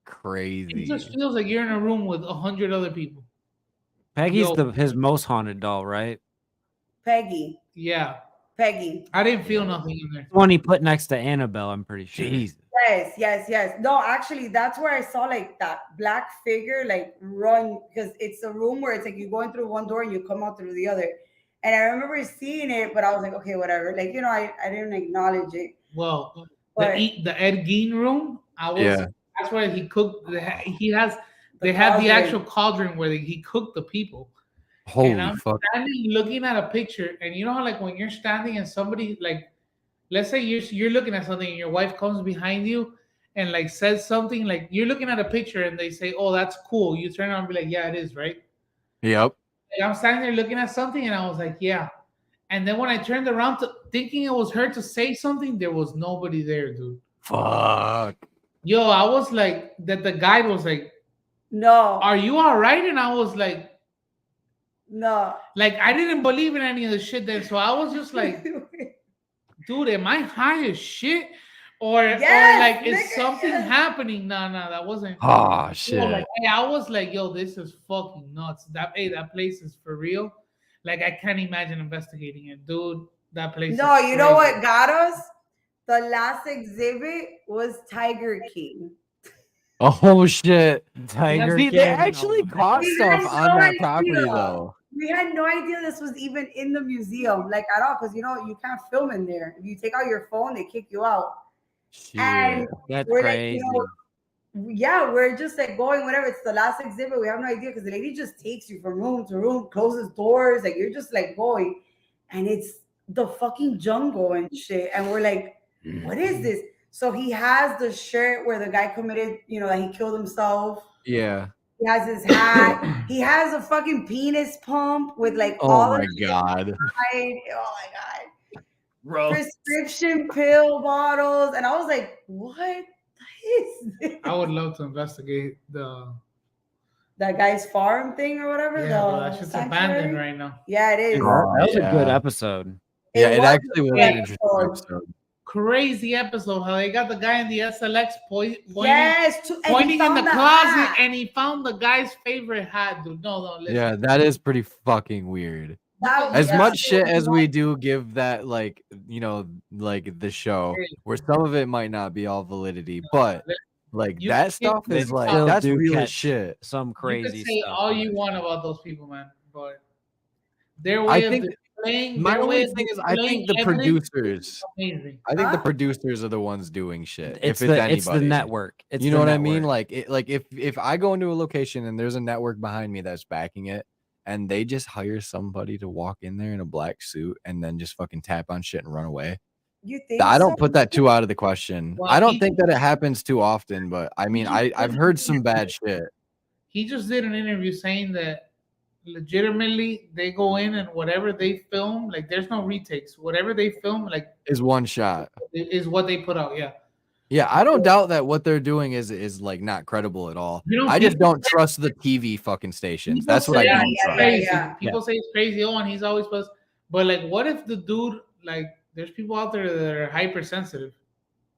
Crazy. it just feels like you're in a room with 100 other people. Peggy's his most haunted doll, right? Peggy. Yeah. Peggy. I didn't feel nothing in there. The one he put next to Annabelle, I'm pretty sure. Jesus. Yes. No, actually, that's where I saw like that black figure like run, because it's a room where it's like you go in through one door and you come out through the other. And I remember seeing it, but I was like, okay, whatever. Like, you know, I didn't acknowledge it. Well, But the Ed Gein room, that's where he cooked. They have the actual cauldron where he cooked the people. Holy and I'm fuck. standing looking at a picture, and you know how like when you're standing and somebody like, let's say you're looking at something and your wife comes behind you and like says something, like you're looking at a picture and they say, oh, that's cool. You turn around and be like, yeah, it is, right? Yep. Like, I'm standing there looking at something and I was like, yeah. And then when I turned around thinking it was her to say something, there was nobody there, dude. Fuck. Yo, I was like, that the guide was like, no. Are you all right? And I was like, no. Like, I didn't believe in any of the shit then. So I was just like, dude, am I high as shit? Or like, is something happening? No, that wasn't. Oh, shit. Like, I was like, yo, this is fucking nuts. That place is for real. Like, I can't imagine investigating it, dude. That place. No, you know what got us? The last exhibit was Tiger King. Oh shit! Tiger See, King. they actually caught stuff on that property though. We had no idea this was even in the museum, like at all, because you know you can't film in there. If you take out your phone, they kick you out. Shit. And That's we're crazy. like, we're just like going whatever. It's the last exhibit. We have no idea because the lady just takes you from room to room, closes doors, like you're just like going, and it's the fucking jungle and shit. And we're like, what is this? So he has the shirt where the guy committed, you know, that he killed himself. Yeah. He has his hat. He has a fucking penis pump with like all my god. Oh my god. Bro. Prescription pill bottles. And I was like, what is this? I would love to investigate that guy's farm thing or whatever. Yeah, bro, that shit's abandoned right now. Yeah, it is. That was a good episode. It actually was an interesting episode. Crazy episode how they got the guy in the SLX pointing in the closet hat. And he found the guy's favorite hat, dude. No, listen. Yeah, that is pretty fucking weird. As much shit as we do give that, like, you know, like the show, where some of it might not be all validity, but like that stuff is like that's real shit. Some crazy you can say stuff. all you want about those people, man, but their way of displaying. My only thing is, I think the producers. I think the producers are the ones doing shit. It's anybody, it's the network. It's you know what I mean? Like, if I go into a location and there's a network behind me that's backing it, and they just hire somebody to walk in there in a black suit and then just fucking tap on shit and run away. You think I don't put that too out of the question. Well, I don't think that it happens too often, but I mean, I've heard some bad shit. He just did an interview saying that legitimately they go in and whatever they film, like there's no retakes. Whatever they film, like is one shot. Is what they put out. Yeah, I don't doubt that what they're doing is like not credible at all. I just don't trust the TV fucking stations. That's what I don't trust. People say it's crazy. Oh, and he's always supposed. But like, what if the dude, like, there's people out there that are hypersensitive.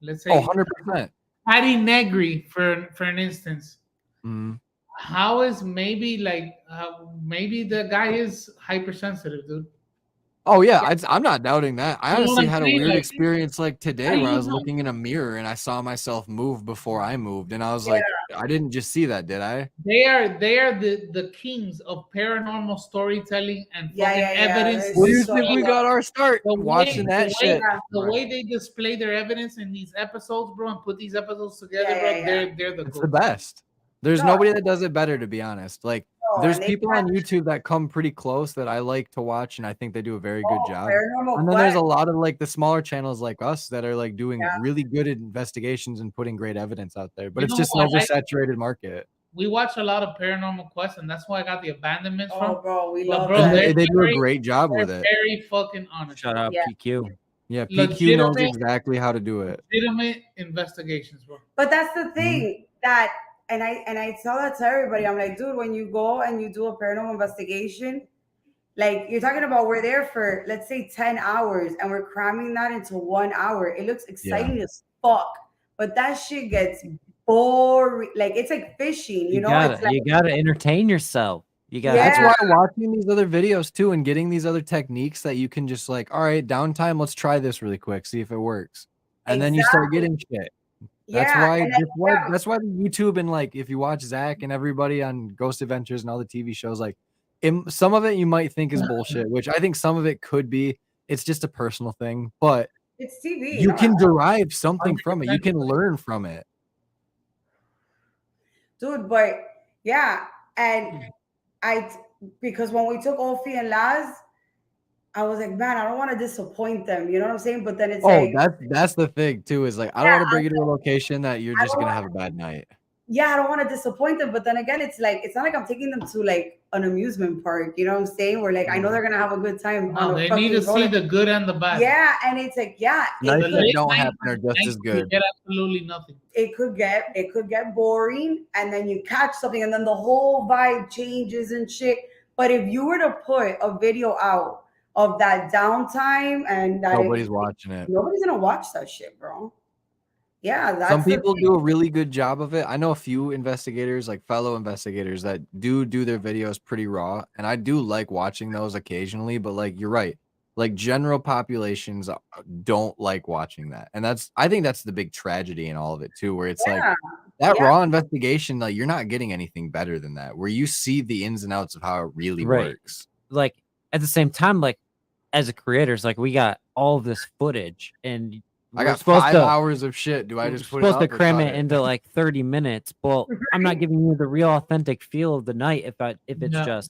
Let's say 100%. Patty Negri, for an instance. Mm-hmm. How is maybe the guy is hypersensitive, dude? Oh yeah, I'm not doubting that. I honestly had a weird experience like today where I was looking in a mirror and I saw myself move before I moved, and I was like, I didn't just see that, did I? They are the kings of paranormal storytelling and fucking evidence. Where do you think we got our start watching that shit? The way they display their evidence in these episodes, bro, and put these episodes together, bro, they're the best. There's nobody that does it better, to be honest. Like Oh, There's and they people on catch YouTube that come pretty close that I like to watch, and I think they do a very good job. paranormal And then there's a quest. lot of like the smaller channels like us that are like doing Yeah. really good investigations and putting great evidence out there. But You it's know just an what I like? oversaturated market. We watch a lot of Paranormal Quest, and that's why I got the abandonments Oh, from. bro, we But love bro, And that. they do a very, great job with they're it. very fucking honest. Shout out Yeah. PQ. Yeah, PQ knows Legitimate, exactly how to do it. legitimate investigations, bro. But that's the thing that, and I tell that to everybody. I'm like, dude, when you go and you do a paranormal investigation, like you're talking about, we're there for let's say 10 hours, and we're cramming that into 1 hour. It looks exciting as fuck, but that shit gets boring. Like it's like fishing, you know? It's like You gotta entertain yourself. You gotta. That's Yeah. why watching these other videos too and getting these other techniques that you can just like, all right, downtime, let's try this really quick, see if it works. And then you start getting shit. That's yeah, why and that's why the YouTube and like if you watch Zach and everybody on Ghost Adventures and all the TV shows, like some of it you might think is bullshit, which I think some of it could be. It's just a personal thing, but it's TV. you No, can derive something from it. You 100%. can learn from it. dude, but yeah, and because when we took Ophi and Laz, I was like, man, I don't want to disappoint them. You know what I'm saying? But then it's like, That's the thing too, is like I don't want to bring you to a location that you're just gonna have a bad night. yeah, I don't want to disappoint them. But then again, it's like, it's not like I'm taking them to like an amusement park. You know what I'm saying? Where like I know they're gonna have a good time. No, they need to see roller. the good and the bad. Yeah, and it's like, yeah, Nights The that late don't night happen are just as nights, good. You get absolutely nothing. it could get boring, and then you catch something, and then the whole vibe changes and shit. But if you were to put a video out of that downtime and that Nobody's watching it. nobody's gonna watch that shit, bro. Yeah, that's Some the people thing. do a really good job of it. I know a few investigators, like fellow investigators, that do their videos pretty raw, and I do like watching those occasionally. But like you're right, like general populations don't like watching that, and I think that's the big tragedy in all of it too, where it's like Yeah, that yeah. raw investigation, like you're not getting anything better than that, where you see the ins and outs of how it really Right. works. Like at the same time, like as a creators, like we got all this footage, and I we're got supposed 5 to hours of shit. Do I we're just put it supposed to up or cram cut it into like 30 minutes. Well, I'm not giving you the real authentic feel of the night if it's No. just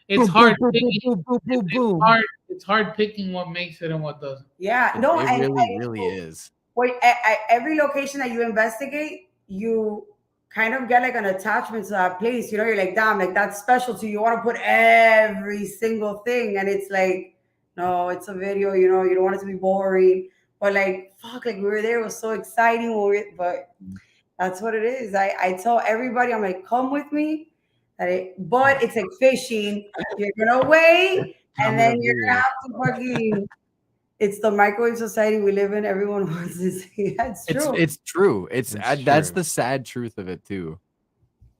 It's boom, hard. boom, boom, picking- boom, boom, boom, it's boom. hard. It's hard picking what makes it and what doesn't. Yeah, It, no, it and really is. wait, at every location that you investigate, you kind of get like an attachment to that place. You know, you're like, damn, like that's special to you. You want to put every single thing, and it's like, no, it's a video. You know, you don't want it to be boring. But like, fuck, like we were there. It was so exciting. But that's what it is. I tell everybody, I'm like, come with me. But it's like fishing. You're gonna wait, I'm and then gonna you're be- gonna have to fucking. It's the microwave society we live in. Everyone wants to say that's true. It's true. It's It's that's true. the sad truth of it too.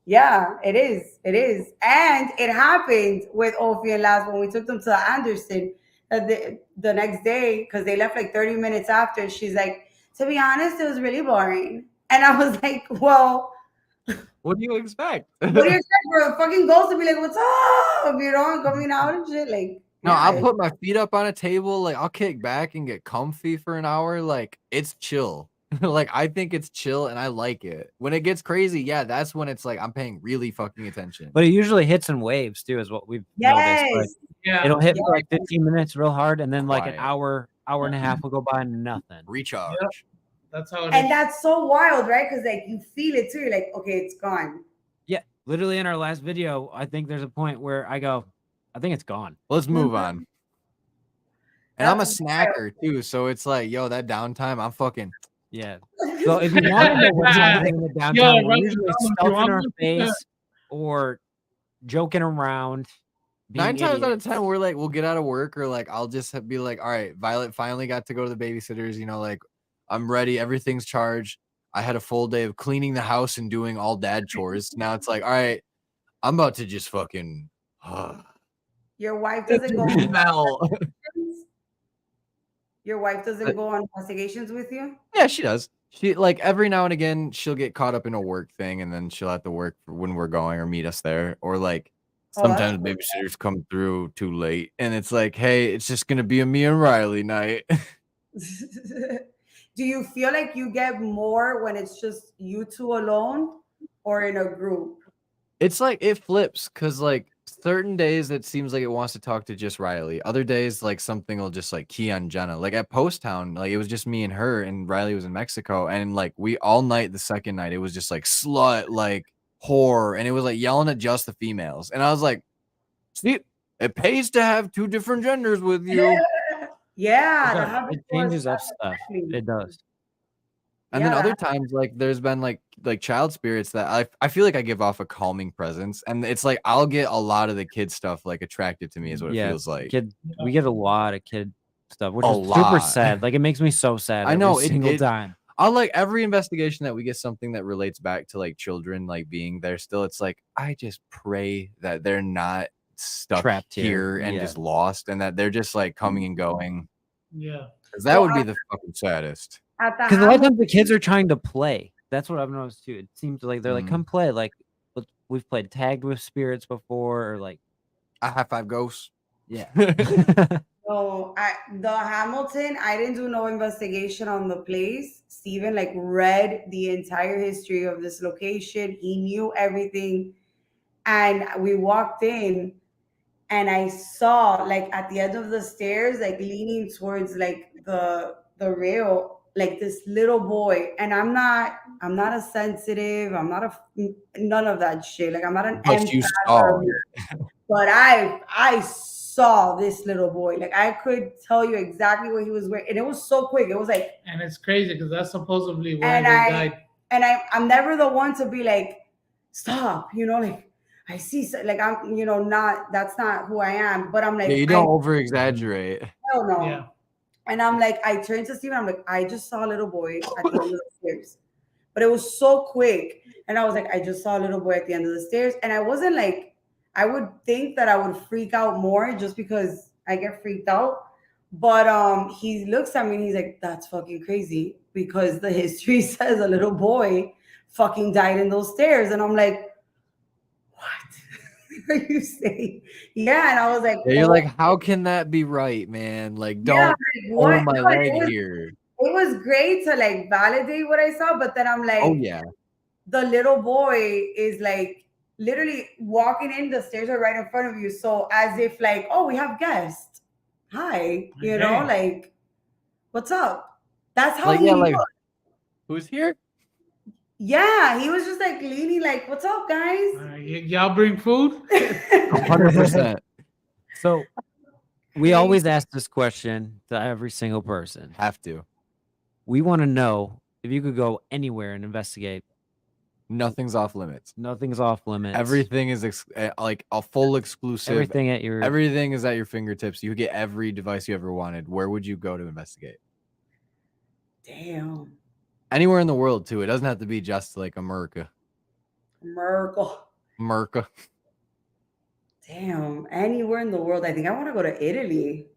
Yeah, it is. It is. And it happened with Ophi and Laz when we took them to Anderson the next day, because they left like 30 minutes after. She's like, to be honest, it was really boring. And I was like, well, What do you expect? what do you expect for a fucking ghost to be like, what's up? You know, and coming out and shit. Like, No, yeah, I'll put my feet up on a table, like I'll kick back and get comfy for an hour. Like it's chill. Like I think it's chill and I like it. When it gets crazy, yeah, that's when it's like I'm paying really fucking attention. But it usually hits in waves too, is what we've noticed. Like yes. Yeah. it'll hit for like 15 minutes real hard, and then like an Quiet. hour and a half will go by and nothing. Recharge. Yep. That's how it is. And that's so wild, right? Because like you feel it too. You're like, okay, it's gone. Yeah, literally in our last video, I think there's a point where I go, I think it's gone. Let's move on. And I'm a That's snacker too, so it's like, yo, that downtime, I'm fucking Yeah. So if you want to know what's happening in the downtown, we're right, usually you stuffing want our me to- face or joking around. being 9 times out of idiots. 10, we're like, we'll get out of work, or like I'll just be like, all right, Violet finally got to go to the babysitters, you know, like I'm ready, everything's charged. I had a full day of cleaning the house and doing all dad chores. Now it's like, all right, I'm about to just fucking Your wife doesn't go. smell. Your wife doesn't go on investigations with you? Yeah, she does. She like every now and again she'll get caught up in a work thing, and then she'll have to work for when we're going or meet us there, or like Oh, that's sometimes babysitters come through too late, and it's like, hey, it's just gonna be a me and Riley night. Do you feel like you get more when it's just you two alone or in a group? It's like it flips because like certain days it seems like it wants to talk to just Riley. Other days like something will just like key on Jenna. Like at Post Town, like it was just me and her, and Riley was in Mexico, and like we all night the second night it was just like slut, like whore, and it was like yelling at just the females, and I was like, see, it pays to have two different genders with you. Yeah, It the does. habit It changes was up stuff. exactly. It does. And Yeah, then other that- times, like there's been like child spirits that I feel like I give off a calming presence, and it's like I'll get a lot of the kid stuff like attracted to me is what it Yeah, feels like. we get a lot of kid stuff, which A is super lot. sad. Like it makes me so sad I every know, single it time. I'll like every investigation that we get something that relates back to like children like being there still. It's like I just pray that they're not stuck Trapped here. here and Yeah. just lost, and that they're just like coming and going. Yeah. 'Cause that would be the fucking saddest. at the Because a lot of Hamilton- times the kids are trying to play. That's what I've noticed too. It seems like they're like, Mhm. come play. Like we've played tagged with spirits before, or like, I high five ghosts. yeah. So the Hamilton, I didn't do no investigation on the place. Steven like read the entire history of this location. He knew everything. And we walked in and I saw like at the end of the stairs, like leaning towards like the rail, like this little boy. And I'm not a sensitive, I'm not none of that shit. Like I'm not an But you empath saw or- it. but I saw this little boy. Like I could tell you exactly what he was wearing, and it was so quick. It was like, And it's crazy because that's supposedly where And they I- died. and I'm never the one to be like, stop, like I see, like I'm, not that's not who I am. But I'm like, Yeah, you don't over exaggerate. hell no. Yeah. And I'm like, I turned to Steven. I'm like, I just saw a little boy at the end of the stairs, but it was so quick. And I was like, I just saw a little boy at the end of the stairs, and I wasn't like. I would think that I would freak out more just because I get freaked out. But he looks at me and he's like, that's fucking crazy because the history says a little boy fucking died in those stairs. And I'm like, what are you saying? Yeah. And I was like, Yeah, you're "Oh, like, how can that be right, man? Like, don't yeah, like, pull what?" my No, leg here. It was great to like validate what I saw, but then I'm like, Oh yeah. the little boy is like literally walking in, the stairs are right in front of you. So as if like, oh, we have guests. Hi, Okay. like, what's up? That's how Like, he yeah, like, looked. who's here? Yeah, he was just like leaning, like, what's up, guys? Y'all bring food? 100%. So we always ask this question to every single person. Have to. We want to know if you could go anywhere and investigate. Nothing's off limits. Nothing's off limits. Everything is like a full exclusive. Everything at your. Everything is at your fingertips. You get every device you ever wanted. Where would you go to investigate? Damn, Anywhere in the world, too. It doesn't have to be just like America. Merkel. America. Damn, anywhere in the world. I think I want to go to Italy.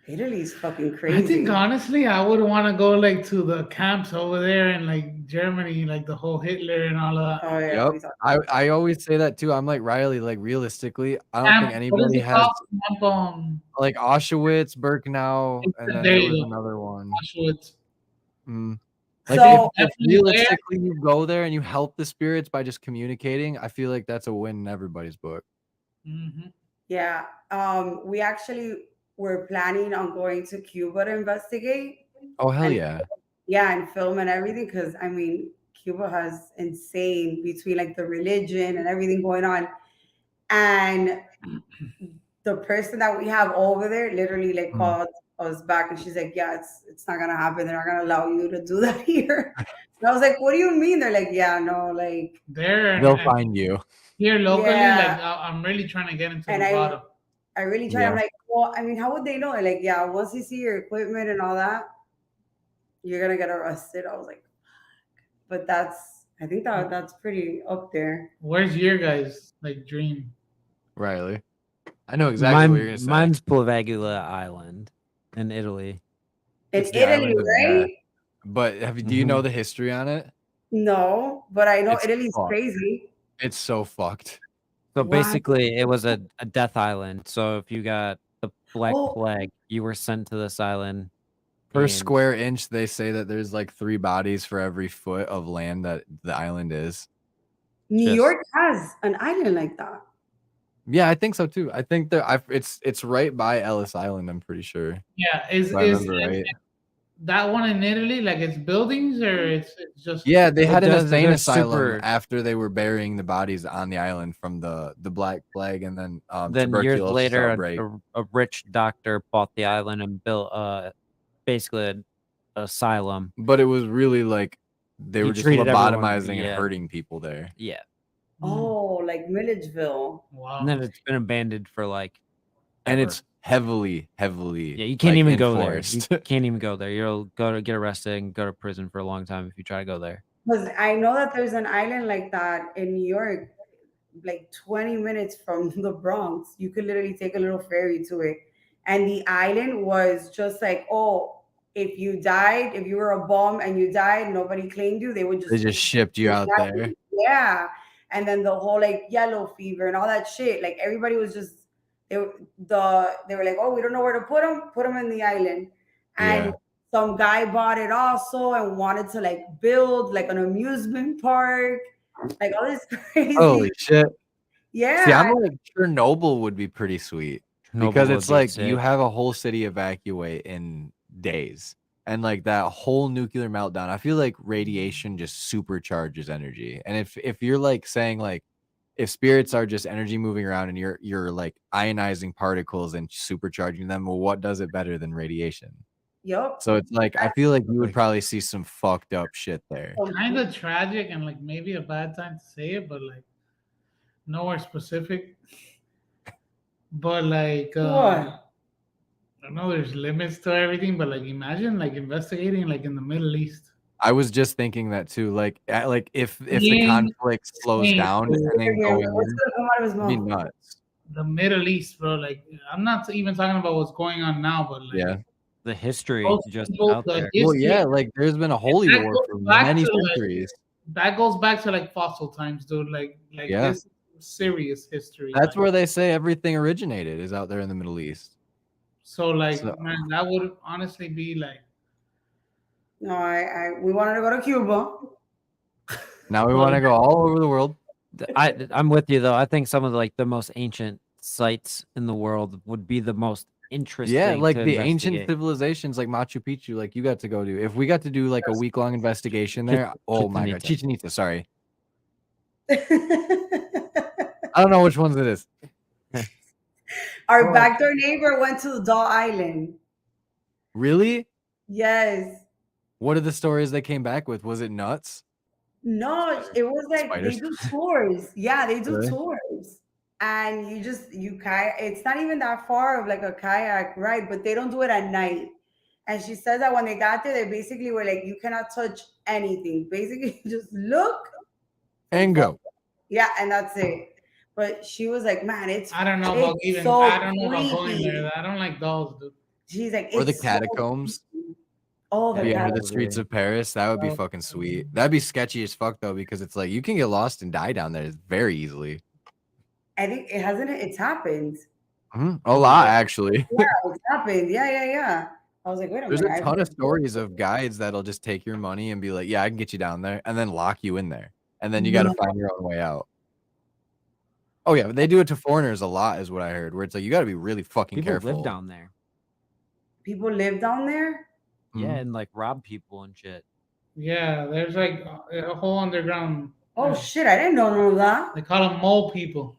Italy's fucking crazy. I think honestly, I would want to go like to the camps over there in like Germany, like the whole Hitler and all of that. Oh yeah. Yep. we talked- I always say that too. I'm like, Riley, like realistically, I don't Camp- think what is anybody it has called? Camp, like Auschwitz, Birkenau, and then There there you was go. another one. Auschwitz. Mm. Like So if Definitely there. realistically you go there and you help the spirits by just communicating, I feel like that's a win in everybody's book. Mhm. yeah, we actually were planning on going to Cuba to investigate. Oh hell And- yeah. Yeah, and film and everything, because I mean, Cuba has insane between like the religion and everything going on. And the person that we have over there literally like Mm. called us back and she's like, yeah, it's not gonna happen. They're not gonna allow you to do that here. And I was like, what do you mean? They're like, yeah, no, like, There They'll and find you. here locally, Yeah. like I'm really trying to get into And the I- bottom. I really tried. Yeah. I'm like, well, I mean, how would they know? They're like, yeah, once you see your equipment and all that, you're gonna get arrested. I was like, but I think that's pretty up there. Where's your guys' like dream? Riley. I know exactly what you're gonna say. Mine's Poveglia Island in Italy. In It's the Italy, island of right? death. But do you know the history on it? No, but I know It's Italy's fucked. crazy. It's so fucked. So What? basically, it was a death island. So if you got the Black Oh. Plague, you were sent to this island. Per and- square inch, they say that there's like 3 bodies for every foot of land that the island is. New Just- York has an island like that. Yeah, I think so too. I think that it's right by Ellis Island. I'm pretty sure. Yeah, If I remember right. that one in Italy like it's buildings or it's just Yeah, they had an does- insane they're asylum super- after they were burying the bodies on the island from the Black Plague and then then years tuberculosis later, outbreak. a rich doctor bought the island and built basically an asylum. But it was really like they He were just treated everyone- lobotomizing yeah. and hurting people there. Yeah, Oh, like Milledgeville. wow. and then it's been abandoned for like, And ever. it's heavily Yeah, you can't like, even go there. enforced. You can't even go there. You'll go to get arrested and go to prison for a long time if you try to go there. Because I know that there's an island like that in New York, like 20 minutes from the Bronx. You could literally take a little ferry to it. And the island was just like, oh, if you died, if you were a bum and you died, nobody claimed you, they would just They just shipped you out there. Yeah. And then the whole like yellow fever and all that shit, like everybody was just they were like, oh, we don't know where to put them in the island. And Yeah. some guy bought it also and wanted to like build like an amusement park, like all this crazy. Holy shit. Yeah. See, I'm like Chernobyl would be pretty sweet. Because it's like you have a whole city evacuate in days. And like that whole nuclear meltdown, I feel like radiation just supercharges energy. And if you're like saying like if spirits are just energy moving around and you're like ionizing particles and supercharging them, well, what does it better than radiation? Yup. So it's like I feel like you would probably see some fucked up shit there. Kind of tragic and like maybe a bad time to say it, but like nowhere specific. But like What? I know there's limits to everything, but like imagine like investigating like in the Middle East. I was just thinking that too. Like if the Yeah. conflict slows Yeah. down and then going What's in, gonna come out of his it'd be mouth? nuts. The Middle East, bro. Like I'm not even talking about what's going on now, but like Yeah. the history most just people, out the there. Well, history, yeah, like there's been a holy that war goes for back many to, like, centuries. that goes back to like fossil times, dude. Like Yeah. this is serious history. That's like, where they say everything originated is out there in the Middle East. so like So- man, that would honestly be like No, we wanted to go to Cuba. Now we Well, want to go all over the world. I'm with you though. I think some of the most ancient sites in the world would be the most interesting. Yeah, like to the ancient investigate. civilizations like Machu Picchu, like you got to go to. If we got to do like a week-long investigation there, oh Chichen my god, Itza. Chichen Itza, sorry. I don't know which ones it is. Our backdoor neighbor went to the Doll Island. Really? Yes. What are the stories they came back with? Was it nuts? No, it was like Spiders. they do tours. Yeah, they do Really? tours. And you kayak. It's not even that far of like a kayak ride, but they don't do it at night. And she said that when they got there, they basically were like, you cannot touch anything. Basically, just look. And go. Yeah, and that's it. But she was like, man, it's I don't know about it's even so I don't know about going creepy. there. I don't like dolls, dude. She's like, Or the it's so catacombs. creepy. Oh, the Be under the catacombs. streets of Paris. That would be Oh. fucking sweet. That'd be sketchy as fuck though, because it's like you can get lost and die down there very easily. I think it hasn't. It's happened. A lot actually. Yeah, it's happened. Yeah. I was like, wait a There's minute. a ton of stories of guides that'll just take your money and be like, yeah, I can get you down there, and then lock you in there, and then you got to find your own way out. Oh yeah, they do it to foreigners a lot, is what I heard. Where it's like you got to be really fucking People careful. live down there. People live down there. Yeah, Mhm. and like rob people and shit. Yeah, there's like a whole underground. Oh shit! I didn't know that. They call them mole people.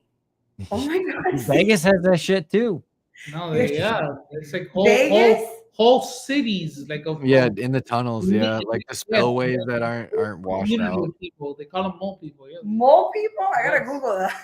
Oh my god. Vegas has that shit too. No, it's like Vegas? whole cities like of Yeah, in the tunnels. Yeah, like the Yeah. spillways that aren't washed community out. people. They call them mole people. Yeah. Mole people? I gotta Yes. Google that.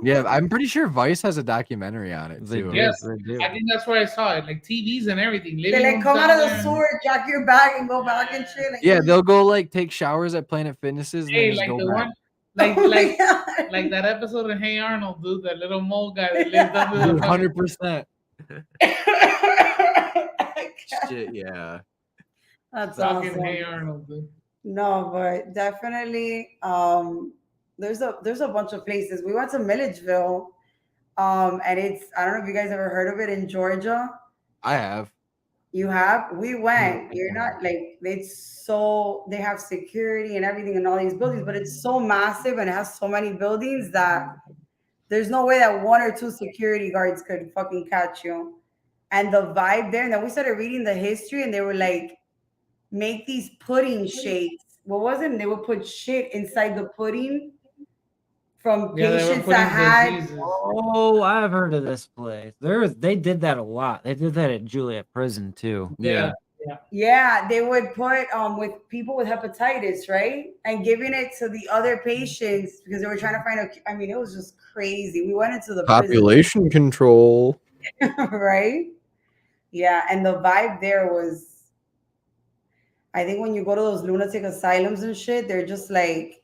Yeah, I'm pretty sure Vice has a documentary on it They too. do. Yes, They do. I think that's where I saw it. Like TVs and everything. They living like rooms come out down of the there. sewer, jack your bag, and go back and shit. Like, Yeah, they'll go like take showers at Planet Fitnesses and Hey, then just like go the back. one, like oh my like God. like that episode of Hey Arnold, dude. That little mole guy that lived under the fucking 100%. I can't. Shit, yeah. That's fucking awesome. Hey Arnold, dude. No, but definitely, there's a bunch of places. We went to Milledgeville, and it's I don't know if you guys ever heard of it in Georgia. I have. You have? We went. You're Yeah. not like it's so they have security and everything in all these buildings, but it's so massive and it has so many buildings that there's no way that one or two security guards could fucking catch you. And the vibe there, and then we started reading the history, and they were like, make these pudding shakes. What was it? And they would put shit inside the pudding from Yeah, they were patients that putting had. diseases. Oh, I've heard of this place. They did that a lot. They did that at Juliet Prison too. Yeah. Yeah, they would put with people with hepatitis, right? And giving it to the other patients because they were trying to find a. I mean, it was just crazy. We went into the Population control. prison, right? Yeah, and the vibe there was. I think when you go to those lunatic asylums and shit, they're just like,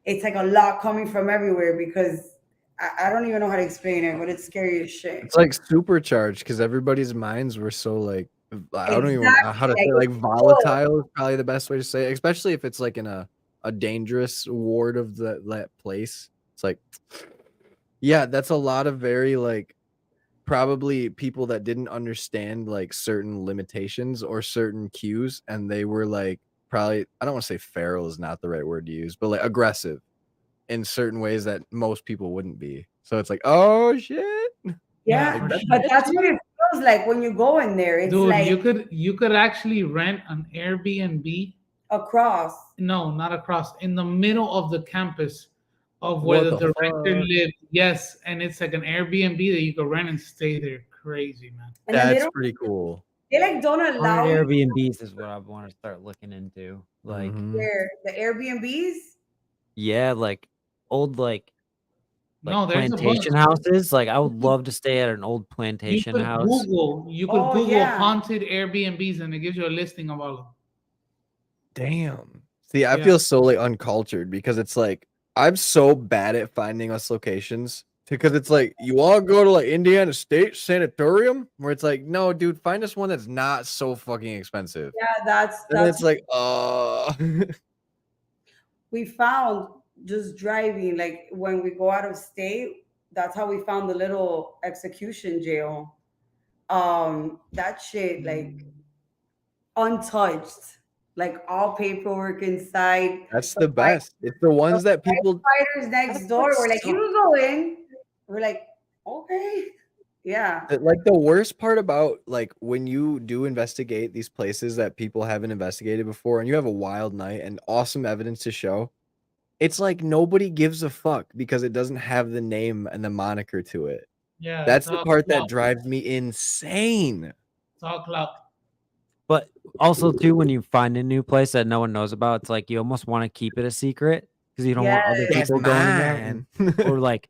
it's like a lot coming from everywhere because I don't even know how to explain it, but it's scary as shit. It's like supercharged because everybody's minds were so like I don't even know how to Exactly, say like, like volatile is probably the best way to say it, especially if it's like in a dangerous ward of that place. It's like yeah, that's a lot of very like probably people that didn't understand like certain limitations or certain cues, and they were like probably I don't want to say feral is not the right word to use, but like aggressive in certain ways that most people wouldn't be. So it's like, oh shit. Yeah, for but sure. that's what it feels like when you go in there. It's Dude, like you could actually rent an Airbnb. across. No, not across. In the middle of the campus of where What the the director fuck? lived. Yes, and it's like an Airbnb that you could rent and stay there. Crazy, man. And then That's pretty cool. they like don't allow Haunted you Airbnbs is what I want to start looking into. Like, Mhm. there. The Airbnbs. yeah, like old like No, there's a bunch. plantation houses. Like, I would love to stay at an old plantation house. You could Oh, Google yeah. haunted Airbnbs and it gives you a listing of all of them. Damn. See, I Yeah. feel so like uncultured because it's like I'm so bad at finding us locations because it's like you all go to like Indiana State Sanatorium where it's like, no, dude, find us one that's not so fucking expensive. Yeah, that's And it's like, we found just driving, like when we go out of state, that's how we found the little execution jail. That shit, like untouched, like all paperwork inside. that's the best. It's the ones that people Fighters next door were like, you can go in. We're like, okay. Yeah. like the worst part about like when you do investigate these places that people haven't investigated before and you have a wild night and awesome evidence to show, it's like nobody gives a fuck because it doesn't have the name and the moniker to it. Yeah. That's it's the all part that clout. drives me insane. It's all clout. But also too, when you find a new place that no one knows about, it's like you almost want to keep it a secret because you don't want other Yes. people going in there and, or like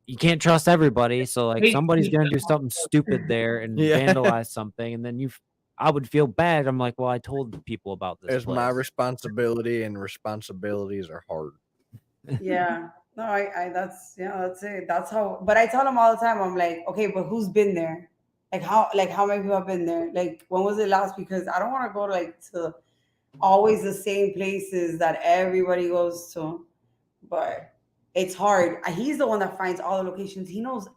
you can't trust everybody. So like Hey, somebody's gonna do something stupid there and Yeah. vandalize something, and then I would feel bad. I'm like, well, I told people about this It's place. my responsibility, and responsibilities are hard. Yeah. No, that's it. That's how, but I tell them all the time, I'm like, okay, but who's been there? Like how many people have been there? Like when was it last? Because I don't want to go to always the same places that everybody goes to. But it's hard. He's the one that finds all the locations. He knows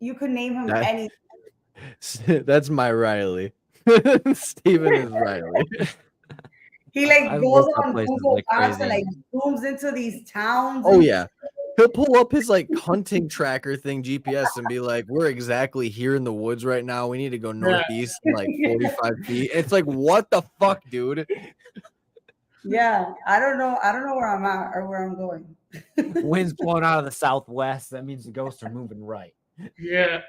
you could name him That- any. That's my Riley. Steven is Riley. He like I've goes looked up on places Google like Maps and crazy. like zooms into these towns. Oh and yeah. He'll pull up his like hunting tracker thing GPS and be like, we're exactly here in the woods right now. We need to go northeast like 45 feet. It's like, what the fuck, dude? Yeah, I don't know where I'm at or where I'm going. Wind's blowing out of the southwest. That means the ghosts are moving right. Yeah.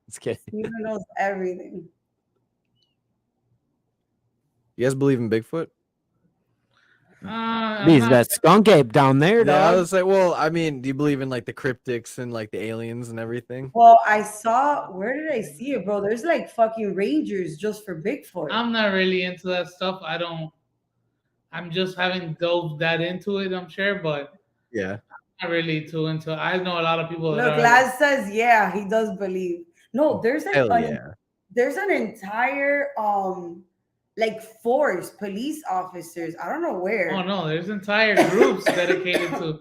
Just kidding. Steven knows everything. You guys believe in Bigfoot? He's that skunk ape down there, Yeah, I dog. was like, well, I mean, do you believe in like the cryptics and like the aliens and everything? Well, where did I see it, bro? There's like fucking rangers just for Bigfoot. I'm not really into that stuff. I'm just haven't dove that into it, I'm sure, but Yeah. not really too into it. I know a lot of people that Look, are. Laz says, yeah, he does believe. No, there's like Hell yeah. there's an entire like force, police officers. I don't know where. Oh no, there's entire groups dedicated to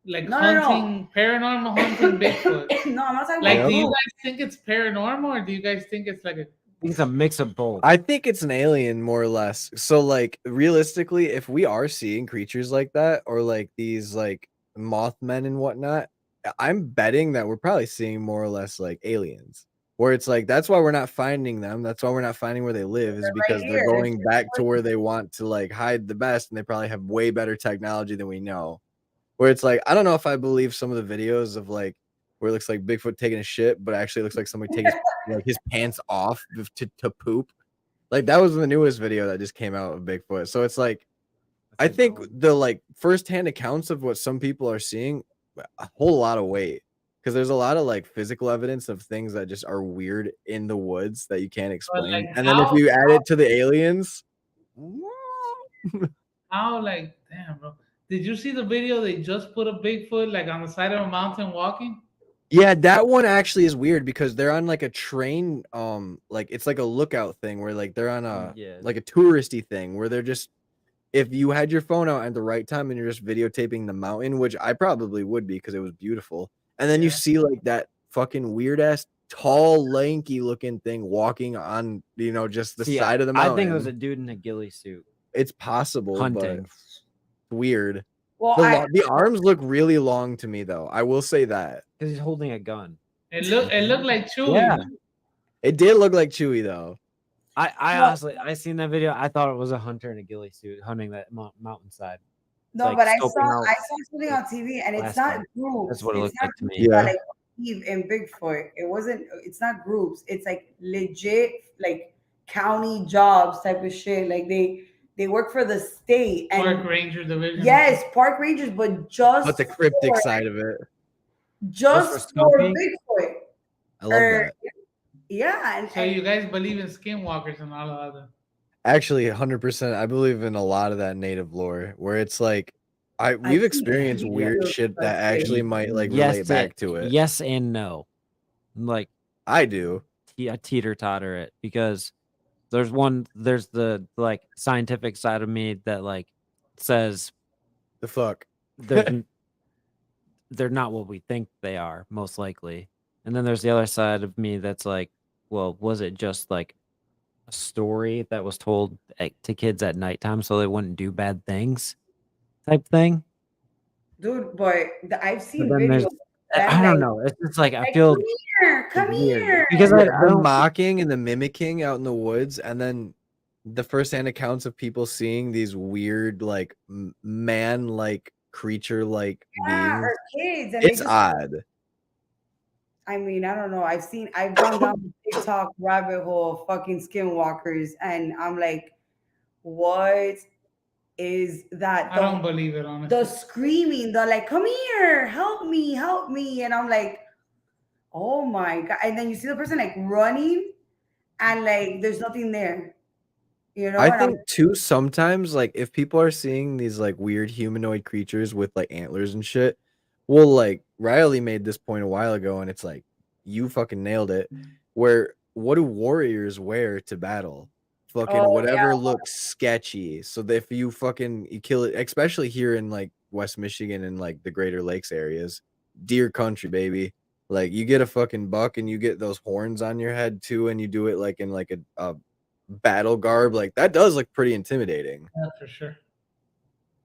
like No, no, no. hunting, paranormal hunting Bigfoot. No, I'm not talking Like, about do you groups. guys think it's paranormal, or do you guys think it's like a? It's a mix of both. I think it's an alien more or less. So like realistically, if we are seeing creatures like that or like these like Mothmen and whatnot, I'm betting that we're probably seeing more or less like aliens. Where it's like that's why we're not finding them. That's why we're not finding where they live, is They're because right they're here. They're going back to where they want to like hide the best, and they probably have way better technology than we know. Where it's like, I don't know if I believe some of the videos of like where it looks like Bigfoot taking a shit, but actually looks like somebody taking his pants off to poop. Like that was the newest video that just came out of Bigfoot. So it's like, I think the like firsthand accounts of what some people are seeing a whole lot of weight, because there's a lot of like physical evidence of things that just are weird in the woods that you can't explain. like, and then if you add it to the aliens, how like damn, bro. Did you see the video? They just put a Bigfoot like on the side of a mountain walking. yeah, that one actually is weird because they're on like a train, like it's like a lookout thing where like they're on a like a touristy thing where they're just, if you had your phone out at the right time and you're just videotaping the mountain, which I probably would be because it was beautiful, and then you see like that fucking weird ass tall lanky looking thing walking on, you know, just the side of the mountain. I think it was a dude in a ghillie suit. It's possible, hunting. but weird. Well, The arms look really long to me, though. I will say that because he's holding a gun. It looked like Chewie. Yeah. It did look like Chewie, though. I honestly, I seen that video. I thought it was a hunter in a ghillie suit hunting that mountainside. No, like but I scoping saw out something on TV, and it's blasting. not groups. That's what it It's looked not like to me. groups that, Yeah. like Steve and Bigfoot. It wasn't. It's not groups. It's like legit, like county jobs type of shit. Like they work for the state and Park Ranger Division. yes, park rangers, but just But the cryptic for- side of it, just for for scoping? Bigfoot. I love Or- that. Yeah, and, So you guys believe in skinwalkers and all of that? Actually, 100%. I believe in a lot of that native lore, where it's like, we've see experienced weird videos shit of that it. actually might like Yes relate back to it. Yes and no. Like I do. teeter totter it, because there's the like scientific side of me that like says The fuck. they're they're not what we think they are, most likely. And then there's the other side of me that's like, well, was it just like a story that was told to kids at nighttime so they wouldn't do bad things, type thing? dude, but I've seen But then videos. I don't know. It's just like I feel Come weird. here. Because I The don't mocking and the mimicking out in the woods, and then the firsthand accounts of people seeing these weird, like man-like creature-like Yeah, beings. or kids. And they It's just, odd. I mean, I don't know. I've gone down the TikTok rabbit hole of fucking skinwalkers, and I'm like, what is that? I don't believe it, honestly. The screaming, the like, come here, help me. And I'm like, oh my God. And then you see the person like running and like there's nothing there. You know? I And I'm think too, sometimes like if people are seeing these like weird humanoid creatures with like antlers and shit, well, like Riley made this point a while ago, and it's like you fucking nailed it. Where what do warriors wear to battle? Fucking Oh, whatever yeah. looks sketchy. So that if you kill it, especially here in like West Michigan and like the Greater Lakes areas, deer country, baby. Like you get a fucking buck and you get those horns on your head too, and you do it like in like a battle garb, like that does look pretty intimidating. Yeah, for sure.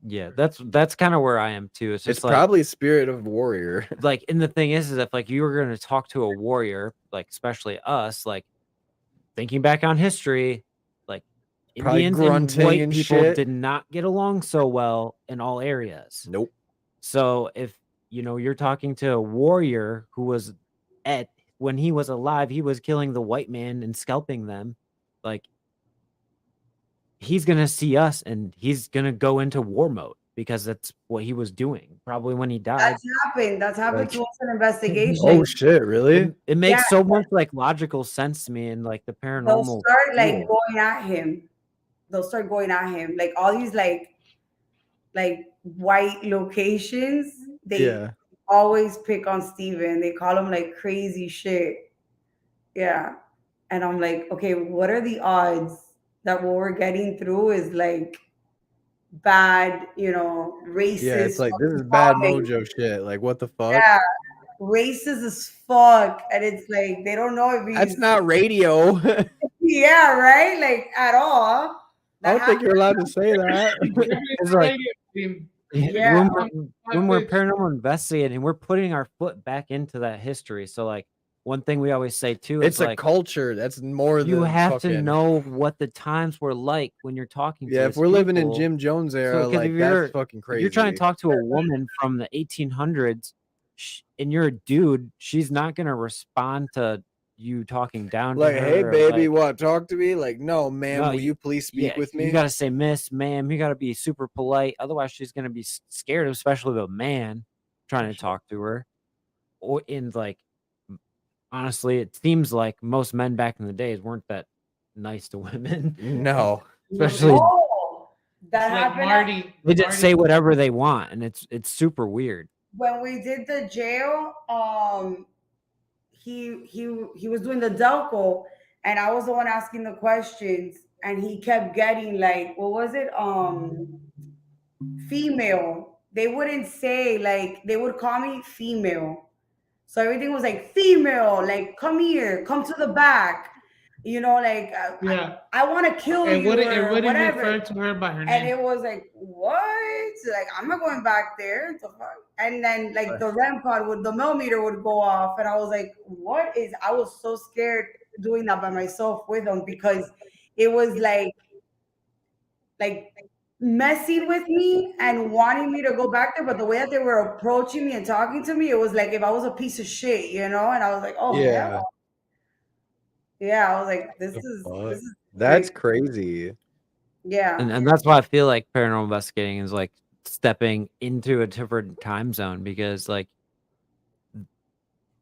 Yeah, that's kind of where I am too. It's just It's like, probably spirit of warrior. like, and the thing is if like you were going to talk to a warrior, like especially us, like thinking back on history, like Probably Indians and grunting white and people shit. did not get along so well in all areas. Nope. So if you're talking to a warrior who was when he was alive, he was killing the white man and scalping them, like he's gonna see us and he's gonna go into war mode because that's what he was doing probably when he died. That's happened Like- to us in investigation. Oh shit, really? It makes Yeah. so much like logical sense to me, and like the They'll paranormal. start like field. going at him. They'll start going at him. Like all these like white locations, they Yeah. always pick on Steven. They call him like crazy shit. Yeah. And I'm like, okay, what are the odds that what we're getting through is like bad, you know, racist. Yeah, it's like this is fucking bad comments. mojo shit. Like what the fuck? Yeah, racist as fuck, and it's like they don't know if That's he's not radio. yeah, right, like at all. I That don't think happened. you're allowed to say that. It's like Yeah. when we're paranormal investigating, we're putting our foot back into that history. So like one thing we always say too It's is a like culture. That's more you than have to fucking. know what the times were like when you're talking to Yeah, if these we're living in people. Jim Jones era, because like that's fucking if crazy. you're trying to talk to a woman from the 1800s and you're a dude, she's not gonna respond to you talking down Like, to her. hey or, baby, like, what? Talk to me? Like, no, ma'am. no, Will you please speak yeah, with me? you gotta say miss, ma'am. You gotta be super polite. Otherwise, she's gonna be scared, especially of a man trying to talk to her. Or in like, honestly, it seems like most men back in the days weren't that nice to women. No. Especially Oh, that It's like happened Marty. they just Marty- say whatever they want, and it's super weird. when we did the jail. He was doing the Delco, and I was the one asking the questions, and he kept getting like, what was it? Female. They wouldn't say, like, they would call me female. So everything was like female, like come here, come to the back, you know, like Yeah. I want to kill It you wouldn't. It or wouldn't whatever. refer to her by her And name. it was like, what? Like, I'm not going back there. The fuck? And then like the REM pod would, the millimeter would go off, and I was like, what is? I was so scared doing that by myself with them, because it was like messing with me and wanting me to go back there. But the way that they were approaching me and talking to me, it was like if I was a piece of shit, you know. And I was like, oh Yeah. hell, yeah. I was like, The fuck? this is That's crazy. crazy. Yeah. And that's why I feel like paranormal investigating is like stepping into a different time zone, because like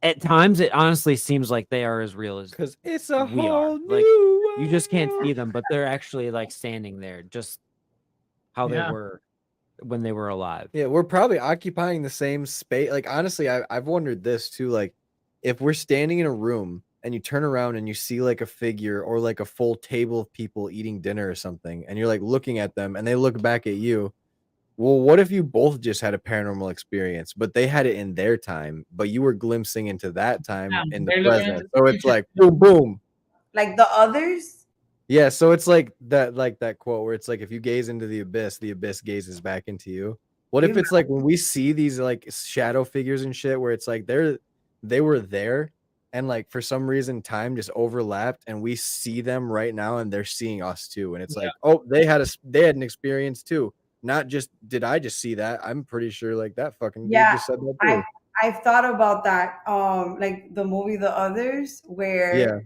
at times it honestly seems like they are as real as Because it's a we are. whole Like new you just can't see world. them, but they're actually like standing there, just how they Yeah. were when they were alive. Yeah, we're probably occupying the same space. Like, honestly, I've wondered this too. Like, if we're standing in a room and you turn around and you see like a figure or like a full table of people eating dinner or something, and you're like looking at them and they look back at you. Well, what if you both just had a paranormal experience, but they had it in their time, but you were glimpsing into that time Yeah, in the they're looking present? into the So it's future. like boom, boom. Like the others. Yeah, so it's like that quote where it's like if you gaze into the abyss gazes back into you. What if You it's like when we see these like shadow figures and shit where it's like they were there and like for some reason time just overlapped and we see them right now and they're seeing us too, and it's Yeah. like, oh, they had an experience too. Not just did I just see that? I'm pretty sure like that fucking dude Yeah, just said that I too. I've thought about that. Like the movie The Others, where Yeah.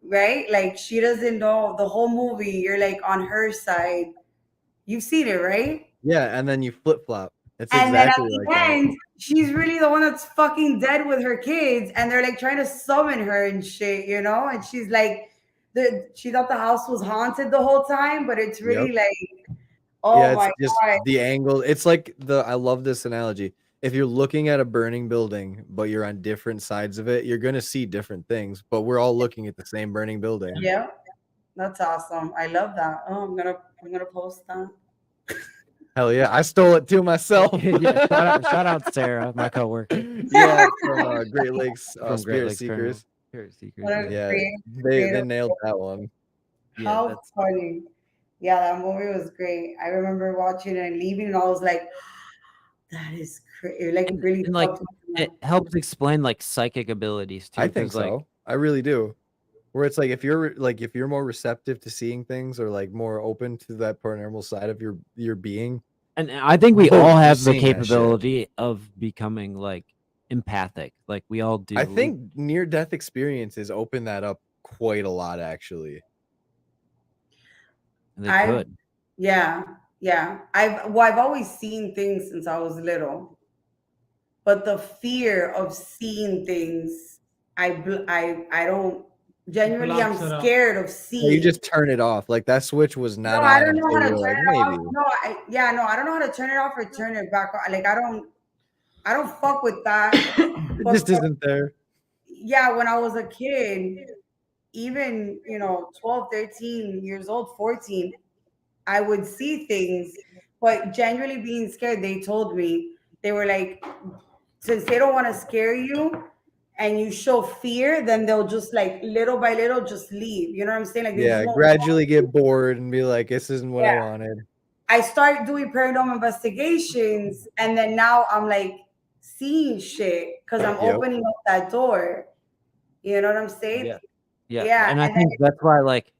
right, like she doesn't know the whole movie. You're like on her side. You've seen it, right? Yeah, and then you flip-flop. It's And then at exactly like the that. end, she's really the one that's fucking dead with her kids, and they're like trying to summon her and shit, you know? And she's like, she thought the house was haunted the whole time, but it's really Yep. like, oh Yeah, it's my just god, the angle. It's like I love this analogy. If you're looking at a burning building, but you're on different sides of it, you're gonna see different things, but we're all looking at the same burning building. yeah, that's awesome. I love that. Oh, I'm gonna post that. Hell yeah, I stole it too myself. Yeah, shout out Sarah, my coworker Yeah, from Great Lakes from Great Spirit Lakes Seekers. Spirit Seekers. What a Yeah, they creative- nailed that one. Yeah, How that's funny. Yeah, that movie was great. I remember watching it and leaving, and I was like, that is crazy. Like, really and like fucked me it up. helps explain like psychic abilities too. I think 'cause, like, so. I really do. Where it's like if you're more receptive to seeing things or like more open to that paranormal side of your being. and I think we Boom, all you're have the seeing that shit. capability of becoming like empathic. Like we all do. I think near-death experiences open that up quite a lot, actually. they I- could. Yeah, yeah. I've always seen things since I was little, but the fear of seeing things, I don't. Genuinely, I'm Blocks it out. scared of So seeing. you just turn it off. Like that switch was No, not I on don't know until how you to were turn like, it off. maybe. No, I don't know how to turn it off or turn it back on. Like I don't fuck with that. It But just isn't there. yeah, when I was a kid, even 12, 13 years old, 14, I would see things, but genuinely being scared, they told me, they were like, since they don't want to scare you and you show fear, then they'll just like little by little just leave. You know what I'm saying? Like they just Yeah, won't. gradually get bored and be like, this isn't what I Yeah. wanted. I started doing paranormal investigations, and then now I'm like seeing shit because I'm Yep. opening up that door. You know what I'm saying? Yeah. Yeah. Yeah, And I and then think that's why, like,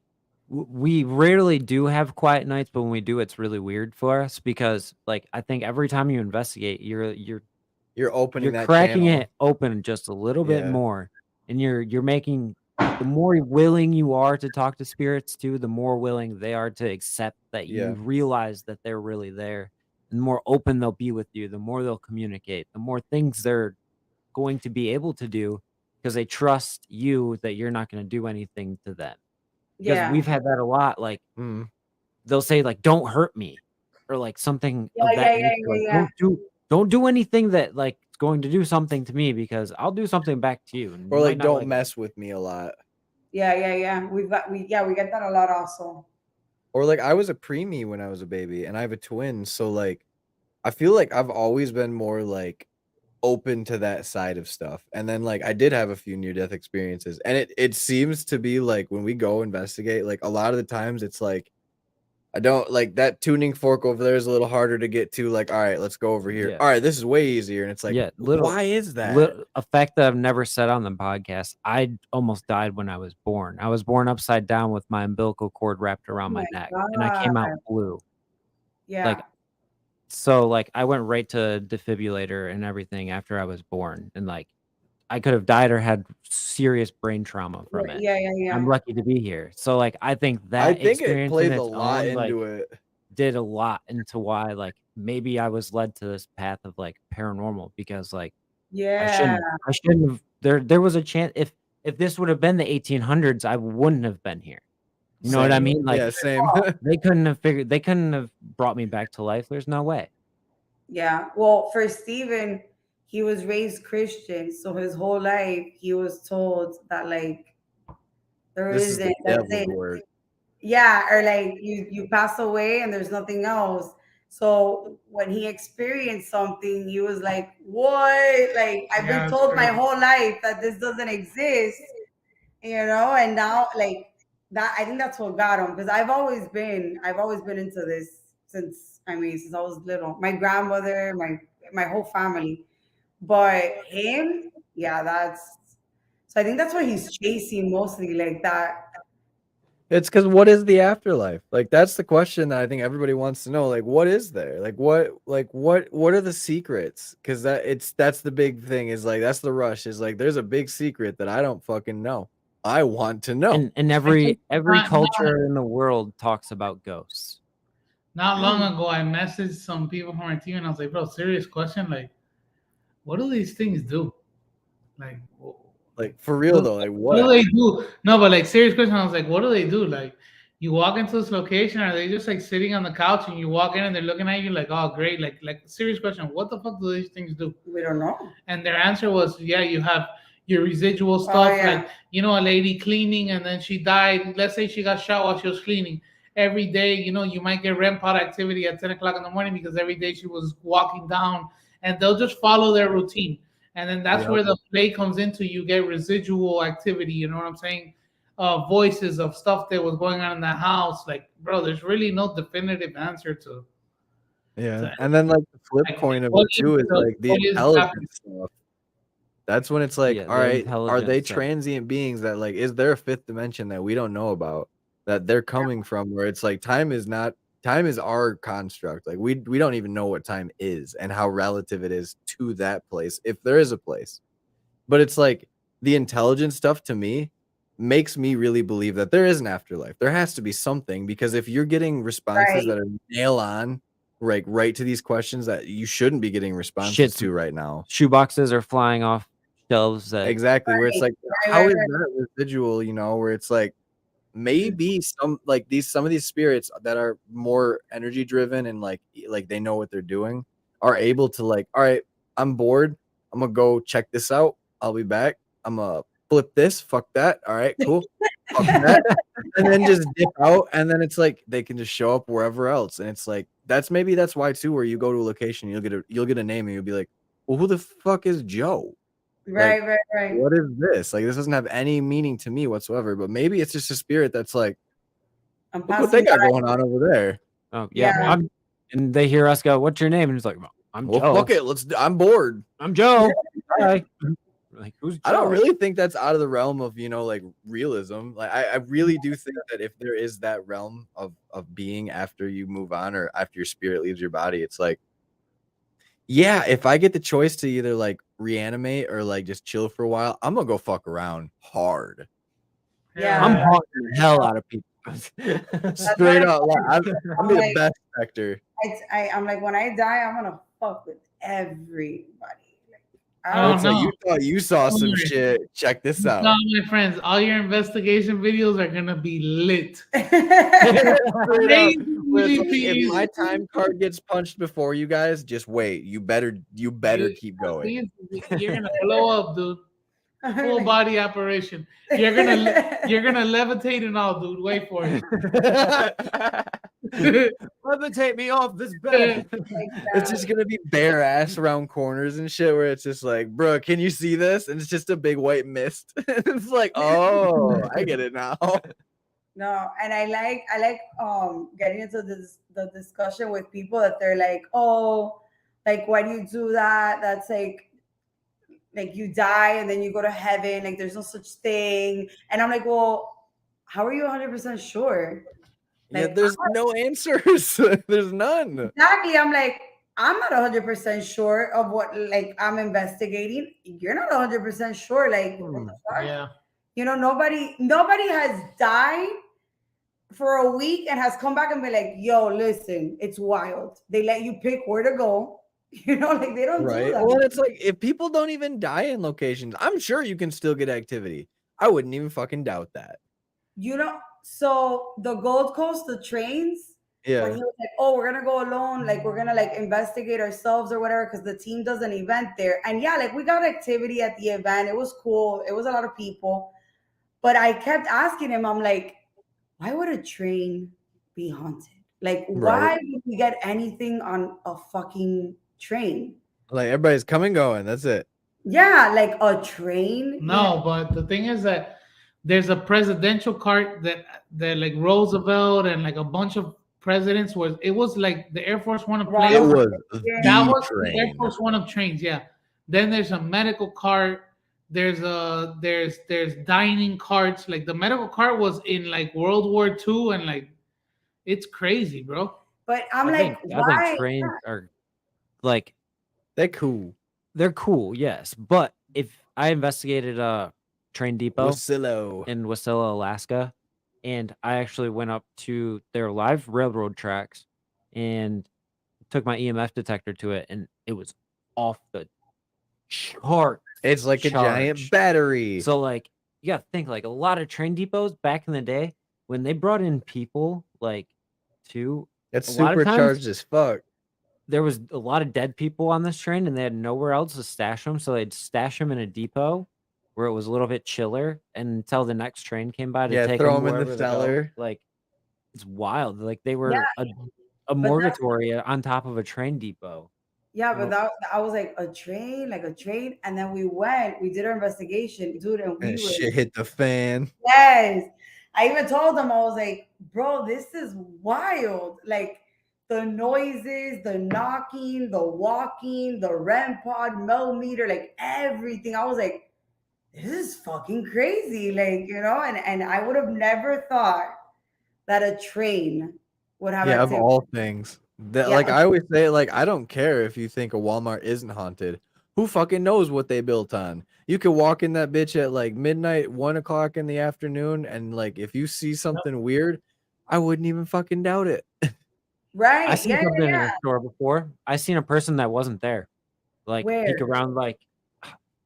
we rarely do have quiet nights, but when we do, it's really weird for us because, like, I think every time you investigate, You're opening you're that cracking channel. it open just a little bit Yeah. more, and you're making the more willing you are to talk to spirits too, the more willing they are to accept that Yeah. you realize that they're really there, and the more open they'll be with you, the more they'll communicate, the more things they're going to be able to do because they trust you that you're not going to do anything to them. Because yeah, we've had that a lot. Like Mm. they'll say like, "Don't hurt me," or like something yeah, of yeah, that yeah, nature. yeah, Like, yeah. don't do anything that like is going to do something to me because I'll do something back to you. And Or you might like, not don't like it. mess with me a lot. Yeah, yeah, yeah. We get that a lot also. Or like, I was a preemie when I was a baby, and I have a twin, so like, I feel like I've always been more like open to that side of stuff. And then like, I did have a few near death experiences, and it seems to be like when we go investigate, like a lot of the times it's like, I don't like that tuning fork over there is a little harder to get to. Like, all right, let's go over here. Yeah. All right, this is way easier. And it's like, Yeah, why is that? little a fact that I've never said on the podcast. I almost died when I was born. I was born upside down with my umbilical cord wrapped Oh around my my neck, and I came out God. blue. Yeah. Like, so like I went right to defibrillator and everything after I was born, and like I could have died or had serious brain trauma from it. Yeah, yeah, yeah. I'm lucky to be here. So like I think I that think it experience in plays a its lot own like into it. did a lot into why like maybe I was led to this path of like paranormal because like Yeah. I shouldn't have there was a chance if this would have been the 1800s, I wouldn't have been here. You know what I Same. mean? Like Yeah, same. they couldn't have brought me back to life. There's no way. Yeah. Well, for Stephen, he was raised Christian, so his whole life he was told that like there This is the isn't, that's devil's it. work. Yeah, or like you pass away and there's nothing else. So when he experienced something, he was like, "What? Like I've Yeah, been it's told my crazy. whole life that this doesn't exist, you know." And now, like that, I think that's what got him because I've always been into this since since I was little. My grandmother, my whole family, but him, yeah, that's. So I think that's what he's chasing mostly, like that. It's because what is the afterlife? Like that's the question that I think everybody wants to know. Like, what is there? Like what are the secrets? Because that's the big thing, is like that's the rush, is like there's a big secret that I don't fucking know. I want to know. And I think every not culture in the world talks about ghosts. long ago, I messaged some people from our team, and I was like, "Bro, serious question. Like, what do these things do? Like, Like for real though, like what do what? they do? No, but like serious question. I was like, what do they do? Like, you walk into this location, are they just like sitting on the couch and you walk in and they're looking at you like, oh great, like serious question. What the fuck do these things do? We don't know. And their answer was, yeah, you have your residual Oh, stuff, yeah. like a lady cleaning and then she died. Let's say she got shot while she was cleaning. Every day, you might get REM pod activity at 10 o'clock in the morning because every day she was walking down, and they'll just follow their routine. And then that's Yep. where the play comes into. You get residual activity, you know what I'm saying? Voices of stuff that was going on in the house. Like, bro, there's really no definitive answer to. Yeah. And then like the flip Like, coin of what it too is like the what is intelligence stuff. That's when it's like, Yeah, all the right, are they intelligence stuff. transient beings that like, is there a fifth dimension that we don't know about, that they're coming from, where it's like time is our construct. Like we don't even know what time is and how relative it is to that place, if there is a place. But it's like the intelligence stuff to me makes me really believe that there is an afterlife. There has to be something, because if you're getting responses Right. that are nail on, right to these questions that you shouldn't be getting responses Shit's- to right now. Shoeboxes are flying off shelves that Exactly, where it's like, Right, how right, is right. that residual, where it's like maybe some of these spirits that are more energy driven and like they know what they're doing are able to like, all right, I'm bored, I'm gonna go check this out, I'll be back, I'm gonna flip this, fuck that, all right, cool. fuck that, and then just dip out, and then it's like they can just show up wherever else, and it's like that's why too, where you go to a location, you'll get a name, and you'll be like, well, who the fuck is Joe? Right, Like, right. what is this? Like, this doesn't have any meaning to me whatsoever. But maybe it's just a spirit that's like, I'm look what they passing got by. going on over there. Oh yeah. Yeah. And they hear us go, "What's your name?" And it's like, "I'm Well, Joe. fuck it. I'm bored. I'm Joe." Hi. Like, who's Joe? I don't really think that's out of the realm of, like realism. Like I really do think that if there is that realm of being after you move on or after your spirit leaves your body, it's like, yeah, if I get the choice to either like reanimate or like just chill for a while, I'm gonna go fuck around hard. Yeah. I'm haunting the hell out of people. Straight up. Like, I'm the like- best actor. I'm like, when I die, I'm gonna fuck with everybody. Like, Oh, It's like, no. you thought you saw some Sorry. shit. Check this out. No, my friends, all your investigation videos are gonna be lit. Straight up. Where it's like, Please. if my time card gets punched before you guys, just wait. You better keep going. You're gonna blow up, dude. Full body operation. You're gonna levitate and all, dude. Wait for it. Levitate me off this bed. It's just gonna be bare ass around corners and shit where it's just like, bro, can you see this? And it's just a big white mist. It's like, oh, I get it now. No, and I like getting into the discussion with people that they're like, oh, like why do you do that? That's like you die and then you go to heaven, like there's no such thing. And I'm like, well, how are you 100% sure? Yeah, Like, there's no answers. There's none. Exactly. I'm like, I'm not 100% sure of what like I'm investigating. You're not 100% sure. Like, what the fuck? Yeah. Nobody has died for a week and has come back and been like, yo, listen, it's wild. They let you pick where to go. Like they don't do Right. that. Well, it's like if people don't even die in locations, I'm sure you can still get activity. I wouldn't even fucking doubt that. So the Gold Coast, the trains, when Yeah. he was like, oh, we're gonna go alone, like we're gonna like investigate ourselves or whatever, because the team does an event there. And yeah, like we got activity at the event. It was cool. It was a lot of people. But I kept asking him, I'm like, why would a train be haunted? Like, why would we get anything on a fucking train? Like everybody's coming, going. That's it. Yeah, like a train. No, but the thing is that there's a presidential cart that like Roosevelt and like a bunch of presidents it was like the Air Force One of Right. It planes. was That the was the Air train. Force One of trains, yeah. Then there's a medical cart. There's dining carts. Like the medical cart was in like World War II, and like it's crazy, bro. But I'm I like, think why? trains are like They're cool. they're cool, yes. But if I investigated a train depot Wasilla. in Wasilla, Alaska, and I actually went up to their live railroad tracks and took my EMF detector to it, and it was off the chart. It's like a giant Charged. battery. So like you gotta think like a lot of train depots back in the day when they brought in people like to It's a lot of times- supercharged as fuck. there was a lot of dead people on this train and they had nowhere else to stash them, so they'd stash them in a depot where it was a little bit chiller until the next train came by to Yeah, take throw them 'em in the wherever they go. cellar. Like it's wild. Like they were Yeah, a that's- morgatory on top of a train depot. Yeah, but I was like, a train, and then we did our investigation, dude, and we And were shit hit the fan. yes. I even told them, I was like, bro, this is wild. Like the noises, the knocking, the walking, the REM pod, millimeter, like everything. I was like, this is fucking crazy. Like, and I would have never thought that a train would have Yeah, of activity. all things. That, Yeah. like I always say, like I don't care if you think a Walmart isn't haunted. Who fucking knows what they built on? You could walk in that bitch at like midnight, 1 o'clock in the afternoon, and like if you see something weird, I wouldn't even fucking doubt it. Right. I seen Yeah, something in yeah. a store before. I seen a person that wasn't there. Like peek Where? around like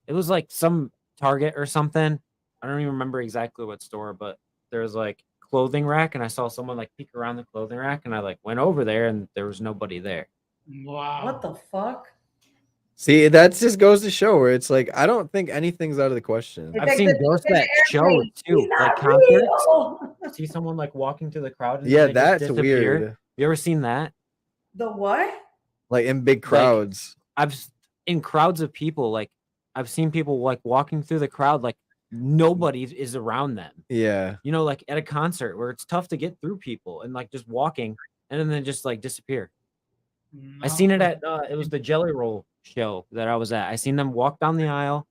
it was like some Target or something. I don't even remember exactly what store, but there was like clothing rack and I saw someone like peek around the clothing rack and I like went over there and there was nobody there. Wow. What the fuck? See, that just goes to show where it's like I don't think anything's out of the question. It's I've like seen the ghosts in the that show airplane. too, He's like not concerts. real. See someone like walking through the crowd and Yeah, then they just that's disappear. weird. You ever seen that? The what? Like in big crowds. In crowds of people, like I've seen people like walking through the crowd, like nobody is around them. Yeah. You know, like at a concert where it's tough to get through people and like just walking and then they just like disappear. I seen it at it was the Jelly Roll show that I was at. I seen them walk down the aisle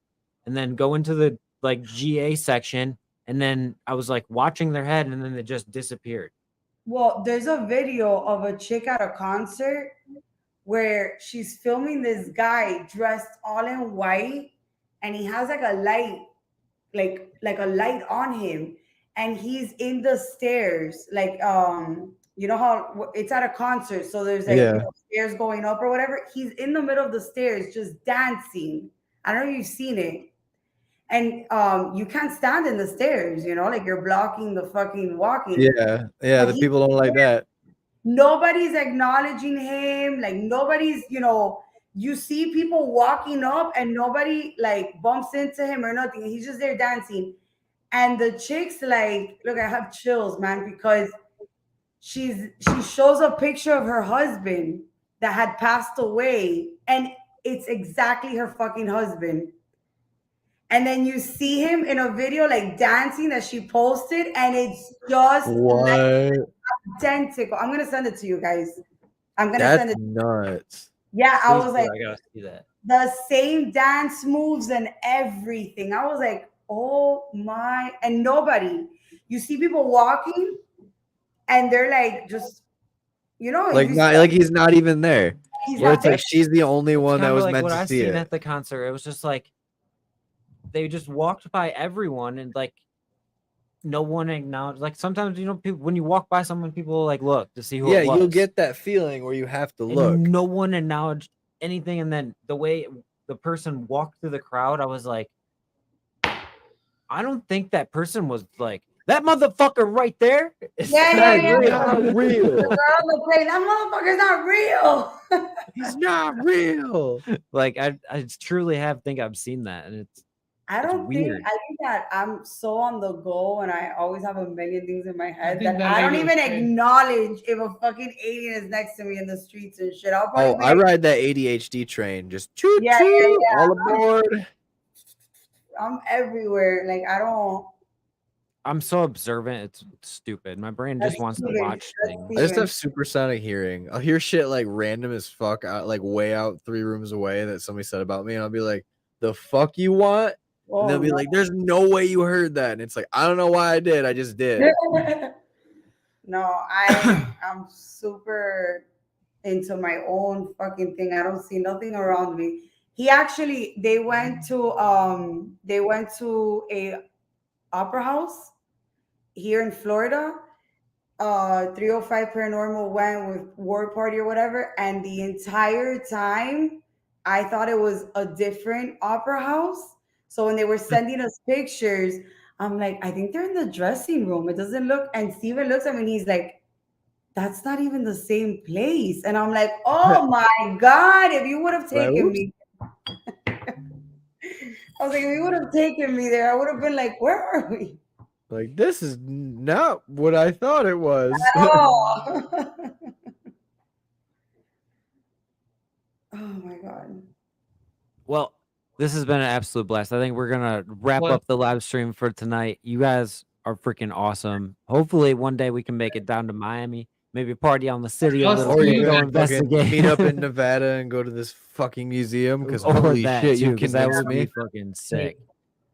and then go into the like GA section, and then I was like watching their head and then they just disappeared. Well, there's a video of a chick at a concert where she's filming this guy dressed all in white, and he has like a light, like a light on him, and he's in the stairs, like you know how it's at a concert, so there's like Yeah. stairs going up or whatever. He's in the middle of the stairs just dancing. I don't know if you've seen it. And you can't stand in the stairs, like you're blocking the fucking walking. Yeah. Yeah. But The people don't like that. nobody's acknowledging him, like nobody's, you see people walking up and nobody like bumps into him or nothing. He's just there dancing. And the chick's like, look, I have chills, man, because she shows a picture of her husband that had passed away, and it's exactly her fucking husband. And then you see him in a video like dancing that she posted, and it's just like identical. I'm gonna send it to you guys. I'm gonna send That's it. nuts. Yeah, I Please was do, like, I gotta see that. the same dance moves and everything. I was like, oh my, and nobody. You see people walking, and they're like, just Like not like he's not even there. he's Where not it's there. like she's the only one that Kinda was like meant what to I see seen it. at the concert. It was just like they just walked by everyone and like no one acknowledged. Like sometimes people, when you walk by someone, people like look to see who Yeah, it was. you'll get that feeling where you have to And look. no one acknowledged anything. And then the way the person walked through the crowd, I was like, I don't think that person was like that motherfucker right there. Yeah. Not real. The girl on the plane, that motherfucker's not real. He's not real. Like I truly think I've seen that, and I think that I'm so on the go, and I always have a million things in my head think that that I don't lady even was crazy. acknowledge if a fucking alien is next to me in the streets and shit. I'll probably Oh, be I like, ride that ADHD train. Just choo Yeah, choo, all aboard. I'm everywhere. Like I'm so observant. It's stupid. My brain just That's wants to Steven. watch That's things. I just Steven. have supersonic hearing. I'll hear shit like random as fuck out, like way out 3 rooms away that somebody said about me, and I'll be like, "The fuck you want?" And they'll be like, "There's no way you heard that." And it's like, I don't know why I did. I just did. No, I'm super into my own fucking thing. I don't see nothing around me. They went to a opera house here in Florida. 305 Paranormal went with WarParty or whatever, and the entire time I thought it was a different opera house. So when they were sending us pictures, I'm like, I think they're in the dressing room. It doesn't look. And Steven looks at me and he's like, that's not even the same place. And I'm like, oh my God, if you would have taken me. I was like, if you would have taken me there, I would have been like, where are we? Like, this is not what I thought it was. Oh. Oh my God. Well, this has been an absolute blast. I think we're gonna wrap up the live stream for tonight. You guys are freaking awesome. Hopefully, one day we can make it down to Miami. Maybe party on the city a little Or bit. you Go can investigate. meet up in Nevada and go to this fucking museum because Or holy that shit, too, you 'cause that convinced would be me. fucking sick.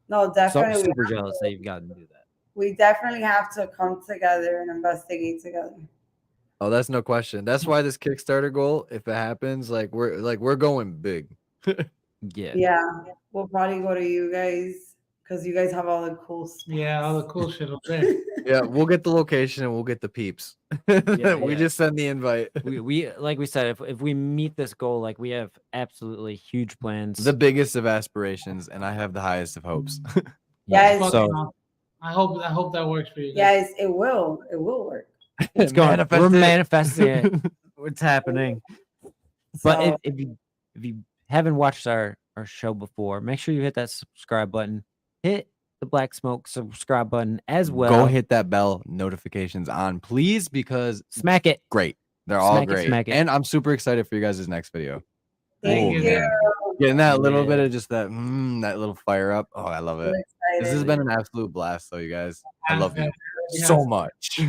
No, So I'm definitely. super jealous that you've gotten to do that. We definitely have to come together and investigate together. Oh, that's no question. That's why this Kickstarter goal, if it happens, we're going big. Yeah. Yeah, we'll probably go to you guys because you guys have all the cool spots. Yeah, all the cool shit up there. Yeah, we'll get the location and we'll get the peeps. We just send the invite. We like we said, if we meet this goal, like we have absolutely huge plans. The biggest of aspirations, and I have the highest of hopes. Yes. Fucking So awesome. I hope that works for you guys. Yes, it will. It will work. it's going. Manifest We're it. manifesting it. It's happening. But So- if you haven't watched our show before, make sure you hit that subscribe button. Hit the Black Smoke subscribe button as well. Go hit that bell, notifications on, please, because Smack it. great. They're all Smack it, great. smack it. And I'm super excited for you guys' next video. Thank you. you. Getting that little bit Yeah. of just that little fire up. Oh, I love So it. This has excited. been an absolute blast, though, you guys. I love you Yes. so much.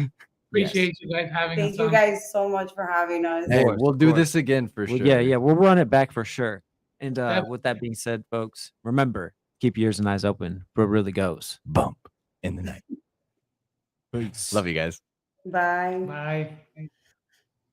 Appreciate you guys having Thank us you on. guys so much for having us. Hey, course, we'll of do course. this again for Well, sure. yeah, we'll run it back for sure. And Definitely. with that being said, folks, remember, keep your ears and eyes open for what really goes. Bump in the night. Peace. Love you guys. Bye. Bye.